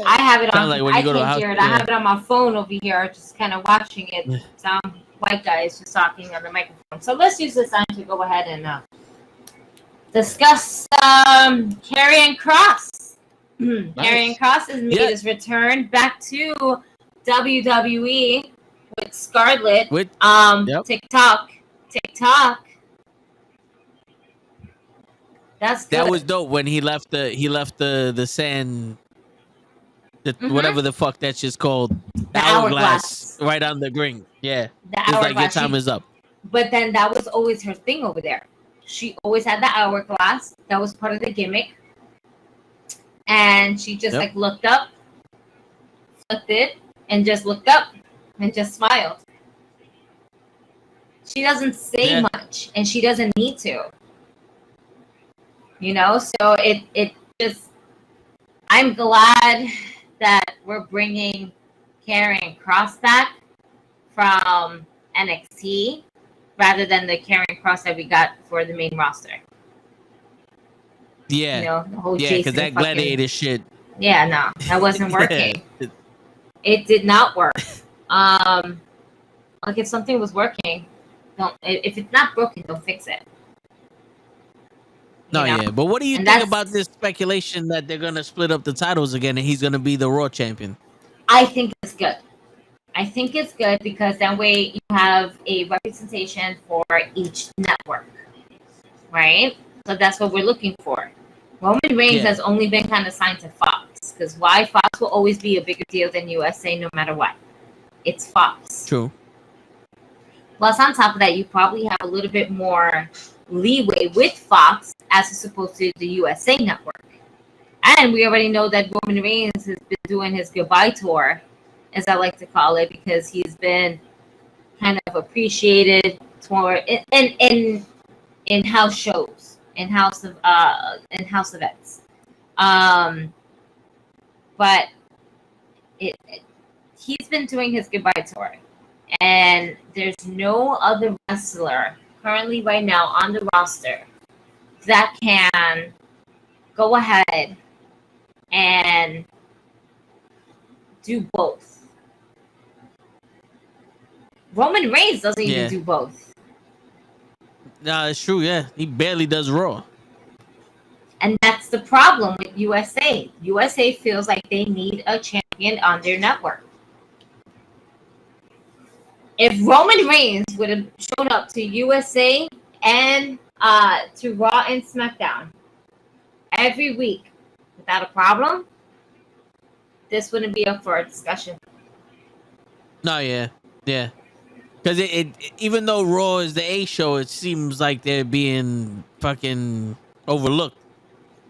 S4: I have it on.
S1: Like when you go to a house,
S4: hear it. I have it on my phone over here, just kind of watching it. Some white guys just talking on the microphone. So let's use this time to go ahead and discuss Karrion Kross. Nice. Karrion Kross has made his return back to WWE with Scarlett. TikTok. That's good.
S1: That was dope when he left the sand, whatever the fuck that's just called, the hourglass right on the ring. Yeah, it's like your time is up.
S4: But then that was always her thing over there. She always had the hourglass. That was part of the gimmick. And she just like looked up, flipped it, and just looked up and just smiled. She doesn't say much, and she doesn't need to. So it just, I'm glad that we're bringing Karrion Kross back from NXT rather than the Karrion Kross that we got for the main roster.
S1: Yeah,
S4: the whole
S1: because that gladiator shit.
S4: Yeah, no, that wasn't working. It did not work. Like if something was working, if it's not broken, don't fix it.
S1: But what do you think about this speculation that they're gonna split up the titles again and he's gonna be the Raw champion?
S4: I think it's good. I think it's good because that way you have a representation for each network, right? So that's what we're looking for. Roman Reigns has only been kind of signed to Fox because why? Fox will always be a bigger deal than USA no matter what. It's Fox.
S1: True.
S4: Plus, on top of that, you probably have a little bit more leeway with Fox as opposed to the USA network. And we already know that Roman Reigns has been doing his goodbye tour, as I like to call it, because he's been kind of appreciated in house shows, in house events. But he's been doing his goodbye tour, and there's no other wrestler currently right now on the roster that can go ahead and do both. Roman Reigns doesn't even do both.
S1: No, it's true. Yeah, he barely does Raw.
S4: And that's the problem with USA. USA feels like they need a champion on their network. If Roman Reigns would have shown up to USA and to Raw and SmackDown every week without a problem, this wouldn't be up for a discussion.
S1: No, yeah. Because it even though Raw is the A show, it seems like they're being fucking overlooked.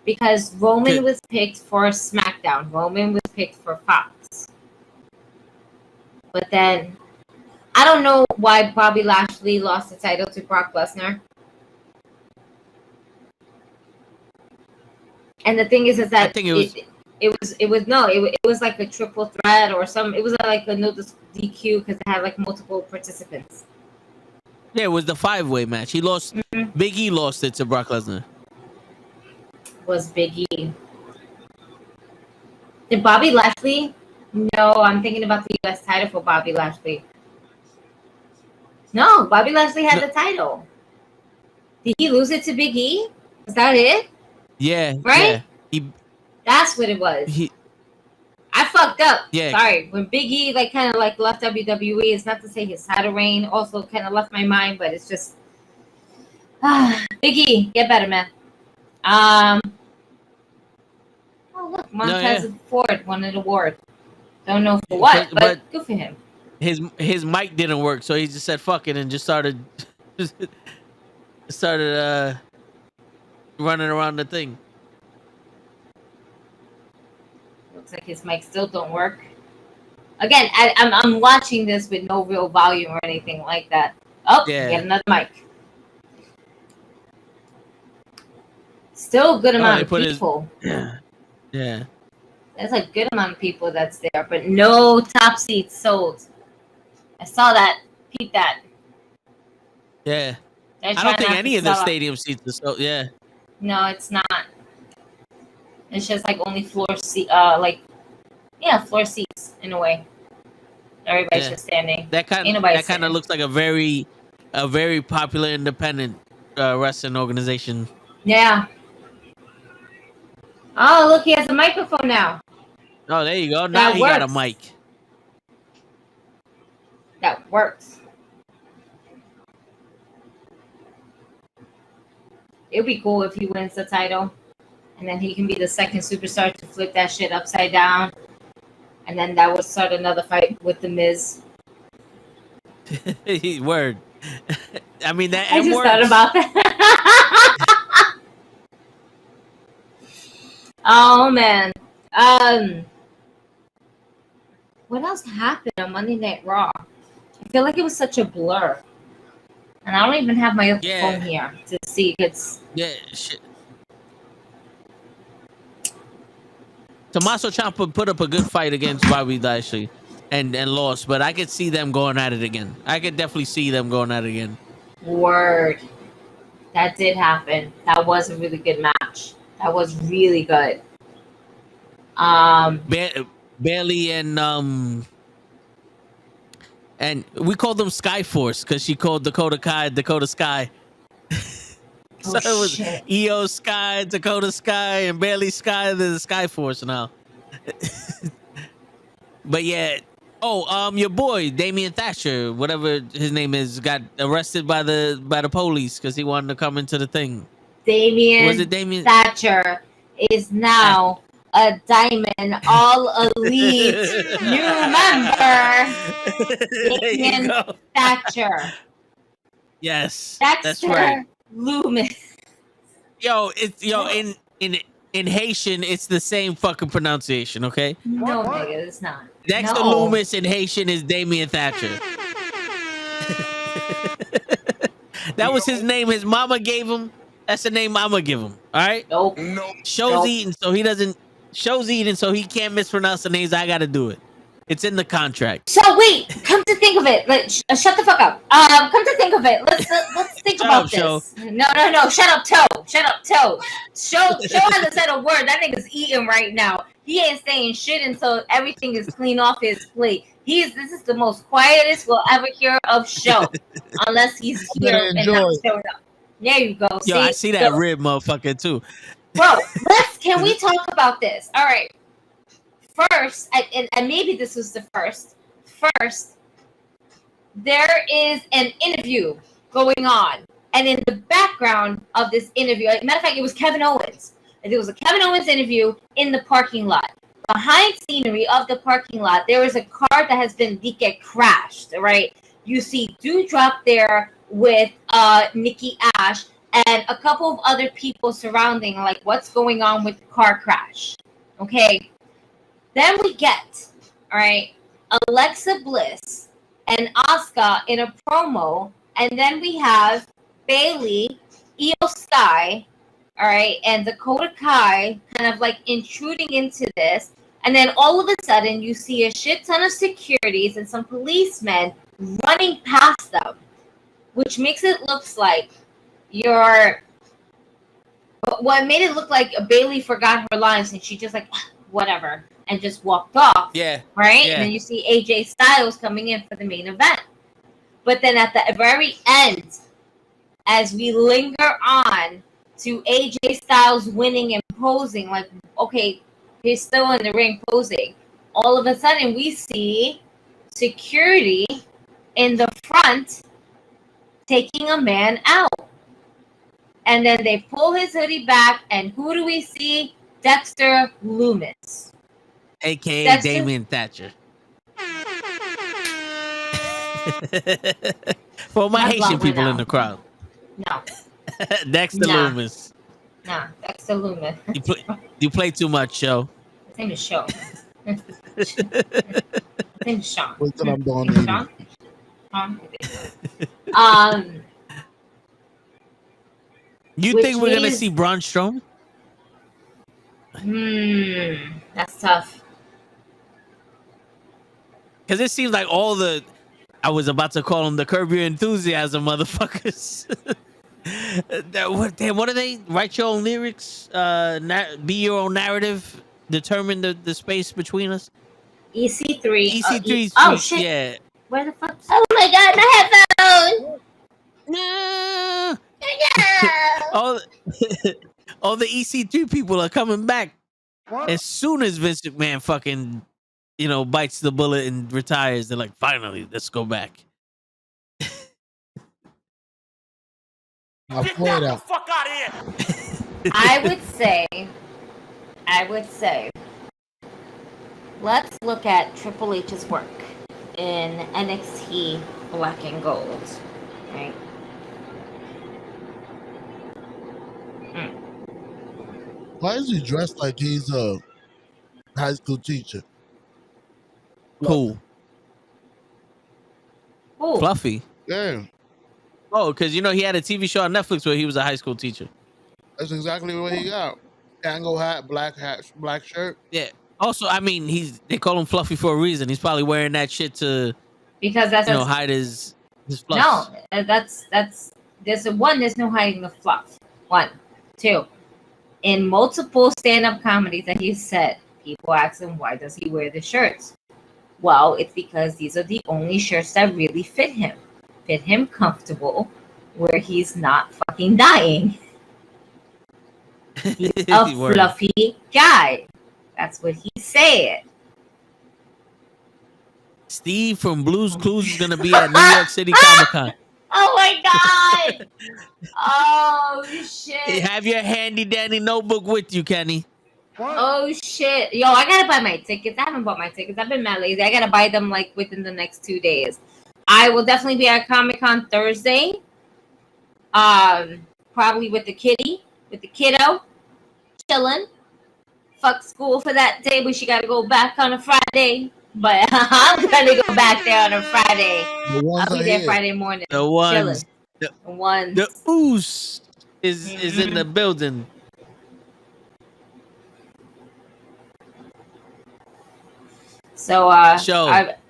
S4: Because Roman was picked for SmackDown. Roman was picked for Fox. But then, I don't know why Bobby Lashley lost the title to Brock Lesnar. And the thing is that
S1: I think
S4: it was like a triple threat or some. It was like a no DQ because it had like multiple participants.
S1: Yeah, it was the 5-way match. He lost. Big E lost it to Brock Lesnar.
S4: was Big E. Did Bobby Lashley? No, I'm thinking about the U.S. title for Bobby Lashley. No, Bobby Lashley had the title. Did he lose it to Big E? Is that it?
S1: Yeah.
S4: Right?
S1: Yeah.
S4: That's what it was. I fucked up.
S1: Yeah.
S4: Sorry. When Big E kind of left WWE, it's not to say his title reign also kind of left my mind, but it's just Big E, get better, man. Oh look, Montez Ford won an award. Don't know for what, but good for him.
S1: His mic didn't work, so he just said fuck it and just started running around the thing.
S4: Looks like his mic still don't work. Again, I'm watching this with no real volume or anything like that. Oh, get another mic. Still a good amount of people.
S1: Yeah.
S4: There's a good amount of people that's there, but no top seats sold. I saw that. Peep that.
S1: Yeah. I don't think any of the stadium seats are sold. Yeah.
S4: No, it's not. It's just only floor seat, floor seats in a way. Everybody's just standing.
S1: That kind of looks like a very popular independent wrestling organization.
S4: Yeah. Oh, look, he has a microphone now.
S1: Oh, there you go. Now he got a mic.
S4: That works. It would be cool if he wins the title. And then he can be the second superstar to flip that shit upside down. And then that would start another fight with The Miz.
S1: Word. I mean, that
S4: I just thought about that. Oh, man. What else happened on Monday Night Raw? I feel like it was such a blur. And I don't even have my phone here to see if it's...
S1: Yeah, shit. Tommaso Ciampa put up a good fight against Bobby Lashley and lost, but I could see them going at it again. I could definitely see them going at it again.
S4: Word. That did happen. That was a really good match. That was really good.
S1: Bailey and we called them Skyforce because she called Dakota Sky. So it was EO Sky, Dakota Sky, and Bailey Sky. They're the Skyforce now. But yeah. Oh, your boy Damian Thatcher, whatever his name is, got arrested by the police because he wanted to come into the thing.
S4: Damian Thatcher is now a Diamond All Elite new member. Damian Thatcher.
S1: Yes,
S4: Dexter
S1: that's right.
S4: Loomis.
S1: In Haitian, it's the same fucking pronunciation, okay?
S4: No, nigga, it's not.
S1: Dexter Loomis in Haitian is Damian Thatcher. That was his name his mama gave him. That's the name I'm gonna give him. All right?
S4: Nope.
S1: Show's eating, so he doesn't. Show's eating, so he can't mispronounce the names. I gotta do it. It's in the contract.
S4: So wait, come to think of it, shut the fuck up. Come to think of it, let's think about this.
S1: Show.
S4: No, shut up, Toe. Show hasn't said a word. That nigga's eating right now. He ain't saying shit until everything is clean off his plate. This is the most quietest we'll ever hear of Show, unless he's here and not showing up. There you go.
S1: Yo, I see that rib, motherfucker, too.
S4: Bro, can we talk about this? All right. First, and maybe this was the first. First, there is an interview going on, and in the background of this interview, matter of fact, it was Kevin Owens. There was a Kevin Owens interview in the parking lot. Behind scenery of the parking lot, there is a car that has been crashed. Right? You see Dewdrop there with Nikki Ash and a couple of other people surrounding, what's going on with the car crash. Okay. Then we get, all right, Alexa Bliss and Asuka in a promo, and then we have Bailey, Io Sky, all right, and Dakota Kai kind of intruding into this, and then all of a sudden you see a shit ton of securities and some policemen running past them, which makes it look like you're But what made it look like Bailey forgot her lines and she just like whatever and just walked off.
S1: Yeah.
S4: Right?
S1: Yeah.
S4: And then you see AJ Styles coming in for the main event. But then at the very end, as we linger on to AJ Styles winning and posing, like, okay, he's still in the ring posing. All of a sudden, we see security in the front taking a man out. And then they pull his hoodie back, and who do we see? Dexter Loomis.
S1: A.K.A.
S4: Dexter?
S1: Damian Thatcher. For my Haitian people in the crowd.
S4: No.
S1: Dexter Loomis.
S4: Nah, Dexter Loomis.
S1: You play too much, show.
S4: His name is Show. His name is Sean.
S3: Wait till I'm done.
S4: Sean?
S1: You think we're gonna see Braun Strowman?
S4: That's tough.
S1: Because it seems like all the, I was about to call them the Curb Your Enthusiasm motherfuckers. What are they? Write your own lyrics, be your own narrative, determine the space between us.
S4: EC3.
S1: EC3.
S4: Oh shit!
S1: Yeah.
S4: Where the fuck? Oh my god, my headphones!
S1: No.
S4: No.
S1: all the EC3 people are coming back as soon as Vince McMahon fucking, bites the bullet and retires. They're like, finally, let's go back.
S3: Get the
S5: fuck out of here!
S4: I would say, let's look at Triple H's work in NXT Black and Gold, right?
S3: Why is he dressed like he's a high school teacher?
S1: Cool. Fluffy.
S3: Yeah.
S1: Oh, because he had a TV show on Netflix where he was a high school teacher.
S3: That's exactly what he got. Tango hat, black shirt.
S1: Yeah. Also, I mean, they call him Fluffy for a reason. He's probably wearing that shit to hide his fluff.
S4: No, there's no hiding the fluff. 1, 2. In multiple stand-up comedies that he said, people ask him, why does he wear the shirts? Well, it's because these are the only shirts that really fit him comfortable, where he's not fucking dying. He's a fluffy guy. That's what he said.
S1: Steve from Blue's Clues is gonna be at New York City Comic Con.
S4: Oh my god! Oh shit!
S1: Have your handy dandy notebook with you, Kenny.
S4: What? Oh shit! Yo, I gotta buy my tickets. I haven't bought my tickets. I've been mad lazy. I gotta buy them like within the next 2 days. I will definitely be at Comic-Con Thursday. Probably with the kiddo, chilling. Fuck school for that day, but she gotta go back on a Friday. But I'm gonna go back there on a Friday. I'll be there Friday morning.
S1: The ones,
S4: chilling.
S1: The ooze is in the building.
S4: So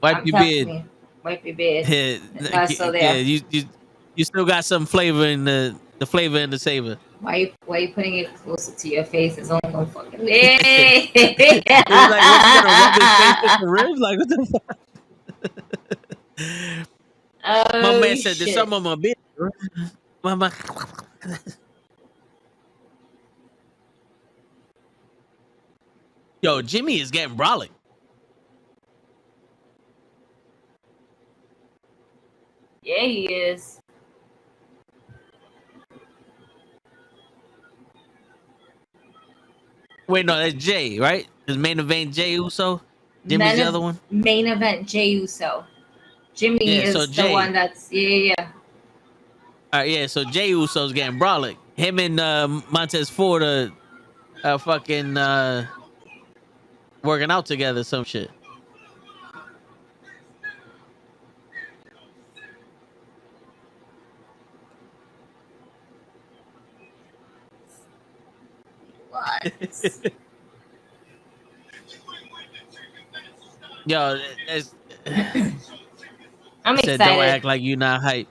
S1: wipe your beard.
S4: Wipe your beard.
S1: So there. Yeah, you still got some flavor in the flavor and the savor.
S4: Why are you putting it closer to your face? It's only gonna fucking.
S1: It's like, what's gonna rub his face with the ribs? Like, what the fuck? My man said, "There's something on my beard." Mama. Yo, Jimmy is getting brolic.
S4: Yeah, he is.
S1: Wait, no, that's Jay, right? His main event, Jay Uso. Jimmy's the other one.
S4: Main event, Jay Uso. Jimmy is the one that's yeah.
S1: All right, yeah. So Jay Uso's getting brolic. Him and Montez Ford are fucking working out together, some shit.
S4: What?
S1: Yo,
S4: I'm excited.
S1: Don't act like you not hype.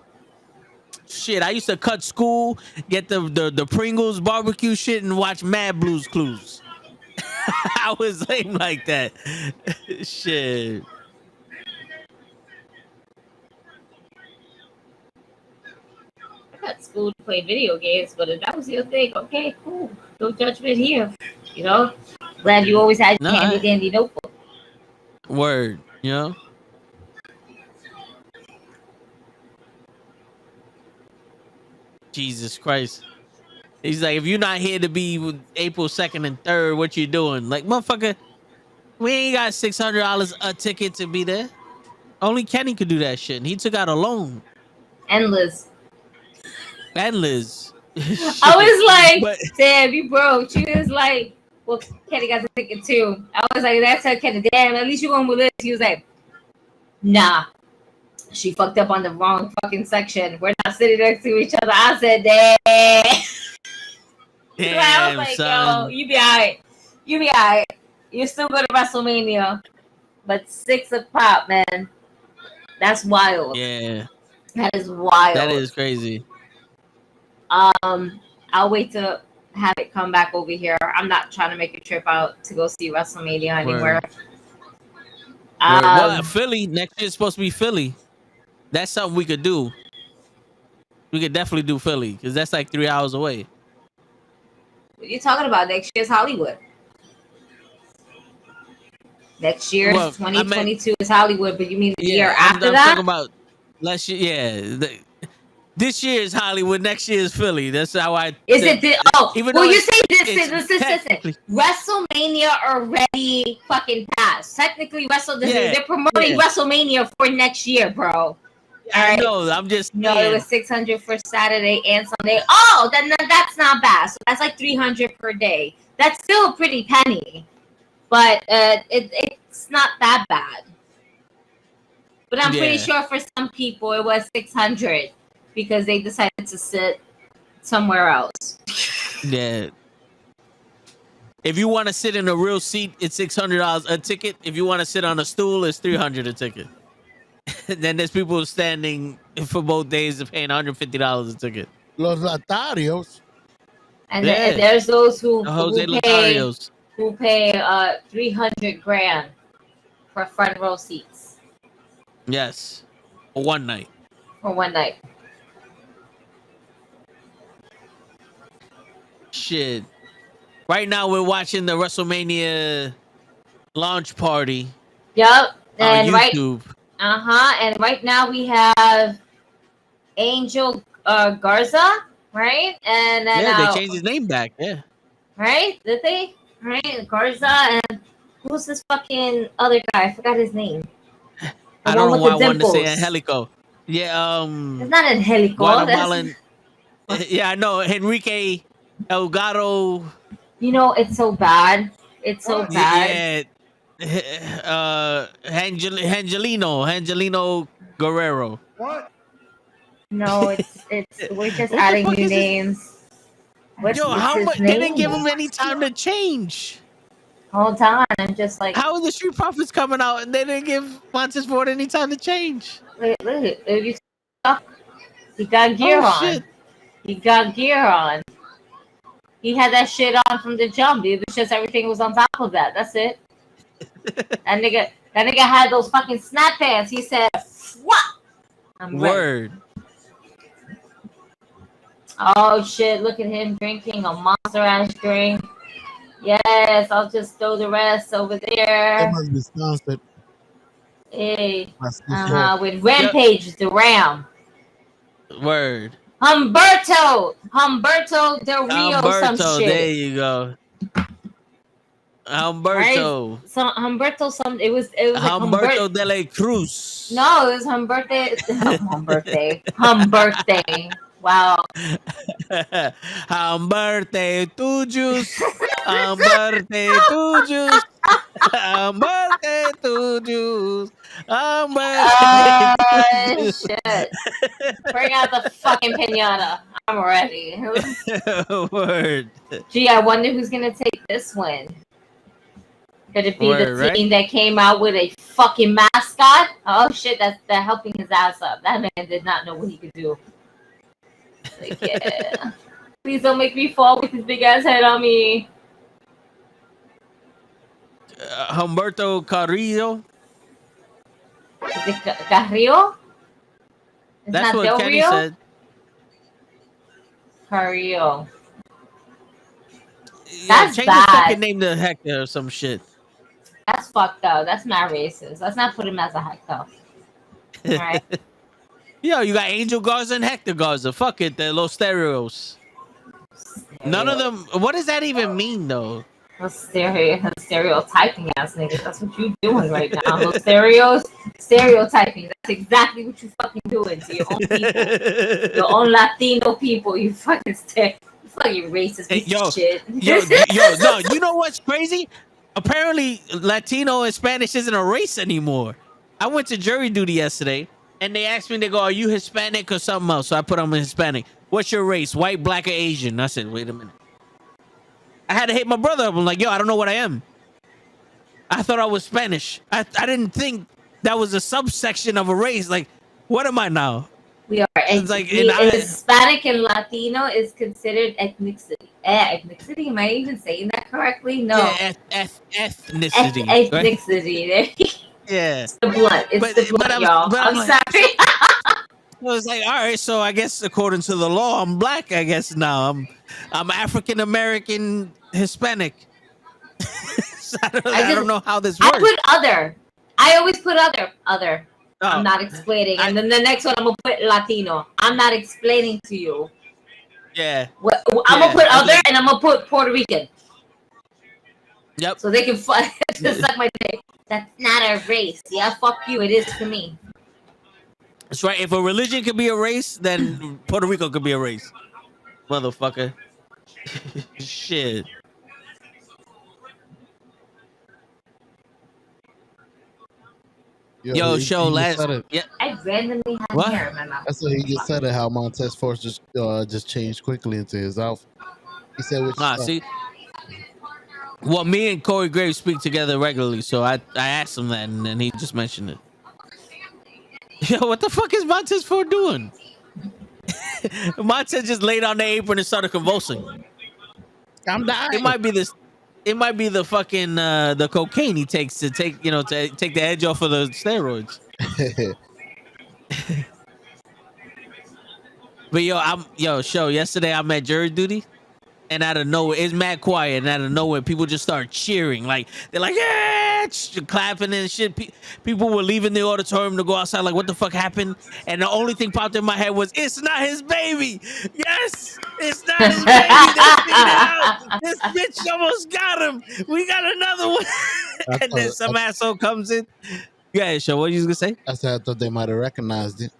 S1: Shit, I used to cut school, get the Pringles barbecue shit, and watch Mad Blues Clues. I was lame like that. Shit.
S4: I got school to play video games, but if that was your thing, okay, cool. No judgment here. You know? Glad you always had your handy dandy notebook.
S1: Word, you know? Jesus Christ. He's like, if you're not here to be with April 2nd and 3rd, what you doing? Like, motherfucker, we ain't got $600 a ticket to be there. Only Kenny could do that shit. And he took out a loan.
S4: And Liz.
S1: And Liz.
S4: I was like, damn, you broke. She was like, well, Kenny got the ticket too. I was like, that's her Kenny. Damn, at least you going with Liz. He was like, nah. She fucked up on the wrong fucking section. We're not sitting next to each other. I said, damn. I was like, son. Yo, you be alright. You be alright. You're still going to WrestleMania. But 6 a pop, man. That's wild.
S1: Yeah.
S4: That is wild.
S1: That is crazy.
S4: I'll wait to have it come back over here. I'm not trying to make a trip out to go see WrestleMania anywhere.
S1: What? Philly? Next year's supposed to be Philly. That's something we could do. We could definitely do Philly because that's like 3 hours away.
S4: What are you talking about? Next year's Hollywood. Next year's 2022 is Hollywood, but you mean the year after that? I'm talking about
S1: last year. This year is Hollywood. Next year is Philly. That's how I.
S4: Is it? Even well, you say this. WrestleMania already fucking passed. Technically, they're promoting WrestleMania for next year, bro.
S1: All right. No, I'm just
S4: it was 600 for Saturday and Sunday. Oh, then that's not bad. So that's like 300 per day. That's still a pretty penny, but it's not that bad. But I'm pretty sure for some people it was 600 because they decided to sit somewhere else.
S1: Yeah. If you want to sit in a real seat, it's $600 a ticket. If you want to sit on a stool, it's $300 a ticket. Then there's people standing for both days paying $150 a ticket.
S3: Los Latarios.
S4: And there's those who pay 300 grand for front row seats.
S1: Yes. For one night. Shit. Right now we're watching the WrestleMania launch party.
S4: Yep.
S1: And on YouTube.
S4: And right now we have Angel Garza, right? And then
S1: they changed his name back. Yeah.
S4: Right? Did they? Right, Garza and who's this fucking other guy? I forgot his name.
S1: I don't know why I wanted to say Angelico. Yeah.
S4: It's not Angelico.
S1: Yeah, I know Enrique Elgato.
S4: You know, it's so bad. It's so bad.
S1: Yeah. Angelino Guerrero.
S3: What?
S4: No, it's we're just adding new names.
S1: How much? They didn't give him any time to change.
S4: Hold on, I'm just like.
S1: How are the Street Profits coming out and they didn't give Montez Ford any time to change?
S4: Look, he got gear on. Shit. He got gear on. He had that shit on from the jump, dude. It's just everything was on top of that. That's it. That nigga had those fucking snap pants. He said, "What?"
S1: Word.
S4: Oh shit! Look at him drinking a monster ass drink. Yes, I'll just throw the rest over there.
S3: That must be sponsored.
S4: Hey, with Rampage the Ram.
S1: Word.
S4: Humberto Del Rio, some shit.
S1: There you go. Humberto.
S4: Right? So Humberto, it was like
S1: Humberto de la Cruz.
S4: No, it was Humberte. Humberte. Wow.
S1: Humberte tujus. Humberte tujus. Humberte tujus.
S4: Shit. Bring out the fucking pinata. I'm ready.
S1: Word.
S4: Gee, I wonder who's gonna take this one. Could it be the team that came out with a fucking mascot? Oh shit, they're helping his ass up. That man did not know what he could do. Like, yeah. Please don't make me fall with his big ass head on me.
S1: Humberto Carrillo.
S4: Is it Carrillo? It's
S1: That's
S4: not
S1: what
S4: Del
S1: Kenny
S4: Rio?
S1: said.
S4: Carrillo.
S1: Yeah,
S4: That's
S1: change
S4: bad.
S1: his fucking name to Hector or some shit.
S4: That's fucked up. That's not racist. Let's not put him as a Hector. Alright.
S1: Yo, you got Angel Garza and Hector Garza. Fuck it, they're Los Stereos. None of them. What does that even mean, though?
S4: Those stereotyping ass niggas. That's what you doing right now. Those stereotyping. That's exactly what you fucking doing to your own people, your own Latino people. You fucking racist piece of shit.
S1: No. You know what's crazy? Apparently, Latino and Spanish isn't a race anymore. I went to jury duty yesterday, and they asked me, they go, "Are you Hispanic or something else?" So I put I'm Hispanic. What's your race? White, black, or Asian? I said, wait a minute. I had to hit my brother up. I'm like, yo, I don't know what I am. I thought I was Spanish. I didn't think that was a subsection of a race. Like, what am I now?
S4: We are.
S1: It's like,
S4: Hispanic and Latino is considered ethnicity. Ethnicity? Am I even saying that correctly? No.
S1: Yeah, ethnicity.
S4: Ethnicity.
S1: Right? Yeah.
S4: It's the blood. It's the blood, y'all. I'm sorry.
S1: I was like, all right, so I guess according to the law, I'm black. I guess now I'm African American Hispanic. So I don't know how this works.
S4: I put other. I always put other.
S1: Oh.
S4: I'm not explaining, and then the next one I'm gonna put Latino. I'm not explaining to you.
S1: Yeah.
S4: I'm gonna put other, and I'm gonna put Puerto Rican.
S1: Yep.
S4: So they can just suck my dick. That's not a race. Yeah, fuck you. It is for me.
S1: That's right. If a religion could be a race, then Puerto Rico could be a race. Motherfucker. Shit. Yo, show last. Yeah.
S4: I randomly had hair in my mouth.
S3: That's what he just said. It how Montez Force just changed quickly into his outfit. He said,
S1: see. Well, me and Corey Graves speak together regularly, so I asked him that, and then he just mentioned it. Yo, what the fuck is Montez Ford doing? Montez just laid on the apron and started convulsing.
S3: I'm dying.
S1: It might be this. It might be the fucking the cocaine he takes to take the edge off of the steroids. But show yesterday I'm at jury duty. And out of nowhere, it's mad quiet. And out of nowhere, people just start cheering. Like, they're like, yeah, clapping and shit. People were leaving the auditorium to go outside. Like, what the fuck happened? And the only thing popped in my head was, it's not his baby. Yes, it's not his baby. They figured it out. This bitch almost got him. We got another one. And then some asshole comes in. Yeah, show. What you was going to say?
S3: I thought they might have recognized it.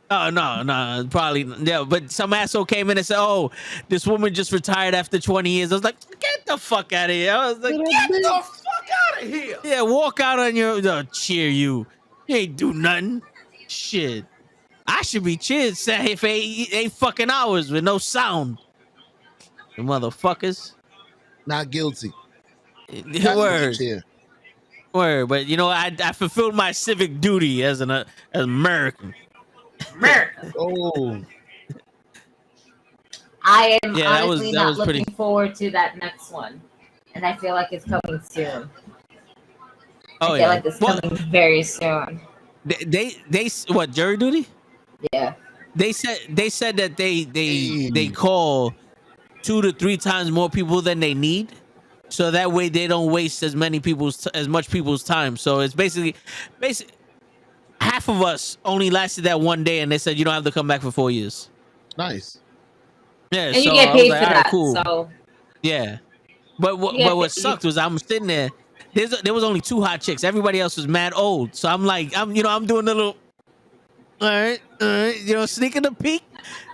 S1: Oh, no, probably. Yeah, but some asshole came in and said, oh, this woman just retired after 20 years. I was like, get the fuck out of here. I was like, get the fuck out of here. Yeah, walk out on your, cheer you. You ain't do nothing. Shit. I should be cheered, sat here for eight fucking hours with no sound. The motherfuckers.
S3: Not guilty.
S1: Word, but I fulfilled my civic duty as an American.
S3: Oh,
S4: I am honestly not looking forward to that next one, and I feel like it's coming soon. I feel like it's coming very soon.
S1: They what, jury duty?
S4: Yeah.
S1: They said that they call 2 to 3 times more people than they need, so that way they don't waste as much people's time. So it's basically. Half of us only lasted that one day, and they said you don't have to come back for 4 years.
S3: Nice.
S1: Yeah,
S4: and you get paid for that. Cool. So
S1: yeah, but what sucked was I'm sitting there. There was only 2 hot chicks. Everybody else was mad old. So I'm like, I'm doing the little, all right, sneaking a peek,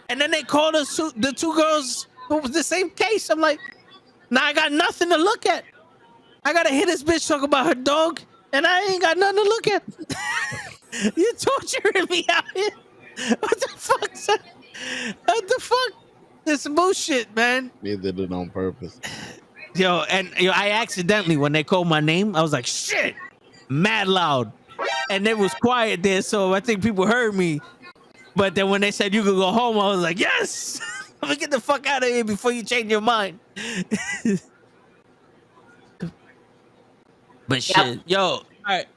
S1: and then they called us the 2 girls who was the same case. I'm like, now I got nothing to look at. I gotta hear this bitch talk about her dog, and I ain't got nothing to look at. You're torturing me out here. What the fuck, son? What the fuck? This bullshit, man.
S3: They did it on purpose.
S1: I accidentally, when they called my name, I was like, shit, mad loud. And it was quiet there, so I think people heard me. But then when they said you could go home, I was like, yes. Let me get the fuck out of here before you change your mind. But shit, yo, all right.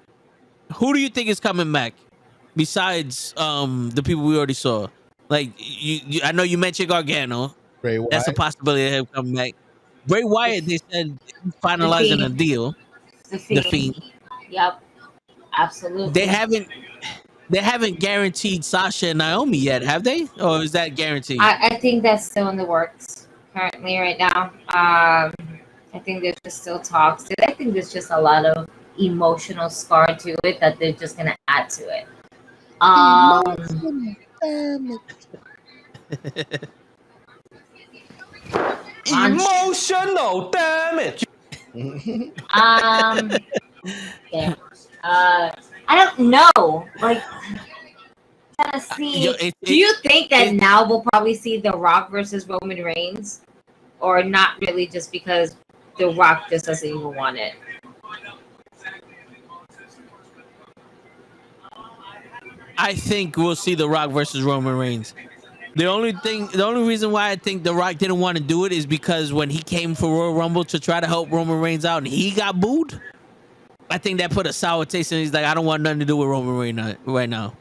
S1: Who do you think is coming back besides the people we already saw? Like you I know you mentioned Gargano.
S3: Bray
S1: That's a
S3: Wyatt.
S1: possibility of him coming back. Bray Wyatt, they said he's
S4: The
S1: finalizing a
S4: Fiend.
S1: deal.
S4: The
S1: The
S4: Fiend.
S1: Fiend.
S4: Yep. Absolutely.
S1: They haven't guaranteed Sasha and Naomi yet, have they? Or is that guaranteed?
S4: I think that's still in the works currently right now. I think there's just still talks. I think there's just a lot of emotional scar to it that they're just gonna add to it.
S6: Emotional damage.
S4: Yeah. I don't know. Like, trying to see. Do you think that now we'll probably see The Rock versus Roman Reigns, or not really, just because The Rock just doesn't even want it?
S1: I think we'll see The Rock versus Roman Reigns. The only reason why I think The Rock didn't want to do it is because when he came for Royal Rumble to try to help Roman Reigns out and he got booed, I think that put a sour taste in. He's like, I don't want nothing to do with Roman Reigns right now.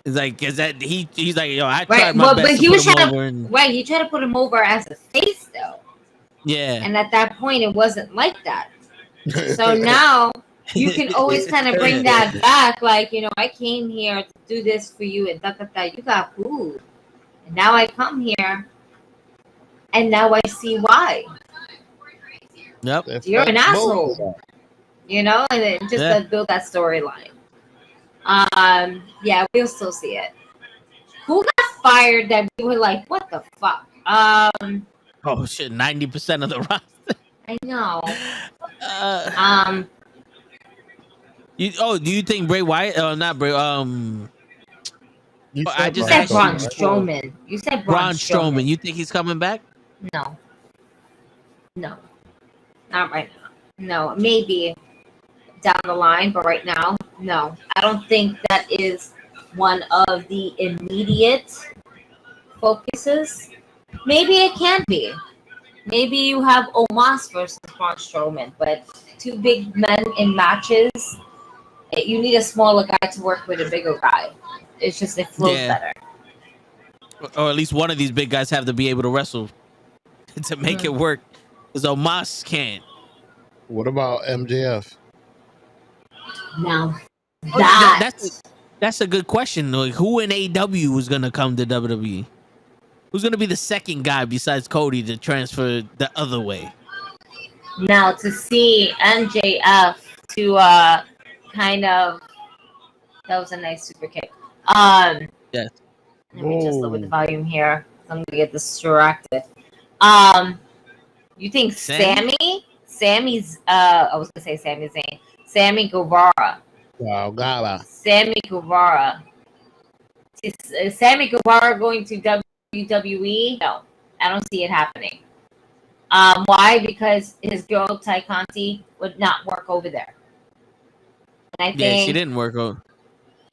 S1: It's like, is that he's like, yo, I tried my best to put him over.
S4: Right, he tried to put him over as a face though.
S1: Yeah.
S4: And at that point, it wasn't like that. So now you can always kind of bring that back. Like, you know, I came here to do this for you, and you got booed. And now I come here, and now I see why.
S1: Yep.
S4: You're an asshole. You know, and then just to build that storyline. Yeah, we'll still see it. Who got fired that we were like, what the fuck?
S1: Oh shit, 90% of the roster.
S4: I know.
S1: Do you think Bray Wyatt? Not Bray.
S3: You
S4: said Braun Strowman. You said Braun Strowman.
S1: You think he's coming back?
S4: No, not right now. No, maybe down the line, but right now, no. I don't think that is one of the immediate focuses. Maybe it can be. Maybe you have Omos versus Braun Strowman, but two big men in matches, you need a smaller guy to work with a bigger guy. It's just, it flows better.
S1: Or at least one of these big guys have to be able to wrestle to make it work. Because Omos can't.
S3: What about MJF?
S4: No.
S1: That's a good question. Like, who in AEW is going to come to WWE? Who's going to be the second guy besides Cody to transfer the other way?
S4: Now, to see MJF to kind of... That was a nice super kick.
S1: Yes.
S4: Let me just lower the volume here. I'm going to get distracted. You think Sammy's... I was going to say Sami Zayn. Sammy Guevara.
S3: Wow, Gala.
S4: Sammy Guevara. Is Sammy Guevara going to WWE? No, I don't see it happening. Why? Because his girl Ty Conti would not work over there. And I think
S1: she didn't work out.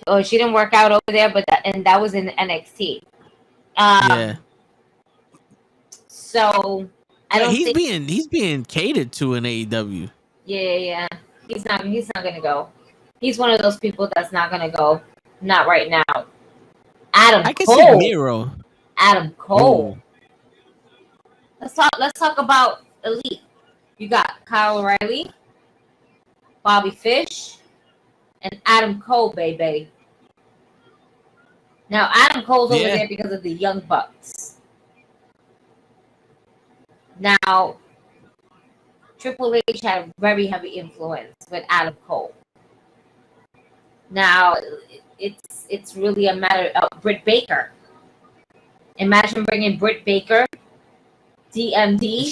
S4: Oh, she didn't work out over there, but that was in NXT. So I don't.
S1: He's being catered to in AEW.
S4: Yeah. He's not gonna go. He's one of those people that's not gonna go. Not right now. I can see
S1: Miro.
S4: Adam Cole. Let's talk about Elite. You got Kyle O'Reilly, Bobby Fish, and Adam Cole, baby. Now Adam Cole's over there because of the Young Bucks. Now Triple H had a very heavy influence with Adam Cole. Now it's really a matter of Britt Baker. Imagine bringing Britt Baker, DMD.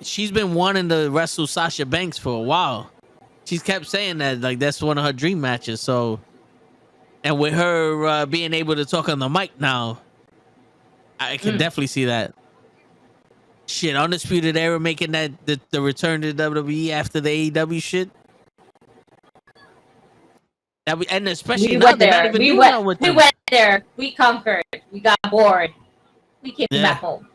S1: She's been wanting to wrestle Sasha Banks for a while. She's kept saying that, like, that's one of her dream matches. So, and with her being able to talk on the mic now, I can definitely see that. Shit, Undisputed Era making that the return to WWE after the AEW shit. And especially
S4: we went there. We conquered. We got bored. We came back home.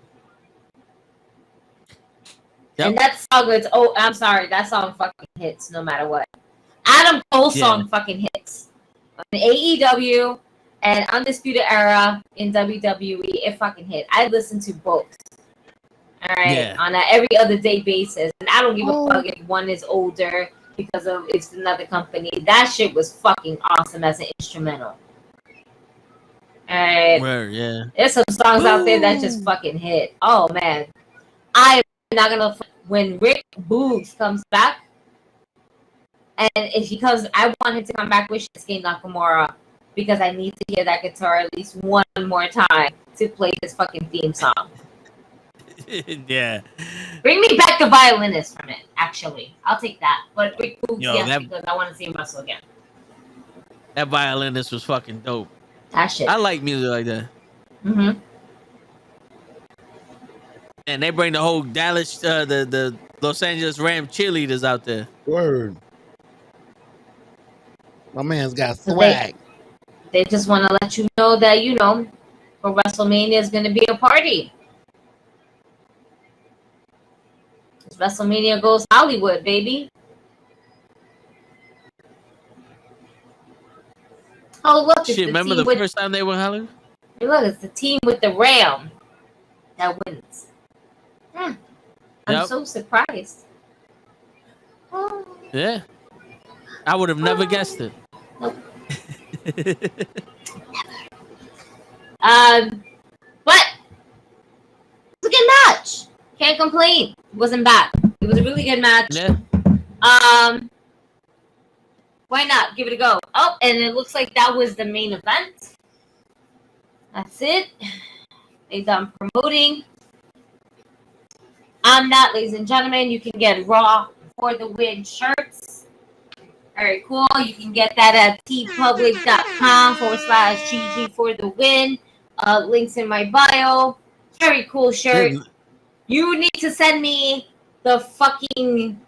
S4: Yep. And that song is, oh, I'm sorry, that song fucking hits no matter what. Adam Cole's song fucking hits. On AEW and Undisputed Era in WWE, it fucking hit. I listen to both. All right, on an every other day basis. And I don't give a fuck if one is older because of it's another company. That shit was fucking awesome as an instrumental. All right. There's some songs out there that just fucking hit. Oh, man. I'm not gonna when Rick Boogs comes back, and if he comes, I want him to come back with Shinsuke Nakamura because I need to hear that guitar at least one more time to play this fucking theme song. Bring me back the violinist from it. Actually, I'll take that. But Rick Boogs, because I want to see him wrestle again.
S1: That violinist was fucking dope.
S4: That shit.
S1: I like music like that. And they bring the whole Dallas, the Los Angeles Rams cheerleaders out there.
S3: Word. My man's got swag.
S4: They just want to let you know that, for WrestleMania is going to be a party. WrestleMania goes Hollywood, baby. Oh, look.
S1: Shit, remember the first time they were in Hollywood?
S4: Look, it's the team with the Ram that wins. I'm so surprised.
S1: Yeah. I would have never guessed it.
S4: Nope. But it was a good match. Can't complain. It wasn't bad. It was a really good match.
S1: Yeah.
S4: Why not? Give it a go. Oh, and it looks like that was the main event. That's it. They done promoting. I'm not, ladies and gentlemen. You can get Raw for the Win shirts. Very cool. You can get that at tpublic.com/GG for the Win. Links in my bio. Very cool shirt. You need to send me the fucking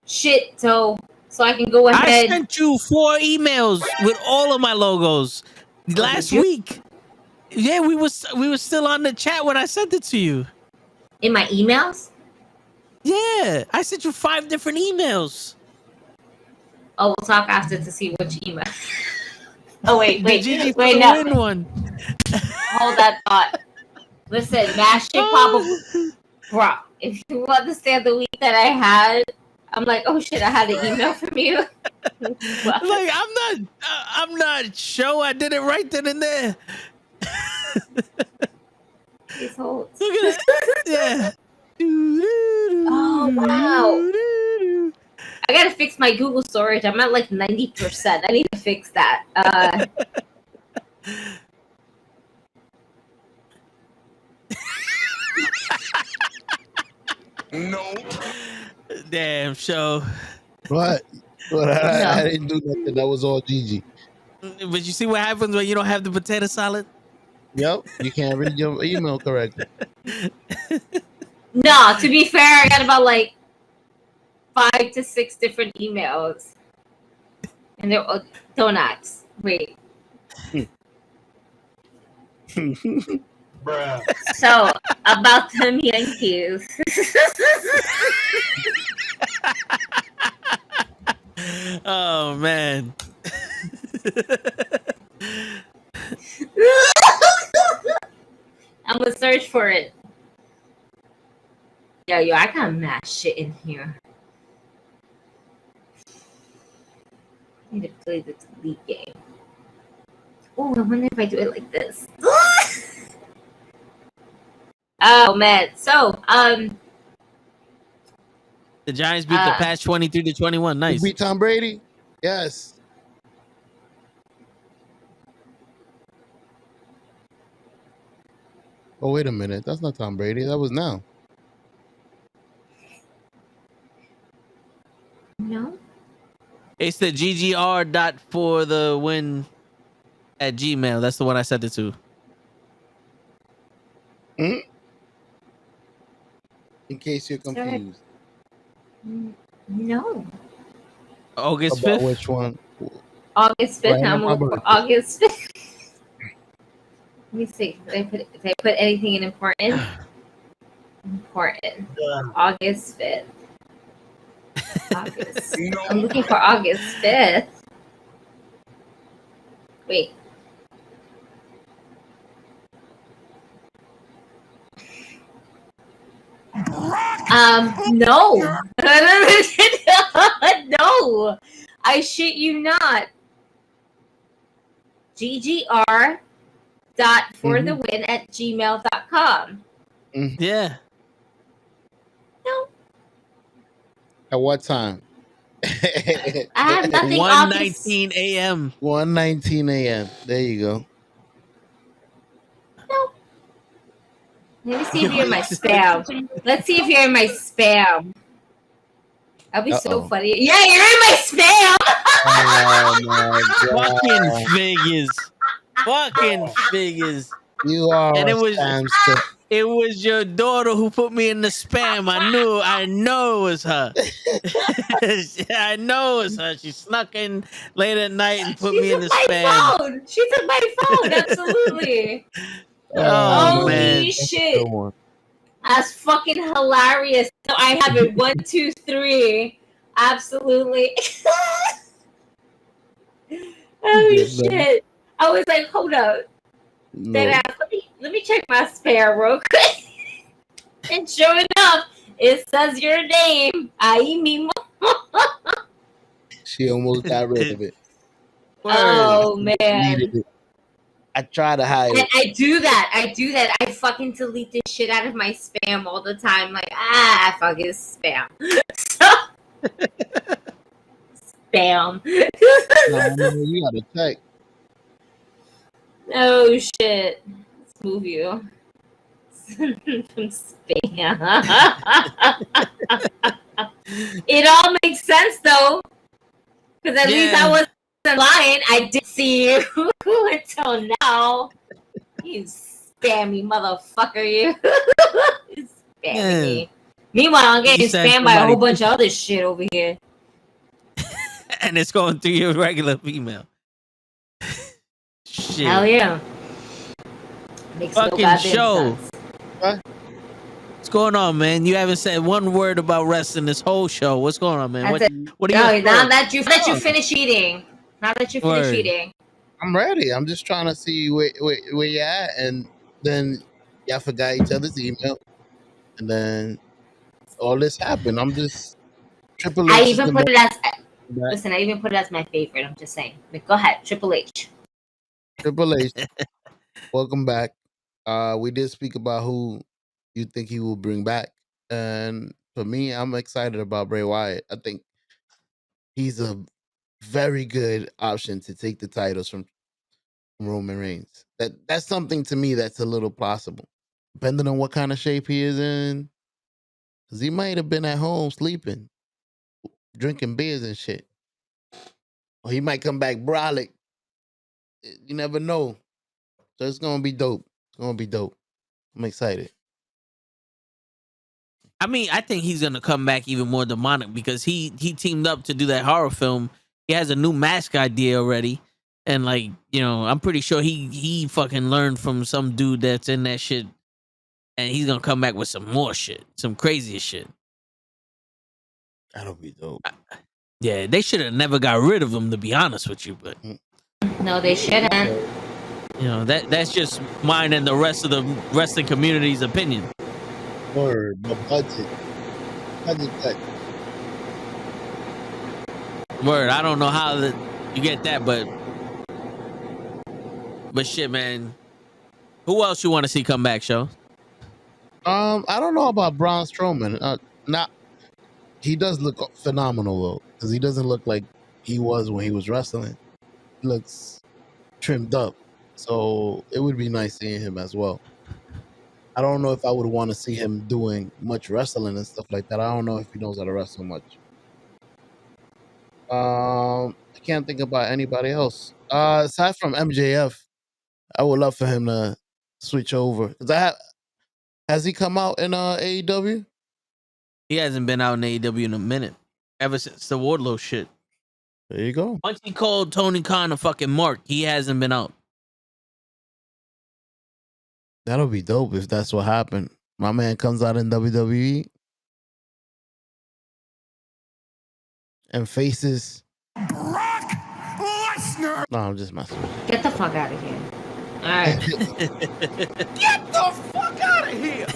S4: shit so I can go ahead.
S1: I sent you 4 emails with all of my logos last week. Yeah, we were still on the chat when I sent it to you.
S4: In my emails?
S1: Yeah, I sent you 5 different emails.
S4: Oh, we'll talk after to see which email. Oh wait, no.
S1: Win one.
S4: Hold that thought. Listen, that shit probably, bro. If you understand the week that I had, I'm like, oh shit, I had an email from you.
S1: Like, I'm not sure I did it right then and there.
S4: These holes.
S1: Look at it. Yeah.
S4: Oh wow. I gotta fix my Google storage. I'm at like 90%. I need to fix that.
S5: No.
S1: Damn show.
S3: What? I didn't do nothing. That was all Gigi.
S1: But you see what happens when you don't have the potato salad?
S3: Yep. You can't read your email correctly.
S4: No, to be fair, I got about like 5 to 6 different emails. And they're all donuts. Wait.
S5: Bruh.
S4: So, about them Yankees.
S1: Oh, man.
S4: I'm going to search for it. Yo, I got mad shit in here. I need to play the delete game. Oh, I wonder if I do it like this. Oh man. So,
S1: the Giants beat the Pats 23-21. Nice.
S3: You beat Tom Brady? Yes. Oh, wait a minute. That's not Tom Brady. That was now.
S4: No.
S1: It's the ggr.forthewin at Gmail. That's the one I sent it to.
S3: In case you're confused.
S4: No.
S1: August
S3: About
S1: 5th?
S3: which one?
S4: August 5th. I'm August 5th. Let me see. Did I put anything in important? Important. August 5th. August. I'm looking for August 5th. Wait. No. No. I shit you not. ggr.forthewin@gmail.com.
S1: Yeah.
S4: No.
S3: At what time?
S4: I have nothing.
S1: 1:19 a.m.
S3: 1:19 a.m. There you go.
S4: No. Let me see if you're in my spam. Let's see if you're in my spam. That'll be so funny. Yeah, you're in my spam.
S3: Oh my
S1: Fucking
S3: god.
S1: figures. Fucking figures.
S3: You are
S1: And
S3: a
S1: it was
S3: scamster.
S1: it was your daughter who put me in the spam. I know it was her. I know it was her. She snuck in late at night and put me in the spam.
S4: Phone. She took my phone. Absolutely.
S1: Oh
S4: Holy
S1: man.
S4: shit. That's fucking hilarious. So I have it 1, 2, 3. Absolutely. Oh shit. I was like, hold up.
S3: No.
S4: Let me check my spam real quick. And sure enough, it says your name. Ahí mismo.
S3: She almost got rid of it.
S4: Oh man.
S3: I try to hide it.
S4: I do that. I fucking delete the shit out of my spam all the time. Like, fucking spam. Spam.
S3: No, you gotta check.
S4: Oh shit. Let's move you. Spam. It all makes sense though. Because at least I wasn't lying. I did see you until now. You spammy motherfucker, you. You spamming me. Meanwhile, I'm getting spammed by a whole bunch of other shit over here.
S1: And it's going through your regular female. Shit.
S4: Hell yeah. Makes
S1: fucking
S4: no
S1: show.
S4: sense.
S3: What?
S1: What's going on, man? You haven't said one word about wrestling this whole show. What's going on, man? What are you
S4: now that you finish eating. Now that you finish eating.
S3: I'm ready. I'm just trying to see where you're at, and then y'all forgot each other's email, and then all this happened. I'm just Triple H.
S4: I even put it as listen. I even put it as my favorite. I'm just saying. Go ahead, Triple H.
S3: Triple H. Welcome back. We did speak about who you think he will bring back, and for me, I'm excited about Bray Wyatt. I think he's a very good option to take the titles from Roman Reigns. That's something to me that's a little possible, depending on what kind of shape he is in. Because he might have been at home sleeping, drinking beers and shit, or he might come back brolic. You never know. So it's gonna be dope. It's gonna be dope. I'm excited.
S1: I mean, I think he's gonna come back even more demonic because he teamed up to do that horror film. He has a new mask idea already, and like I'm pretty sure he fucking learned from some dude that's in that shit, and he's gonna come back with some more shit, some crazy shit.
S3: That'll be dope.
S1: Yeah, they should have never got rid of him, to be honest with you, but
S4: no, they shouldn't.
S1: That's just mine and the rest of the wrestling community's opinion.
S3: Word, but budget cut.
S1: Word, I don't know how you get that, but shit, man. Who else you want to see come back, show?
S3: I don't know about Braun Strowman. He does look phenomenal though, because he doesn't look like he was when he was wrestling. He looks trimmed up, so it would be nice seeing him as well. I don't know if I would want to see him doing much wrestling and stuff like that. I don't know if he knows how to wrestle much. I can't think about anybody else. Aside from MJF, I would love for him to switch over. Has he come out in AEW?
S1: He hasn't been out in AEW in a minute. Ever since the Wardlow shit.
S3: There you go.
S1: Once he called Tony Khan a fucking mark, he hasn't been out.
S3: That'll be dope if that's what happened. My man comes out in WWE and faces
S5: Brock Lesnar.
S3: No, I'm just messing with
S4: Get the fuck out of here. All right.
S5: Get the fuck out of here.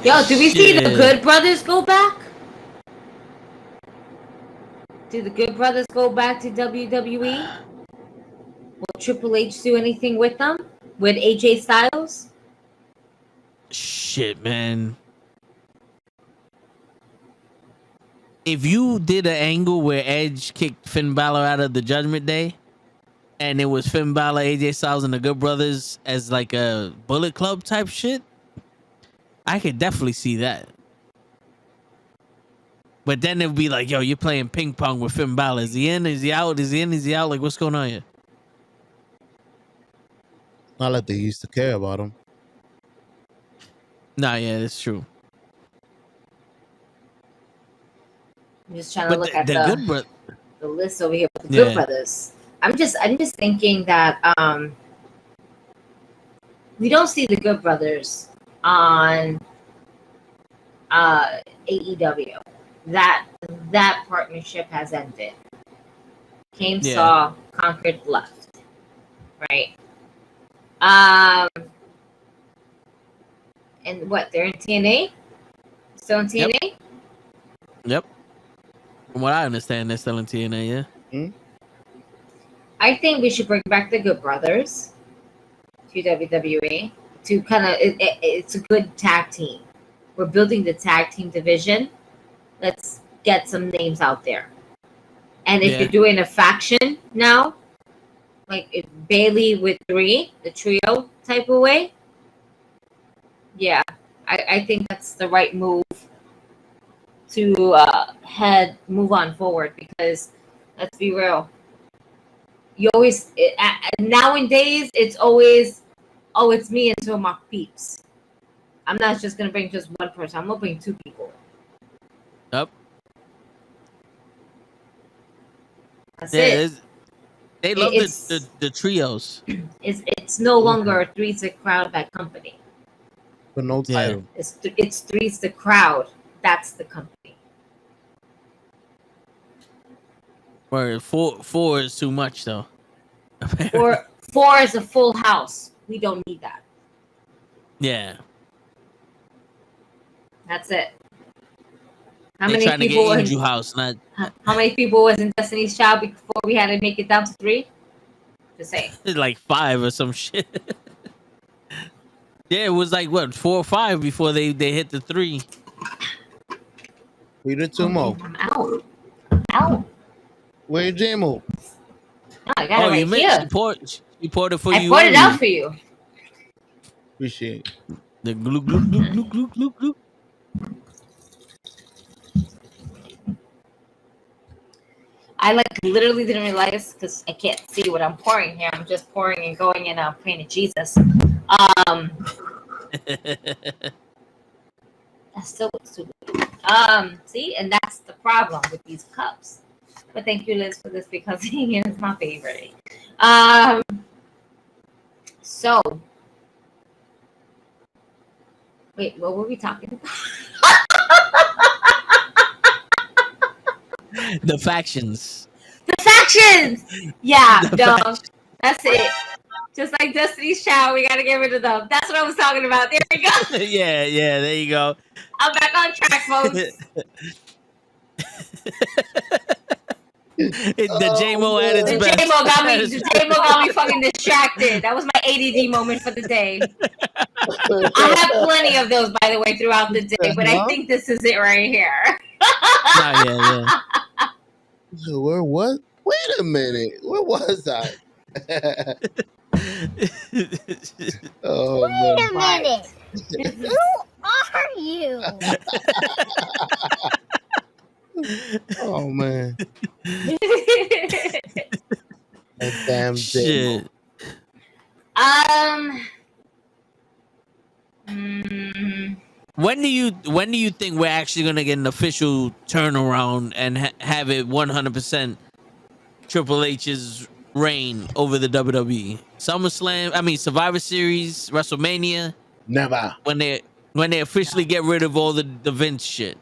S4: Yo, do we see the
S1: Shit.
S4: Good Brothers go back? Do the Good Brothers go back to WWE? Will Triple H do anything with them? With AJ Styles?
S1: Shit, man. If you did an angle where Edge kicked Finn Balor out of the Judgment Day, and it was Finn Balor, AJ Styles, and the Good Brothers as like a Bullet Club type shit, I could definitely see that. But then it would be like, yo, you're playing ping pong with Finn Balor. Is he in? Is he out? Is he in? Is he out? Like, what's going on here?
S3: Not like they used to care about him.
S1: Nah, yeah, that's true.
S4: I'm just trying to
S1: But
S4: look
S1: the,
S4: at
S1: the
S4: the
S1: Good Brothers.
S4: list over here with the
S1: Yeah.
S4: Good Brothers. I'm just thinking that we don't see the Good Brothers on AEW. That partnership has ended. Came,
S1: Yeah.
S4: saw, conquered, left. Right. And what, they're in TNA? Still in TNA?
S1: Yep. From what I understand, they're still in TNA, yeah?
S4: I think we should bring back the Good Brothers to WWE to kind of, it's a good tag team. We're building the tag team division. Let's get some names out there. And if
S1: Yeah.
S4: you're doing a faction now, like if Bailey with 3, the trio type of way, yeah, I think that's the right move to move on forward, because let's be real. You always, nowadays, it's always, oh, it's me and 2 of my peeps. I'm not just going to bring just one person. I'm going to bring 2 people.
S1: Yep.
S4: That's
S1: Yeah,
S4: it.
S1: they love
S4: It's-
S1: the trios.
S4: It's no longer a Three's the Crowd that company.
S3: But no
S1: Yeah.
S3: title.
S4: It's Three's the Crowd. That's the company.
S1: Where four is too much though.
S4: Or 4 is a full house. We don't need that.
S1: Yeah.
S4: That's it. How
S1: They're
S4: many
S1: trying to
S4: people
S1: get
S4: was,
S1: Angel House, not
S4: how many people was in Destiny's Child before we had to make it down to 3? Just saying.
S1: like 5 or some shit. Yeah, it was like what 4 or 5 before they hit the 3.
S3: We did 2 more.
S4: I'm out. I'm out.
S3: Where your J-Mo?
S4: No, I got it
S1: You
S4: right
S1: missed.
S4: here.
S1: You poured it for
S4: I
S1: you.
S4: poured it
S1: early.
S4: out for you.
S3: Appreciate it.
S1: The glue glue glue glue glue glue glue.
S4: I literally didn't realize, because I can't see what I'm pouring here. I'm just pouring and going and praying to Jesus. That still looks too good. See, and that's the problem with these cups. But thank you, Liz, for this, because it's my favorite. So, wait, what were we talking about?
S1: The factions.
S4: The factions. Yeah,
S1: The
S4: no,
S1: factions.
S4: that's it. Just like Destiny's Child, we gotta get rid of them. That's what I was talking about. There we go.
S1: Yeah, there you go.
S4: I'm back on track, folks.
S1: The J-Mo at its
S4: The
S1: best.
S4: J-Mo got me fucking distracted. That was my ADD moment for the day. I have plenty of those, by the way, throughout the day, but I think this is it right here.
S1: Nah, yeah.
S3: Where was? Wait a minute. Where was I? Oh
S2: Wait
S3: man.
S2: a minute. Who are you?
S3: Oh man. That damn J-Mo.
S1: Shit. When do you think we're actually gonna get an official turnaround and have it 100% Triple H's reign over the WWE? SummerSlam, I mean Survivor Series, WrestleMania,
S3: Never.
S1: when they officially get rid of all the Vince shit.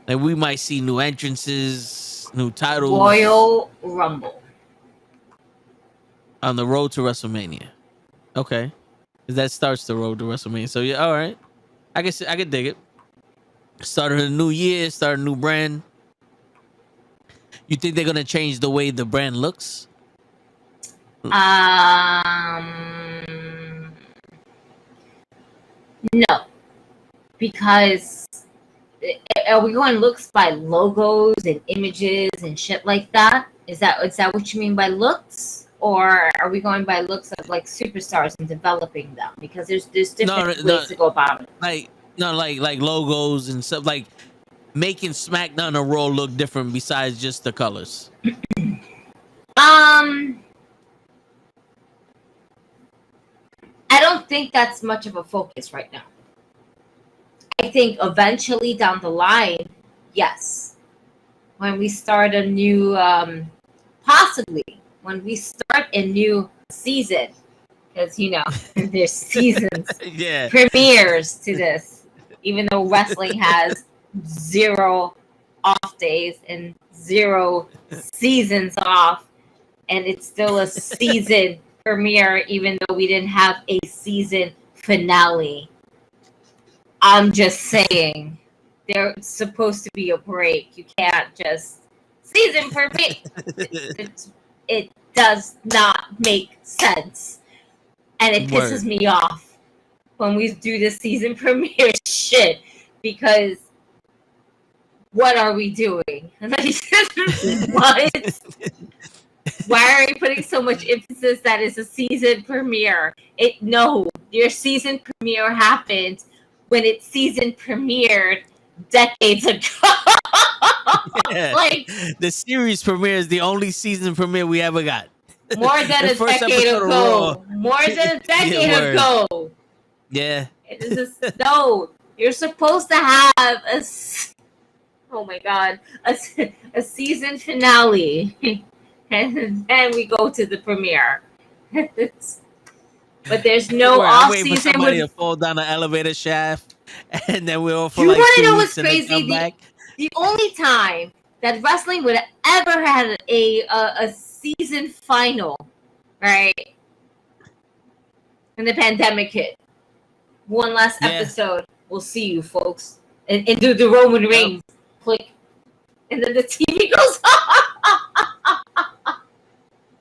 S1: Like we might see new entrances, new titles
S4: Royal Rumble.
S1: on the road to WrestleMania. Okay. 'Cause that starts the road to WrestleMania. So yeah, all right. I guess I could dig it. Started a new year, start a new brand. You think they're gonna change the way the brand looks?
S4: No, because are we going looks by logos and images and shit like that? Is that what you mean by looks, or are we going by looks of like superstars and developing them? Because there's different ways to go about it.
S1: Like logos and stuff, like making SmackDown and Raw look different besides just the colors.
S4: I don't think that's much of a focus right now. I think eventually down the line, yes. When we start a new, possibly when we start a new season, because there's seasons,
S1: Yeah,
S4: premieres to this. Even though wrestling has 0 off days and 0 seasons off, and it's still a season premiere, even though we didn't have a season finale. I'm just saying, there's supposed to be a break. You can't just season premiere. It does not make sense, and it pisses me off when we do the season premiere shit, because what are we doing? What? Why are you putting so much emphasis that it's a season premiere? No, your season premiere happened when its season premiered decades ago.
S1: Yeah.
S4: Like,
S1: the series premiere is the only season premiere we ever got.
S4: More than a decade ago. More than a decade ago.
S1: Yeah.
S4: No, you're supposed to have oh my god, a season finale. And then we go to the premiere. But there's no off
S1: waiting for
S4: season.
S1: Somebody to fall down an elevator shaft, and then we're all for
S4: You
S1: like
S4: want to
S1: 2
S4: know
S1: weeks
S4: what's crazy? The only time that wrestling would have ever had a season final, right? When the pandemic hit. One last episode. We'll see you, folks. And do the Roman Reigns. Click. And then the TV goes off.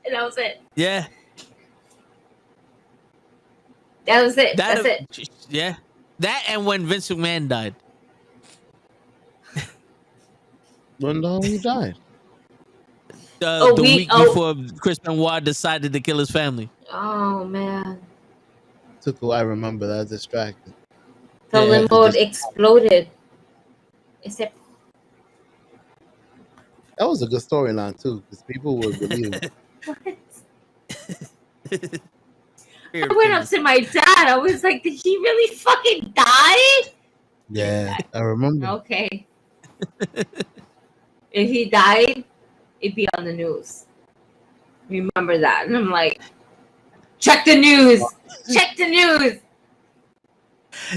S4: And that was it.
S1: Yeah.
S4: That was it. That's it.
S1: Yeah. That and when Vince McMahon died.
S3: When the hell he died?
S1: The week before Chris Benoit decided to kill his family.
S4: Oh, man.
S3: I remember that distracted.
S4: The limo exploded.
S3: That was a good storyline too, because people would believe it.
S4: What? I went up to my dad. I was like, did he really fucking die?
S3: Yeah, I remember.
S4: Okay. If he died, it'd be on the news. Remember that. And I'm like, check the news. Check the news.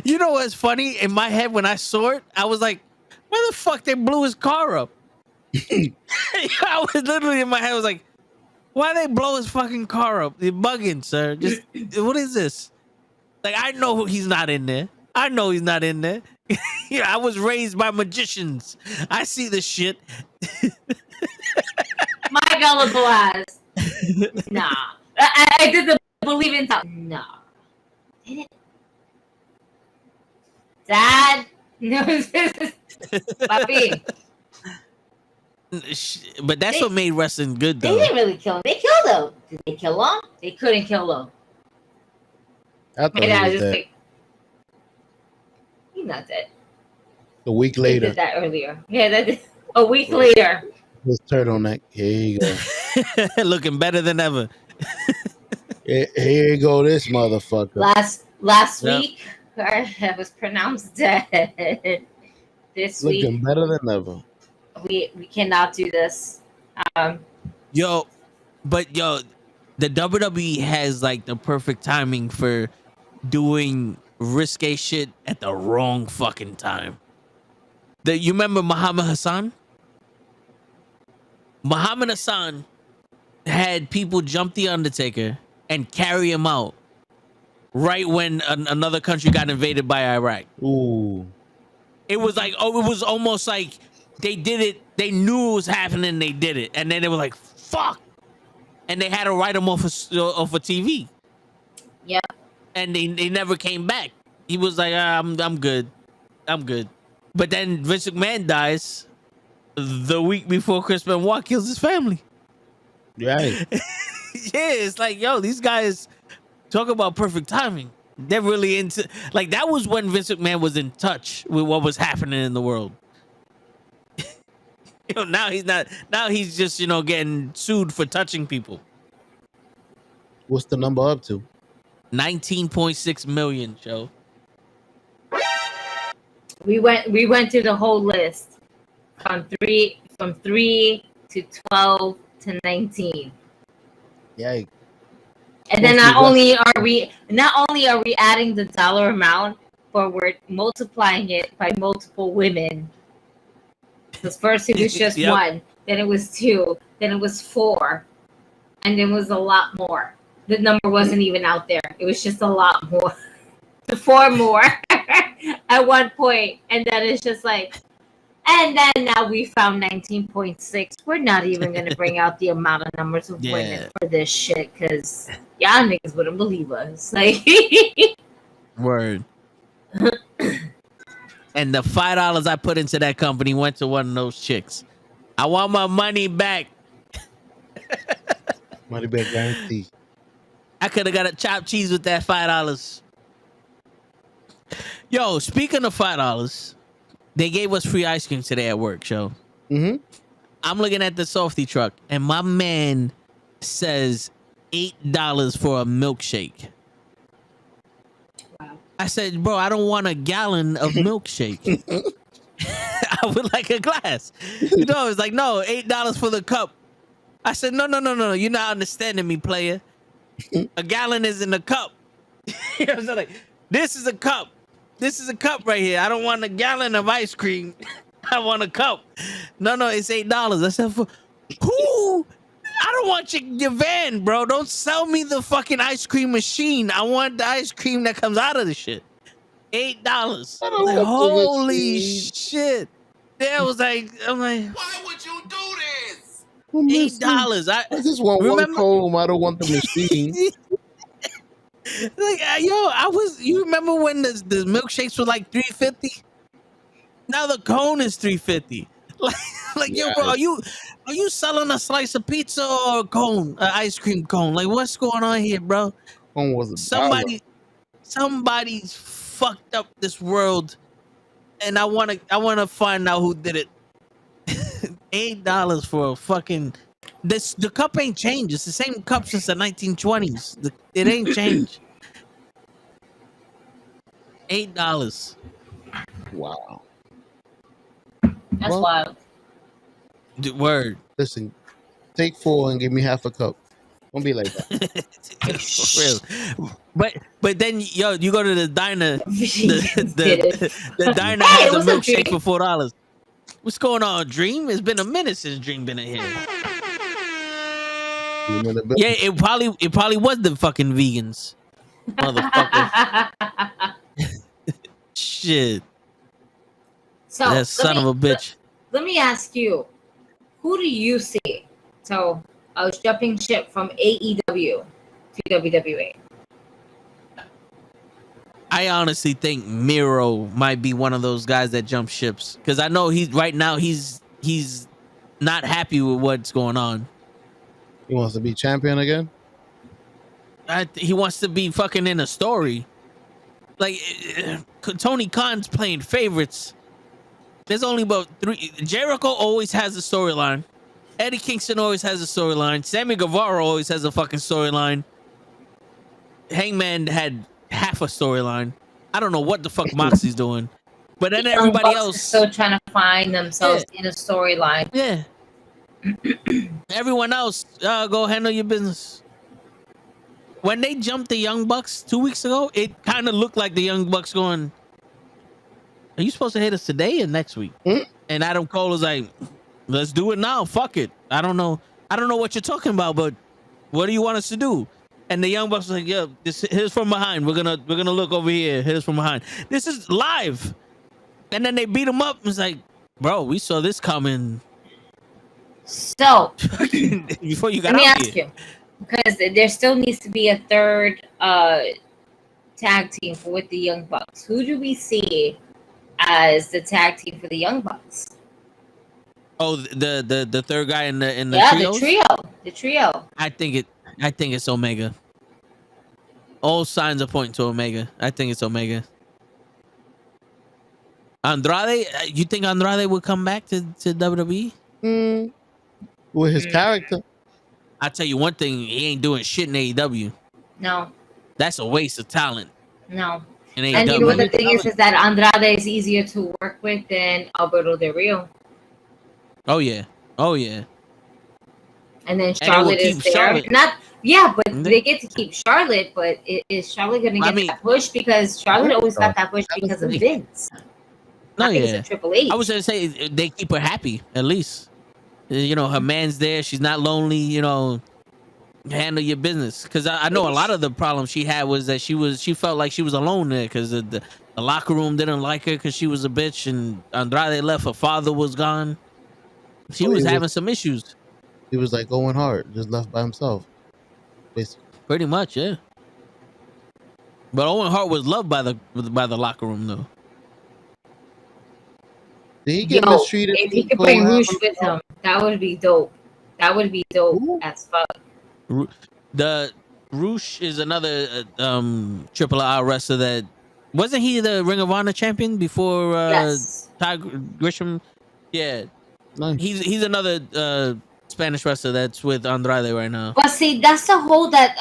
S1: You know what's funny? In my head, when I saw it, I was like, where the fuck they blew his car up? I was literally in my head, I was like, why they blow his fucking car up? You're bugging, sir. Just what is this? Like, I know he's not in there. I know he's not in there. Yeah, I was raised by magicians. I see the shit.
S4: My gullible ass. Nah. I did the believe in thought. Nah. Did it? Dad? No. Papi.
S1: But that's what made wrestling good, though.
S4: They didn't really kill him. They killed him. Did they kill him? They couldn't kill him.
S3: I thought he was dead.
S4: He's not dead.
S3: A week later.
S4: They did that earlier. Yeah, a week later.
S3: His turtleneck. Here you go.
S1: Looking better than ever.
S3: Here you go, this motherfucker.
S4: Last week, I was pronounced dead. This week.
S3: Looking better than ever.
S4: we cannot do this.
S1: Yo, but yo, the WWE has like the perfect timing for doing risque shit at the wrong fucking time. You remember Muhammad Hassan? Muhammad Hassan had people jump the Undertaker and carry him out right when another country got invaded by Iraq.
S3: Ooh.
S1: It was like, it was almost like they did it. They knew it was happening. They did it, and then they were like, "Fuck," and they had to write him off of TV.
S4: Yeah.
S1: And they never came back. He was like, I'm good. I'm good. But then Vince McMahon dies the week before Chris Benoit kills his family.
S3: Right.
S1: Yeah, it's like, yo, these guys talk about perfect timing. They're really into, like, that was when Vince McMahon was in touch with what was happening in the world. Now he's not. Now he's just, getting sued for touching people.
S3: What's the number up to?
S1: 19.6 million, Joe.
S4: We went through the whole list from 3 to 12 to 19.
S3: Yeah.
S4: And then not only are we adding the dollar amount, but we're multiplying it by multiple women. Because first it was just
S1: Yep.
S4: 1, then it was 2, then it was 4, and then it was a lot more. The number wasn't even out there. It was just a lot more. 4 more at one point, and then it's just like, and then now we found 19.6. We're not even going to bring out the amount of numbers of women for this shit, because y'all niggas wouldn't believe us. Like,
S1: word. And the $5 I put into that company went to one of those chicks. I want my money back.
S3: Money back guarantee.
S1: I could have got a chopped cheese with that $5. Yo, speaking of $5, they gave us free ice cream today at work, Joe.
S3: Mm-hmm.
S1: I'm looking at the softy truck, and my man says $8 for a milkshake.
S4: wow.
S1: I said, bro, I don't want a gallon of milkshake. I would like a glass. It's like, no, $8 for the cup. I said, no. You're not understanding me, player. A gallon is in a cup. I was like, this is a cup. This is a cup right here. I don't want a gallon of ice cream. I want a cup. No, it's $8. I said, for who? I don't want your van, bro. Don't sell me the fucking ice cream machine. I want the ice cream that comes out of the shit. $8. Like, holy shit. Yeah, I'm like,
S5: Why would you do this?
S1: $8.
S3: I just want one comb. I don't want the machine.
S1: Like, you remember when the milkshakes were like $3.50? Now the cone is $3.50. Like, yo, bro, are you selling a slice of pizza or a cone, an ice cream cone? Like, what's going on here, bro?
S3: Cone was $1.
S1: Somebody's fucked up this world, and I wanna find out who did it. $8 for a fucking. The cup ain't changed. It's the same cup since the 1920s. It ain't changed. $8.
S3: Wow.
S4: That's wild.
S1: Word.
S3: Listen, take 4 and give me half a cup. Don't be like that.
S1: For real. But then, yo, you go to the diner. The diner has a milkshake for $4. What's going on, Dream? It's been a minute since Dream been in here. Yeah, it probably was the fucking vegans, motherfuckers. Shit.
S4: So
S1: that son of a bitch.
S4: Let me ask you, who do you see? So I was jumping ship from AEW to WWE.
S1: I honestly think Miro might be one of those guys that jump ships, because I know he's not happy with what's going on.
S3: He wants to be champion again?
S1: He wants to be fucking in a story. Like, Tony Khan's playing favorites. There's only about 3. Jericho always has a storyline. Eddie Kingston always has a storyline. Sammy Guevara always has a fucking storyline. Hangman had half a storyline. I don't know what the fuck Moxie's doing. But then
S4: The Young
S1: everybody
S4: Bucks are
S1: else,
S4: still trying to find themselves in a storyline.
S1: yeah, everyone else, go handle your business. When they jumped the Young Bucks 2 weeks ago, it kind of looked like the Young Bucks going, "Are you supposed to hit us today or next week?"
S3: Hmm?
S1: And Adam Cole was like, "Let's do it now. Fuck it. I don't know what you're talking about, but what do you want us to do?" And the Young Bucks was like, "Yeah, this hit us from behind. We're gonna look over here. Hit us from behind. This is live." And then they beat him up. It's like, bro, we saw this coming
S4: So
S1: before you got
S4: let me
S1: out
S4: ask
S1: here.
S4: you, because there still needs to be a third tag team with the Young Bucks. Who do we see as the tag team for the Young Bucks?
S1: Oh, the third guy in the trios?
S4: The trio.
S1: I think it's Omega. All signs are pointing to Omega. I think it's Omega. Andrade, you think Andrade would come back to WWE?
S3: With his character.
S1: I tell you one thing, he ain't doing shit in AEW.
S4: No,
S1: That's a waste of talent
S4: no.
S1: in
S4: And you know what the
S1: AEW.
S4: thing is that Andrade is easier to work with than Alberto Del Rio.
S1: Oh yeah.
S4: And then
S1: And they will
S4: Charlotte is
S1: keep
S4: there.
S1: Charlotte.
S4: But they get to keep Charlotte. But is Charlotte going to get that push? Because Charlotte always got that push because of Vince.
S1: No,
S4: Because
S1: yeah.
S4: of Triple H.
S1: I was gonna say they keep her happy at least. You know, her man's there. She's not lonely. You know, handle your business. Because I know a lot of the problems she had was that she felt like she was alone there because the locker room didn't like her because she was a bitch, and Andrade left. Her father was gone. She was having some issues.
S3: He was like Owen Hart, just left by himself, basically.
S1: Pretty much, yeah. But Owen Hart was loved by the locker room though.
S3: Did he get mistreated?
S4: If he could bring Roosh with him, that would be dope. That would be dope as fuck.
S1: The Roosh is another Triple R wrestler that wasn't he the Ring of Honor champion before Ty Grisham? Yeah,
S3: nice.
S1: He's another Spanish wrestler that's with Andrade right now.
S4: But see, that's the hole that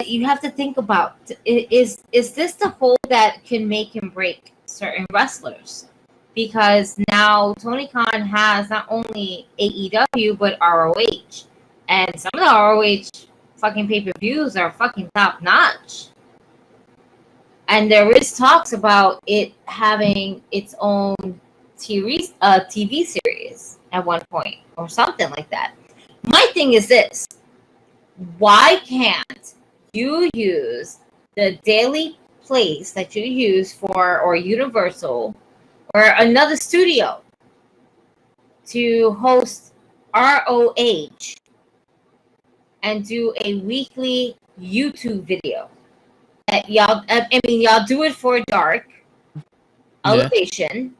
S4: you have to think about. Is this the hole that can make and break certain wrestlers? Because now Tony Khan has not only AEW but ROH, and some of the ROH fucking pay-per-views are fucking top notch. And there is talks about it having its own TV series at one point or something like that. My thing is this: why can't you use the daily place that you use for, or Universal, or another studio to host ROH and do a weekly YouTube video? That y'all do it for Dark, Elevation.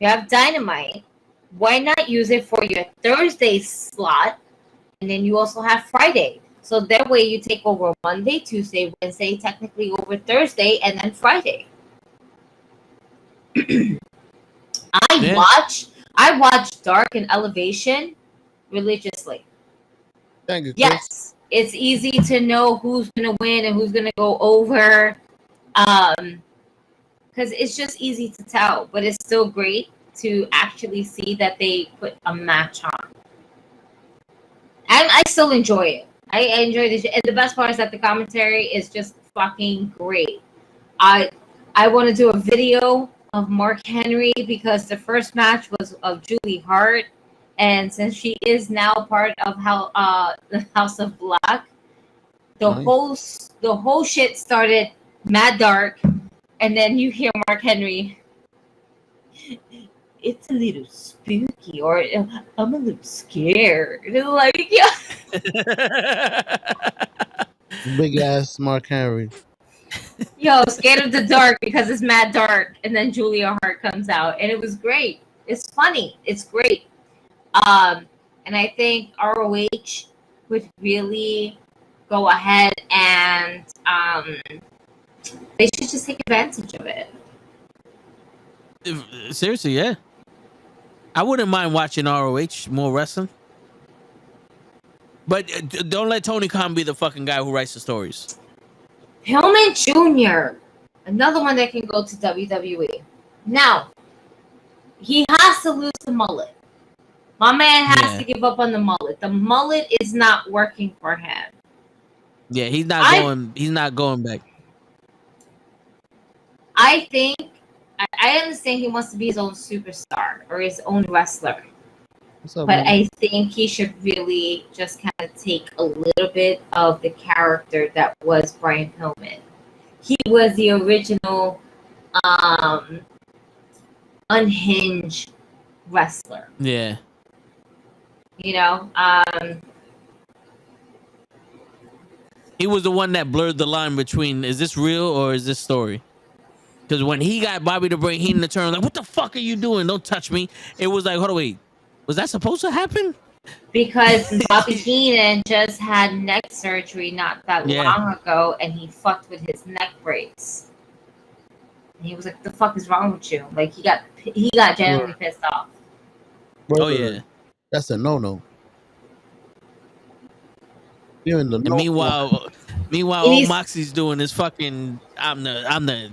S4: You have Dynamite. Why not use it for your Thursday slot? And then you also have Friday. So that way you take over Monday, Tuesday, Wednesday, technically over Thursday, and then Friday. I watch Dark and Elevation religiously.
S3: Thank you, Chris.
S4: Yes, it's easy to know who's gonna win and who's gonna go over, because it's just easy to tell. But it's still great to actually see that they put a match on, and I still enjoy it. I enjoy this, and the best part is that the commentary is just fucking great. I want to do a video of Mark Henry because the first match was of Julie Hart, and since she is now part of the House of Black, the whole shit started mad dark, and then you hear Mark Henry. It's a little spooky, or I'm a little scared. Like, yeah.
S3: Big ass Mark Henry.
S4: Yo, scared of the dark because it's mad dark, and then Julia Hart comes out, and it was great. It's funny. It's great. And I think ROH would really go ahead and they should just take advantage of it.
S1: Seriously, yeah. I wouldn't mind watching ROH more wrestling. But don't let Tony Khan be the fucking guy who writes the stories.
S4: Pillman Jr., another one that can go to WWE. Now, he has to lose the mullet. My man has to give up on the mullet. The mullet is not working for him.
S1: Yeah, he's not going back.
S4: I think I understand he wants to be his own superstar or his own wrestler.
S3: Up,
S4: but
S3: man?
S4: I think he should really just kind of take a little bit of the character that was Brian Pillman. He was the original unhinged wrestler.
S1: Yeah.
S4: You know,
S1: he was the one that blurred the line between is this real or is this story? Because when he got Bobby the Brain Heenan to turn, like, what the fuck are you doing? Don't touch me. It was like, hold on, wait. Was that supposed to happen?
S4: Because Bobby Heenan just had neck surgery not that long ago, and he fucked with his neck brace. And he was like, "The fuck is wrong with you?" Like he got genuinely pissed off.
S1: Oh yeah,
S3: that's a no. You're in the
S1: and meanwhile, all Moxie's doing is fucking. I'm the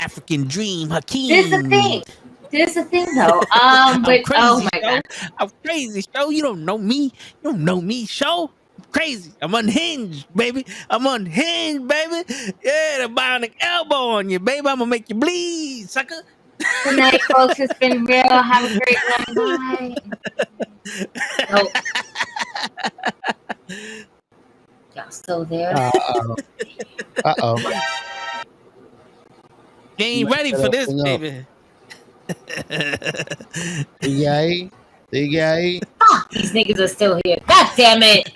S1: African Dream, Hakeem.
S4: There's the thing though. But
S1: crazy,
S4: oh my god,
S1: I'm crazy, show. You don't know me. You don't know me, show. I'm crazy. I'm unhinged, baby. I'm unhinged, baby. Yeah, the bionic elbow on you, baby. I'm gonna make you bleed, sucker.
S4: Good night, folks. It's been real. Have a great one. Bye. Nope. Y'all still there?
S3: Uh-oh.
S1: You ain't ready for this, baby.
S3: These
S4: niggas are still here. God damn it.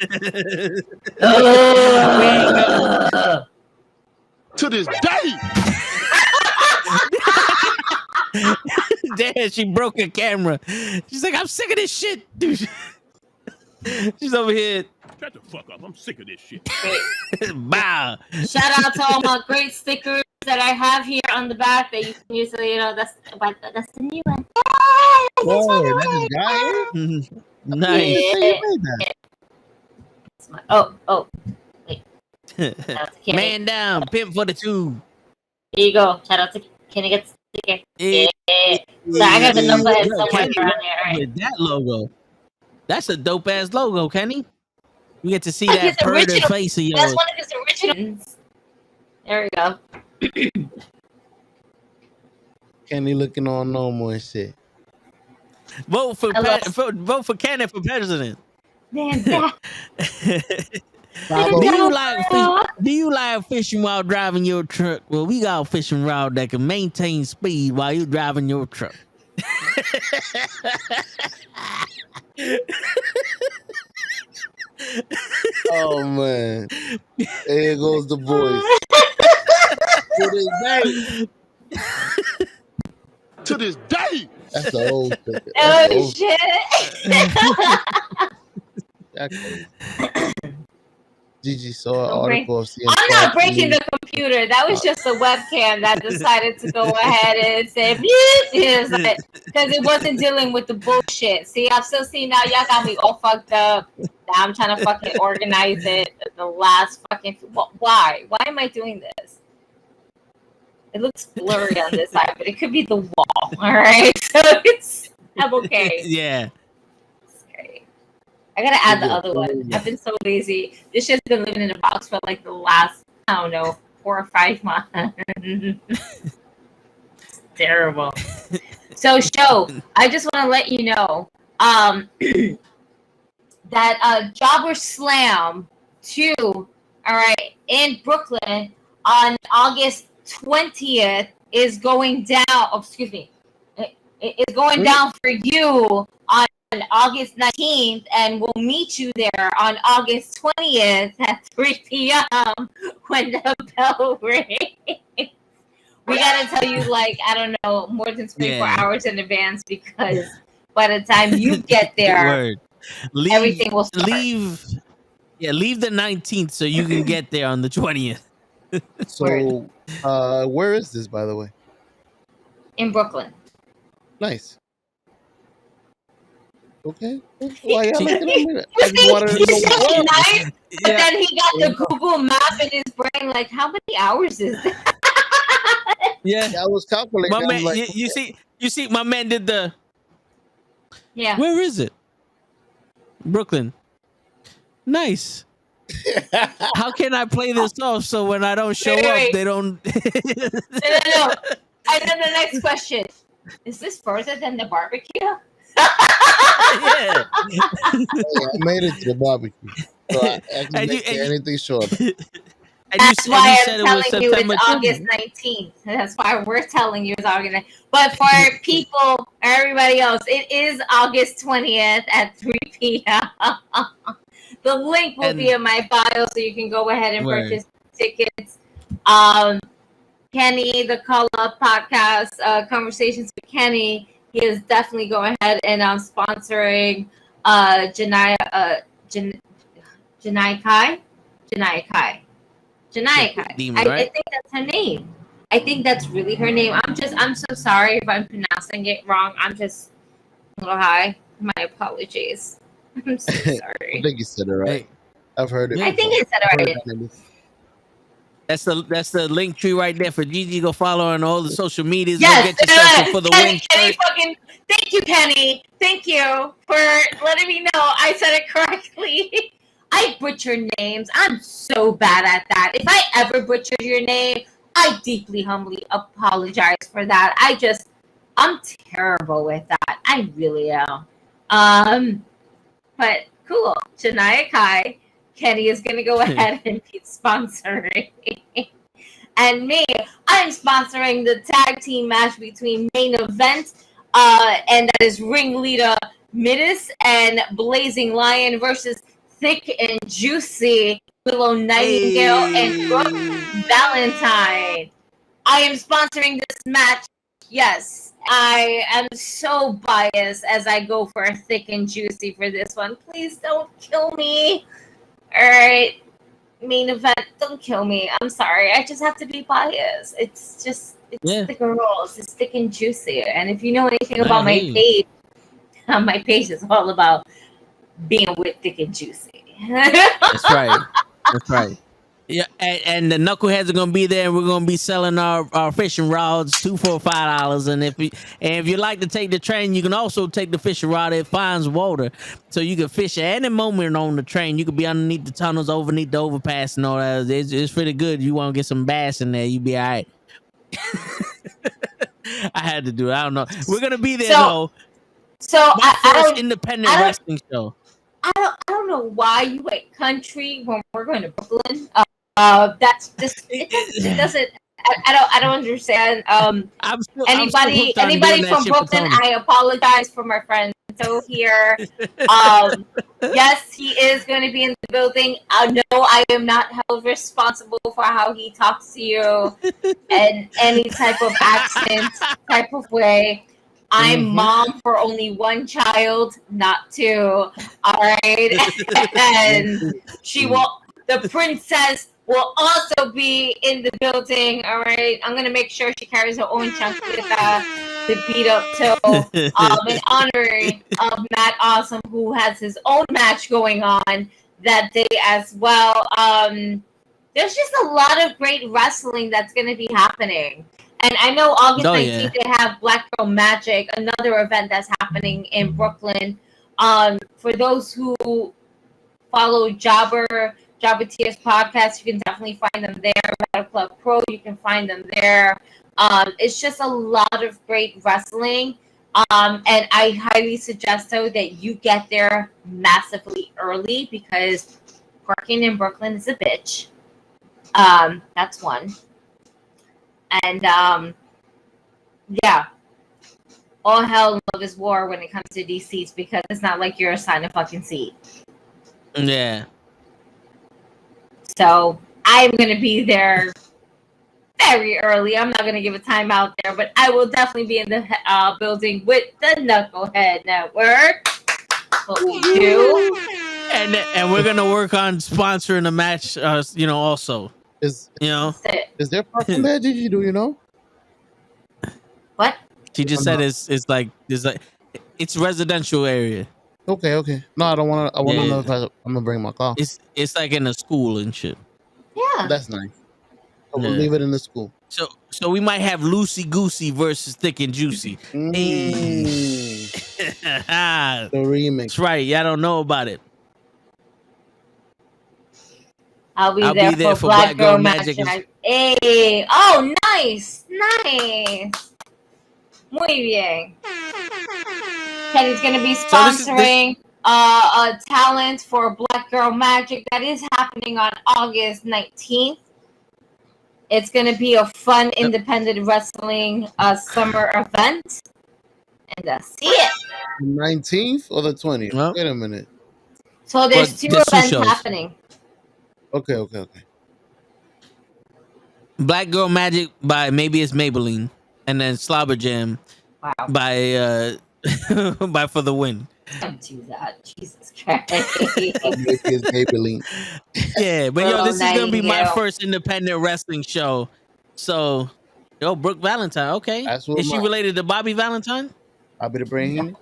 S5: To this day.
S1: Damn, she broke her camera. She's like, I'm sick of this shit, dude. She's over here.
S5: Shut the fuck up. I'm sick of this shit.
S1: Wow.
S4: Shout out to all my great stickers that I have here on the back that you can use. So, you know, that's the new one.
S3: Whoa, that is guy.
S1: Nice.
S4: Yeah. Oh. Wait.
S1: Man down, pimp for the two.
S4: Here you go. Shout out to Can I get the sticker? Yeah. So I got the number somewhere around there. Right?
S1: With that logo. That's a dope ass logo, Kenny. You get to see that pervert face of yours.
S4: That's one of his originals. There we go.
S3: Kenny looking all normal and shit.
S1: Vote for Kenny for president.
S4: Man,
S1: do you like fishing while driving your truck? Well, we got a fishing rod that can maintain speed while you're driving your truck.
S3: Oh man, there goes the voice.
S5: To this day.
S3: That's the old sticker.
S4: Oh shit.
S3: Gigi saw an article of
S4: I'm not breaking the computer. That was just a webcam that decided to go ahead and say because it wasn't dealing with the bullshit. See, I'm still seeing now. Y'all got me all fucked up. Now I'm trying to fucking organize it. The last fucking why am I doing this? It looks blurry on this side, but it could be the wall. All right, so I'm okay.
S1: Yeah.
S4: I gotta add the other one. I've been so lazy. This shit's been living in a box for like the last, 4 or 5 months. It's terrible. So, I just want to let you know that Jobber Slam 2, all right, in Brooklyn on August 20th is going down. Oh, excuse me. It's going down for you on August 19th, and we'll meet you there on August 20th at 3 p.m. when the bell rings. We gotta tell you, more than 24 hours in advance, because by the time you get there, everything will start.
S1: Leave the 19th so you can get there on the 20th.
S3: So, where is this, by the way?
S4: In Brooklyn.
S3: Nice. Okay. Why y'all looking at me? I just wanted to know
S4: nice, but then he got the Google map in his brain. Like, how many hours is that?
S1: Yeah,
S3: I was calculating.
S1: My man, you see, my man did the
S4: Yeah.
S1: Where is it? Brooklyn. Nice. How can I play this off so when I don't show up,
S4: wait.
S1: they don't?
S4: No. And then the next question: is this further than the barbecue?
S1: Yeah.
S3: Hey, I made it to the barbecue, so I can
S1: And
S3: make anything short.
S4: That's why I'm
S1: said it was
S4: telling you
S1: September
S4: it's
S1: 10th.
S4: August 19th. That's why we're telling you it's August 19th. But for people, everybody else, it is August 20th at 3 p.m. The link will be in my bio, so you can go ahead and purchase tickets. Kenny, the Call Up podcast, Conversations with Kenny, he is definitely going ahead and sponsoring Janai Kai. I think that's her name. I think that's really her name. I'm so sorry if I'm pronouncing it wrong. I'm just a little high. My apologies. I'm so sorry.
S3: I think you said it right. I've heard it.
S4: I think I said it right.
S1: That's the link tree right there for Gigi. Go follow her on all the social medias.
S4: Yes,
S1: go get yourself for the win.
S4: Thank you, Kenny. Thank you for letting me know I said it correctly. I butcher names. I'm so bad at that. If I ever butchered your name, I deeply, humbly apologize for that. I'm terrible with that. I really am. But cool. Janaya Kai, Kenny is going to go ahead and be sponsoring. And me, I'm sponsoring the tag team match between Main Event, and that is ringleader Midas and Blazing Lion versus Thick and Juicy Willow Nightingale and Brooke Valentine. I am sponsoring this match. Yes, I am so biased as I go for a Thick and Juicy for this one. Please don't kill me. All right, Main Event, don't kill me. I'm sorry. I just have to be biased. It's the girls. It's Thick and Juicy. And if you know anything about my page is all about being with Thick and Juicy.
S1: That's right. Yeah, and the knuckleheads are gonna be there, and we're gonna be selling our fishing rods, 2 for $5. And if you like to take the train, you can also take the fishing rod. It finds water, so you can fish at any moment on the train. You could be underneath the tunnels, underneath the overpass, and all that. It's pretty good. You want to get some bass in there, you be all right. I had to do it. I don't know. We're gonna be there though.
S4: So
S1: I don't independent wrestling show.
S4: I don't know why you went country when we're going to Brooklyn. That's just it doesn't. I don't understand. Anybody from Brooklyn, I apologize for my friend So here. Yes, he is going to be in the building. No, I am not held responsible for how he talks to you and any type of accent, type of way. I'm mom for only one child, not two. All right. And she will, the princess will also be in the building. All right. I'm going to make sure she carries her own chancleta to beat up toe in honor of Matt Awesome, who has his own match going on that day as well. There's just a lot of great wrestling that's going to be happening. And I know August 19th, they have Black Girl Magic, another event that's happening in Brooklyn. For those who follow Jobber TS podcast, you can definitely find them there. Battle Club Pro, you can find them there. It's just a lot of great wrestling. And I highly suggest though that you get there massively early because parking in Brooklyn is a bitch. That's one. And yeah, all hell and love is war when it comes to these seats because it's not like you're assigned a fucking seat.
S1: Yeah.
S4: So I'm gonna be there very early. I'm not gonna give a time out there, but I will definitely be in the building with the Knucklehead Network. What we do.
S1: And we're gonna work on sponsoring the match. Also.
S3: Is there parking there? Gigi, do you know?
S4: What?
S1: She just said it's like it's residential area.
S3: Okay. No, I don't want to. I want to know if I'm gonna bring my car.
S1: It's like in a school and shit.
S4: Yeah,
S3: that's nice. We'll leave it in the school.
S1: So we might have Loosey Goosey versus Thick and Juicy.
S3: The remix.
S1: That's right. Y'all don't know about it.
S4: I'll be there for Black Girl Magic. Hey, oh, nice. Muy bien. Kenny's gonna be sponsoring a talent for Black Girl Magic that is happening on August 19th. It's gonna be a fun independent wrestling summer event, and see it.
S3: 19th or the 20th?
S1: Well,
S3: wait a minute.
S4: So there's two events happening.
S3: Okay.
S1: Black Girl Magic by Maybe It's Maybelline, and then Slobber Jam by by For the Win.
S4: Don't do that, Jesus Christ.
S3: Maybe it's Maybelline.
S1: Yeah, but yo, this is gonna be my first independent wrestling show. So, yo, Brooke Valentine, okay. Is she related to Bobby Valentine?
S3: Bobby the Brain.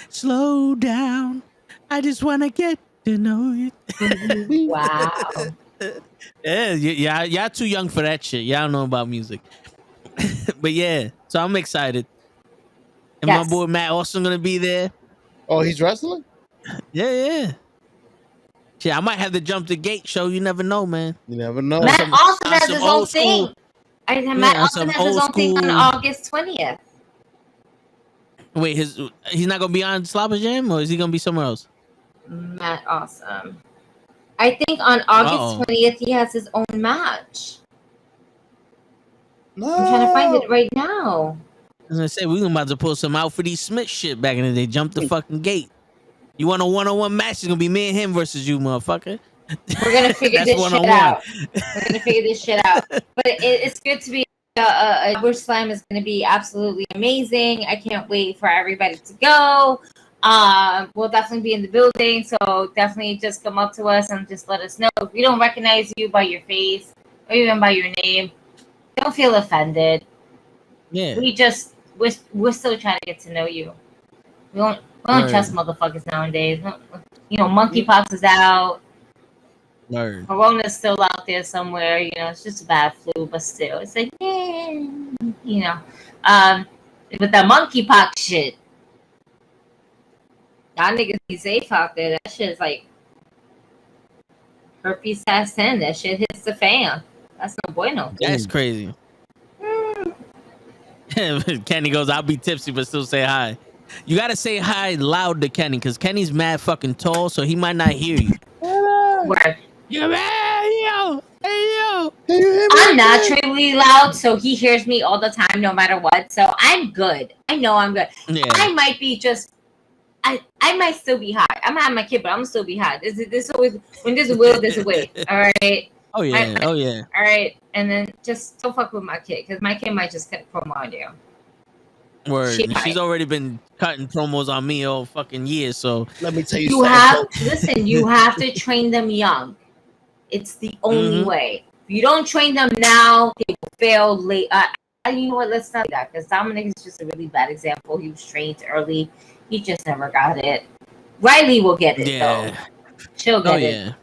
S1: Slow down. I just wanna get to know you.
S4: Wow.
S1: Yeah, y'all too young for that shit. Y'all don't know about music. But yeah, so I'm excited. And my boy Matt Austin gonna be there.
S3: Oh, he's wrestling?
S1: Yeah. Shit, I might have to jump the gate show. You never know, man.
S3: You never know.
S4: Matt Austin has his own thing. Matt Austin has his own thing on August 20th.
S1: Wait, he's not gonna be on Slobber Jam, or is he gonna be somewhere else?
S4: Matt Awesome. I think on August 20th he has his own match. No. I'm trying to find it right now.
S1: I was gonna say we about to pull some out for these Smith shit back in the day. Jump the fucking gate. You want a one-on-one match? It's gonna be me and him versus you, motherfucker.
S4: We're gonna figure this shit out. We're gonna figure this shit out. But it's good to be. Bush Slam is going to be absolutely amazing. I can't wait for everybody to go. We'll definitely be in the building, so definitely just come up to us and just let us know. If we don't recognize you by your face or even by your name, don't feel offended.
S1: Yeah,
S4: we're still trying to get to know you. We don't trust motherfuckers nowadays. You know, monkeypox is out. Corona's still out there somewhere, you know, it's just a bad flu, but still, it's like, yeah, you know. With the monkeypox shit, y'all niggas be safe out there. That shit is like herpes times 10. That shit hits the fan. That's no bueno.
S1: That's crazy. Kenny goes, I'll be tipsy, but still say hi. You gotta say hi loud to Kenny, because Kenny's mad fucking tall, so he might not hear you.
S4: Word.
S1: Hey, yo.
S4: I'm naturally loud, so he hears me all the time, no matter what. So I'm good. I know I'm good. Yeah. I might be I might still be high. I'm not my kid, but I'm gonna still be high. This always when there's a will, there's a way. All right.
S1: Oh yeah.
S4: All right. And then just don't fuck with my kid, because my kid might just cut promo on you.
S1: Word. She's already been cutting promos on me all fucking years. So
S3: let me tell you,
S4: you have to train them young. It's the only way. If you don't train them now, they will fail late. You know what? Let's not do that, because Dominic is just a really bad example. He was trained early. He just never got it. Riley will get it, though. She'll get it.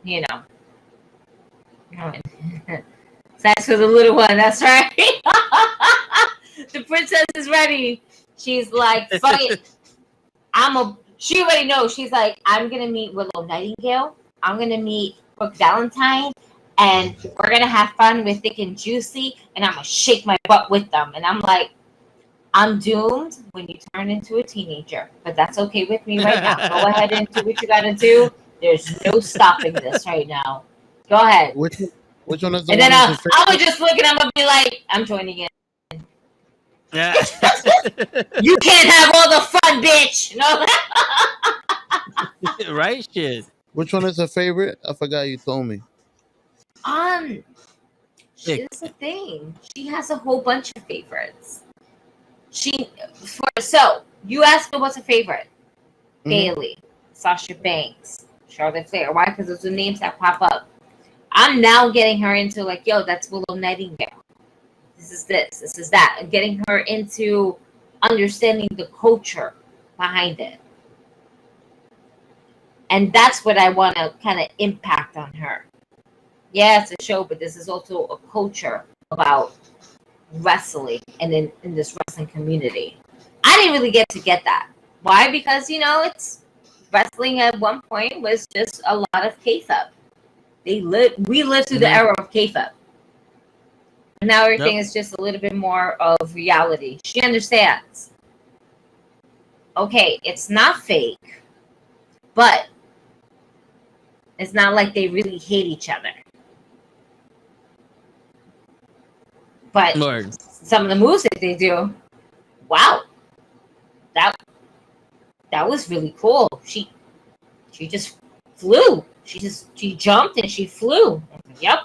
S4: You know. That's for the little one. That's right. The princess is ready. She's like, fuck it. She already knows. She's like, I'm going to meet Willow Nightingale. I'm going to meet Brooke Valentine. And we're going to have fun with Thick and Juicy. And I'm going to shake my butt with them. And I'm like, I'm doomed when you turn into a teenager. But that's okay with me right now. Go ahead and do what you got to do. There's no stopping this right now. Go ahead.
S3: Which one is the
S4: and then I would just look and I'm going to be like, I'm joining in.
S1: Yeah.
S4: You can't have all the fun, bitch. No.
S1: Right, shit.
S3: Which one is her favorite? I forgot you told me.
S4: Here's the thing. She has a whole bunch of favorites. So you asked her what's her favorite. Bailey, Sasha Banks, Charlotte Flair. Why? Because those are names that pop up. I'm now getting her into like, yo, that's Willow Nightingale. This is that. And getting her into understanding the culture behind it. And that's what I want to kind of impact on her. Yeah, it's a show, but this is also a culture about wrestling and in this wrestling community. I didn't really get that. Why? Because it's wrestling at one point was just a lot of kayfabe. We lived through the era of kayfabe. Now everything is just a little bit more of reality. She understands. Okay, it's not fake, but it's not like they really hate each other. But some of the moves that they do, wow, that was really cool. She just flew. She jumped and she flew. Yep.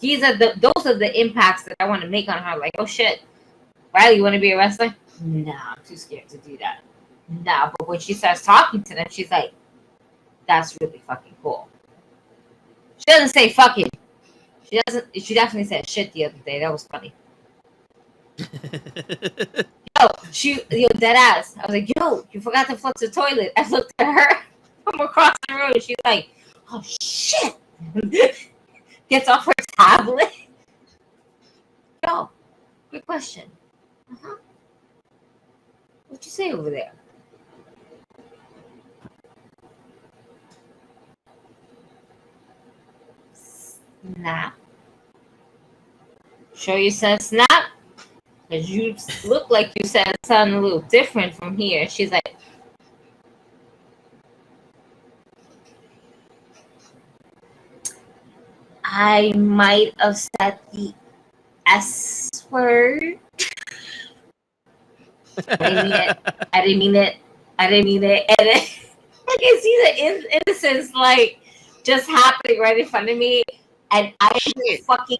S4: Those are the impacts that I want to make on her. Like, oh shit, Riley, you want to be a wrestler? Nah, I'm too scared to do that. Nah, but when she starts talking to them, she's like, that's really fucking cool. She doesn't say fucking. She doesn't. She definitely said shit the other day. That was funny. Dead ass. I was like, yo, you forgot to flush the toilet. I looked at her from across the room. She's like, oh shit. Gets off her tablet. Yo, good question. What'd you say over there? Snap. Sure you said snap? Because you look like you said something a little different from here. She's like, I might have said the S word. I didn't mean it. And I can see the innocence like just happening right in front of me. And I'm fucking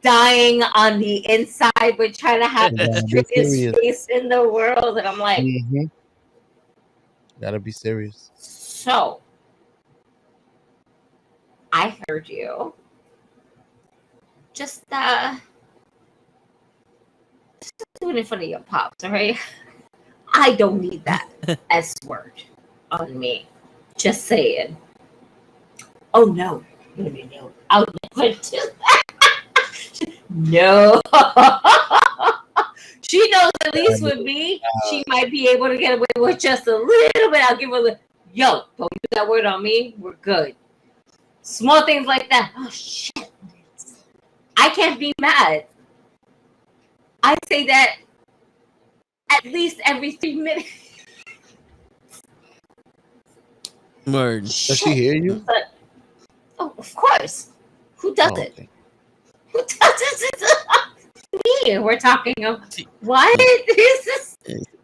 S4: dying on the inside. We're trying to have the straighest face in the world. And I'm like,
S3: gotta be serious.
S4: So, I heard you. Just do it in front of your pops, all right? I don't need that S word on me. Just saying. Oh, no. No. I'll never do that. No. She knows at least with me, she might be able to get away with just a little bit. I'll give her a little, yo, don't use that word on me. We're good. Small things like that. Oh, shit. I can't be mad. I say that at least every 3 minutes.
S1: Word.
S3: Does she hear you?
S4: Oh, of course. Who doesn't?
S3: Okay.
S4: Who doesn't? Me. We're talking of what? This is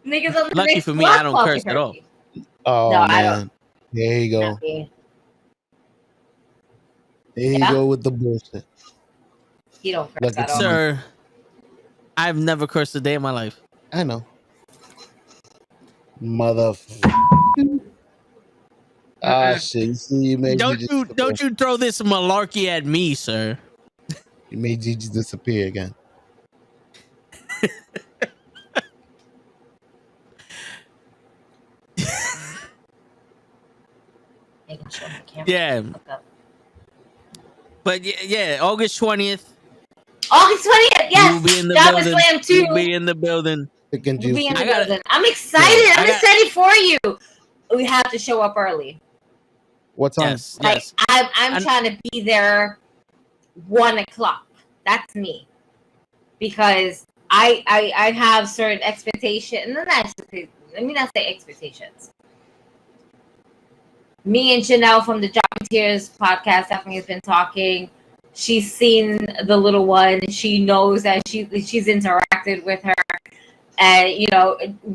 S4: niggas on the
S1: Lucky
S4: next
S1: for me,
S4: block
S1: I don't curse at all.
S3: Oh,
S4: no,
S3: man.
S4: I don't.
S3: There you go. There you go with the bullshit.
S4: He don't curse at all.
S1: Sir, I've never cursed a day in my life.
S3: I know. Motherfucker. Ah, shit. You see, you made
S1: Don't you throw this malarkey at me, sir.
S3: You made Gigi disappear again.
S1: Yeah. But yeah, August 20th.
S4: August 20th, yes.
S1: You'll be in the
S4: Java
S1: building.
S4: Slam 2.
S1: You'll be in the building.
S4: I'm excited. I'm excited for you. We have to show up early.
S3: What time?
S1: Yes.
S4: I'm trying to be there 1:00. That's me. Because I have certain expectations. Let me not say expectations. Me and Janelle from the Dropping Tears podcast definitely has been talking. She's seen the little one. She knows that she's interacted with her. And,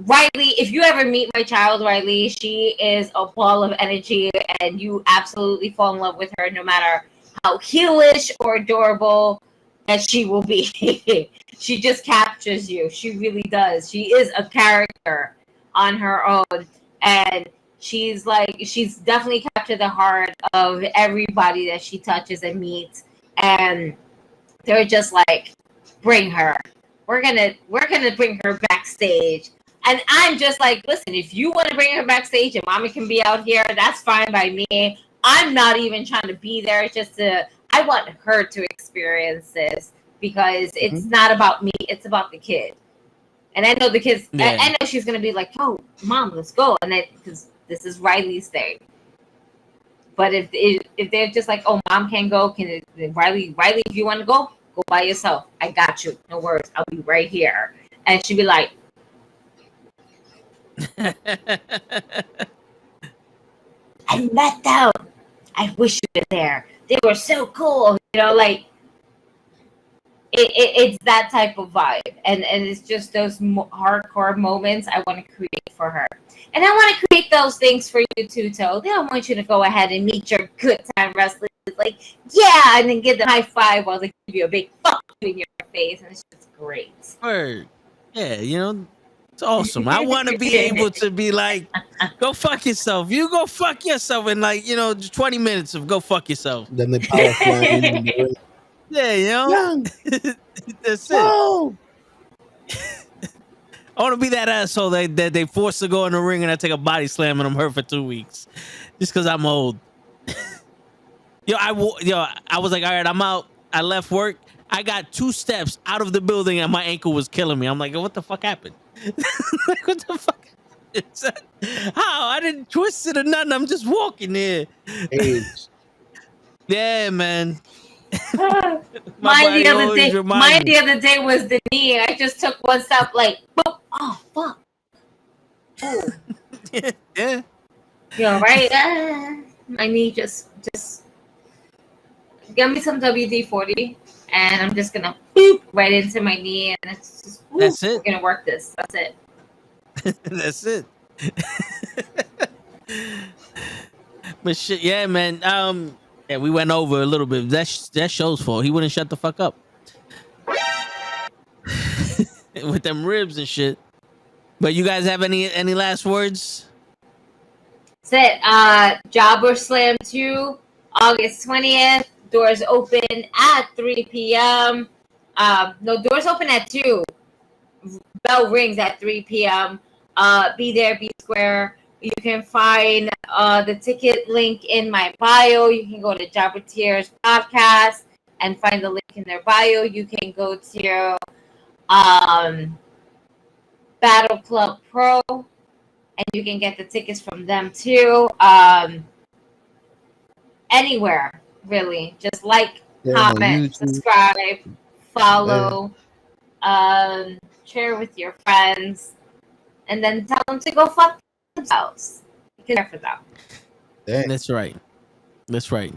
S4: Riley, if you ever meet my child, Riley, she is a ball of energy, and you absolutely fall in love with her no matter how heelish or adorable that she will be. She just captures you. She really does. She is a character on her own. And she's definitely captured the heart of everybody that she touches and meets. And they're just like, bring her. We're gonna bring her backstage. And I'm just like, listen, if you want to bring her backstage and mommy can be out here, that's fine by me. I'm not even trying to be there. I want her to experience this because it's not about me. It's about the kid. And I know the kids.
S1: Yeah.
S4: I know she's gonna be like, "Yo, mom, let's go," and then because this is Riley's thing. But if they're just like, "Oh, mom can't go," Riley, if you want to go by yourself. I got you. No worries. I'll be right here. And she'd be like, "I met them. I wish you were there. They were so cool." You know, like it's that type of vibe, and it's just those hardcore moments I want to create for her, and I want to create those things for you too, Toe. They don't want you to go ahead and meet your good time wrestlers, like yeah, and then give them a high five while they give you a big fuck in your face, and it's just great.
S1: Word. Yeah, you know, it's awesome. I want to be able to be like, go fuck yourself. You go fuck yourself in like, you know, just 20 minutes of go fuck yourself.
S3: Then they power slam you in the ring.
S1: Yeah, you know, that's it.
S3: Oh.
S1: I want to be that asshole that they forced to go in the ring and I take a body slam and I'm hurt for 2 weeks just because I'm old. I was like, all right, I'm out. I left work. I got 2 steps out of the building and my ankle was killing me. I'm like, what the fuck happened? Like, what the fuck? How? I didn't twist it or nothing. I'm just walking there.
S3: Age.
S1: Yeah, man.
S4: Mine the other day was the knee. I just took one step, like, boop. Oh fuck. Oh.
S1: Yeah.
S4: You know, right? My knee just give me some WD-40, and I'm just gonna boop right into my knee, and it's just whoop,
S1: that's it.
S4: We're gonna work this. That's it.
S1: That's it. But shit, yeah, man. Yeah, we went over a little bit. That's show's fault. He wouldn't shut the fuck up with them ribs and shit. But you guys have any last words?
S4: That's it. Jobber Slam 2, August 20th. Doors open at 3 p.m. No, doors open at 2. Bell rings at 3 p.m. Be there, be square. You can find the ticket link in my bio. You can go to Jobber Tears podcast and find the link in their bio. You can go to Battle Club Pro and you can get the tickets from them too. Anywhere, really. Just like, comment, subscribe, follow, share with your friends, and then tell them to go fuck themselves. You can care for them.
S3: Dang.
S1: That's right. That's right.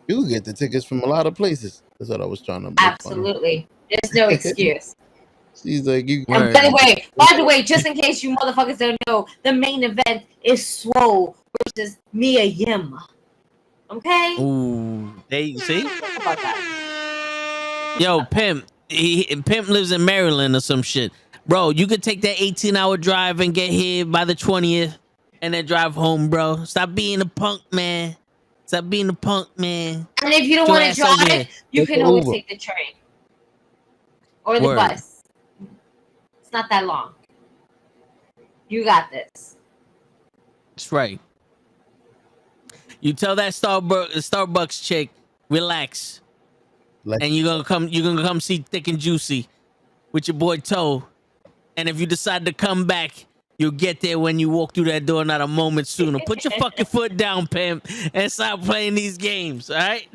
S3: You can get the tickets from a lot of places. That's what I was trying to make
S4: Absolutely. There's no excuse.
S3: She's like, you.
S4: And by the way, just in case you motherfuckers don't know, the main event is Swole versus Mia Yim. Okay?
S1: Ooh, they see?
S4: Talk about that.
S1: Yo, Pimp. Pimp lives in Maryland or some shit. Bro, you could take that 18-hour drive and get here by the 20th and then drive home, bro. Stop being a punk, man. Stop being a punk, man.
S4: And if you don't want to drive, you can always take the train. Or the bus. It's not that long. You got this.
S1: That's right. You tell that Starbucks chick, relax. And you're gonna come see Thick and Juicy with your boy Toe. And if you decide to come back, you'll get there when you walk through that door, not a moment sooner. Put your fucking foot down, Pimp, and stop playing these games, all right?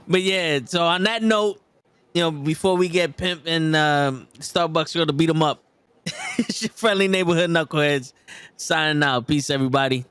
S1: But yeah, so on that note, you know, before we get Pimp and Starbucks girl to beat them up, it's your friendly neighborhood knuckleheads signing out. Peace, everybody.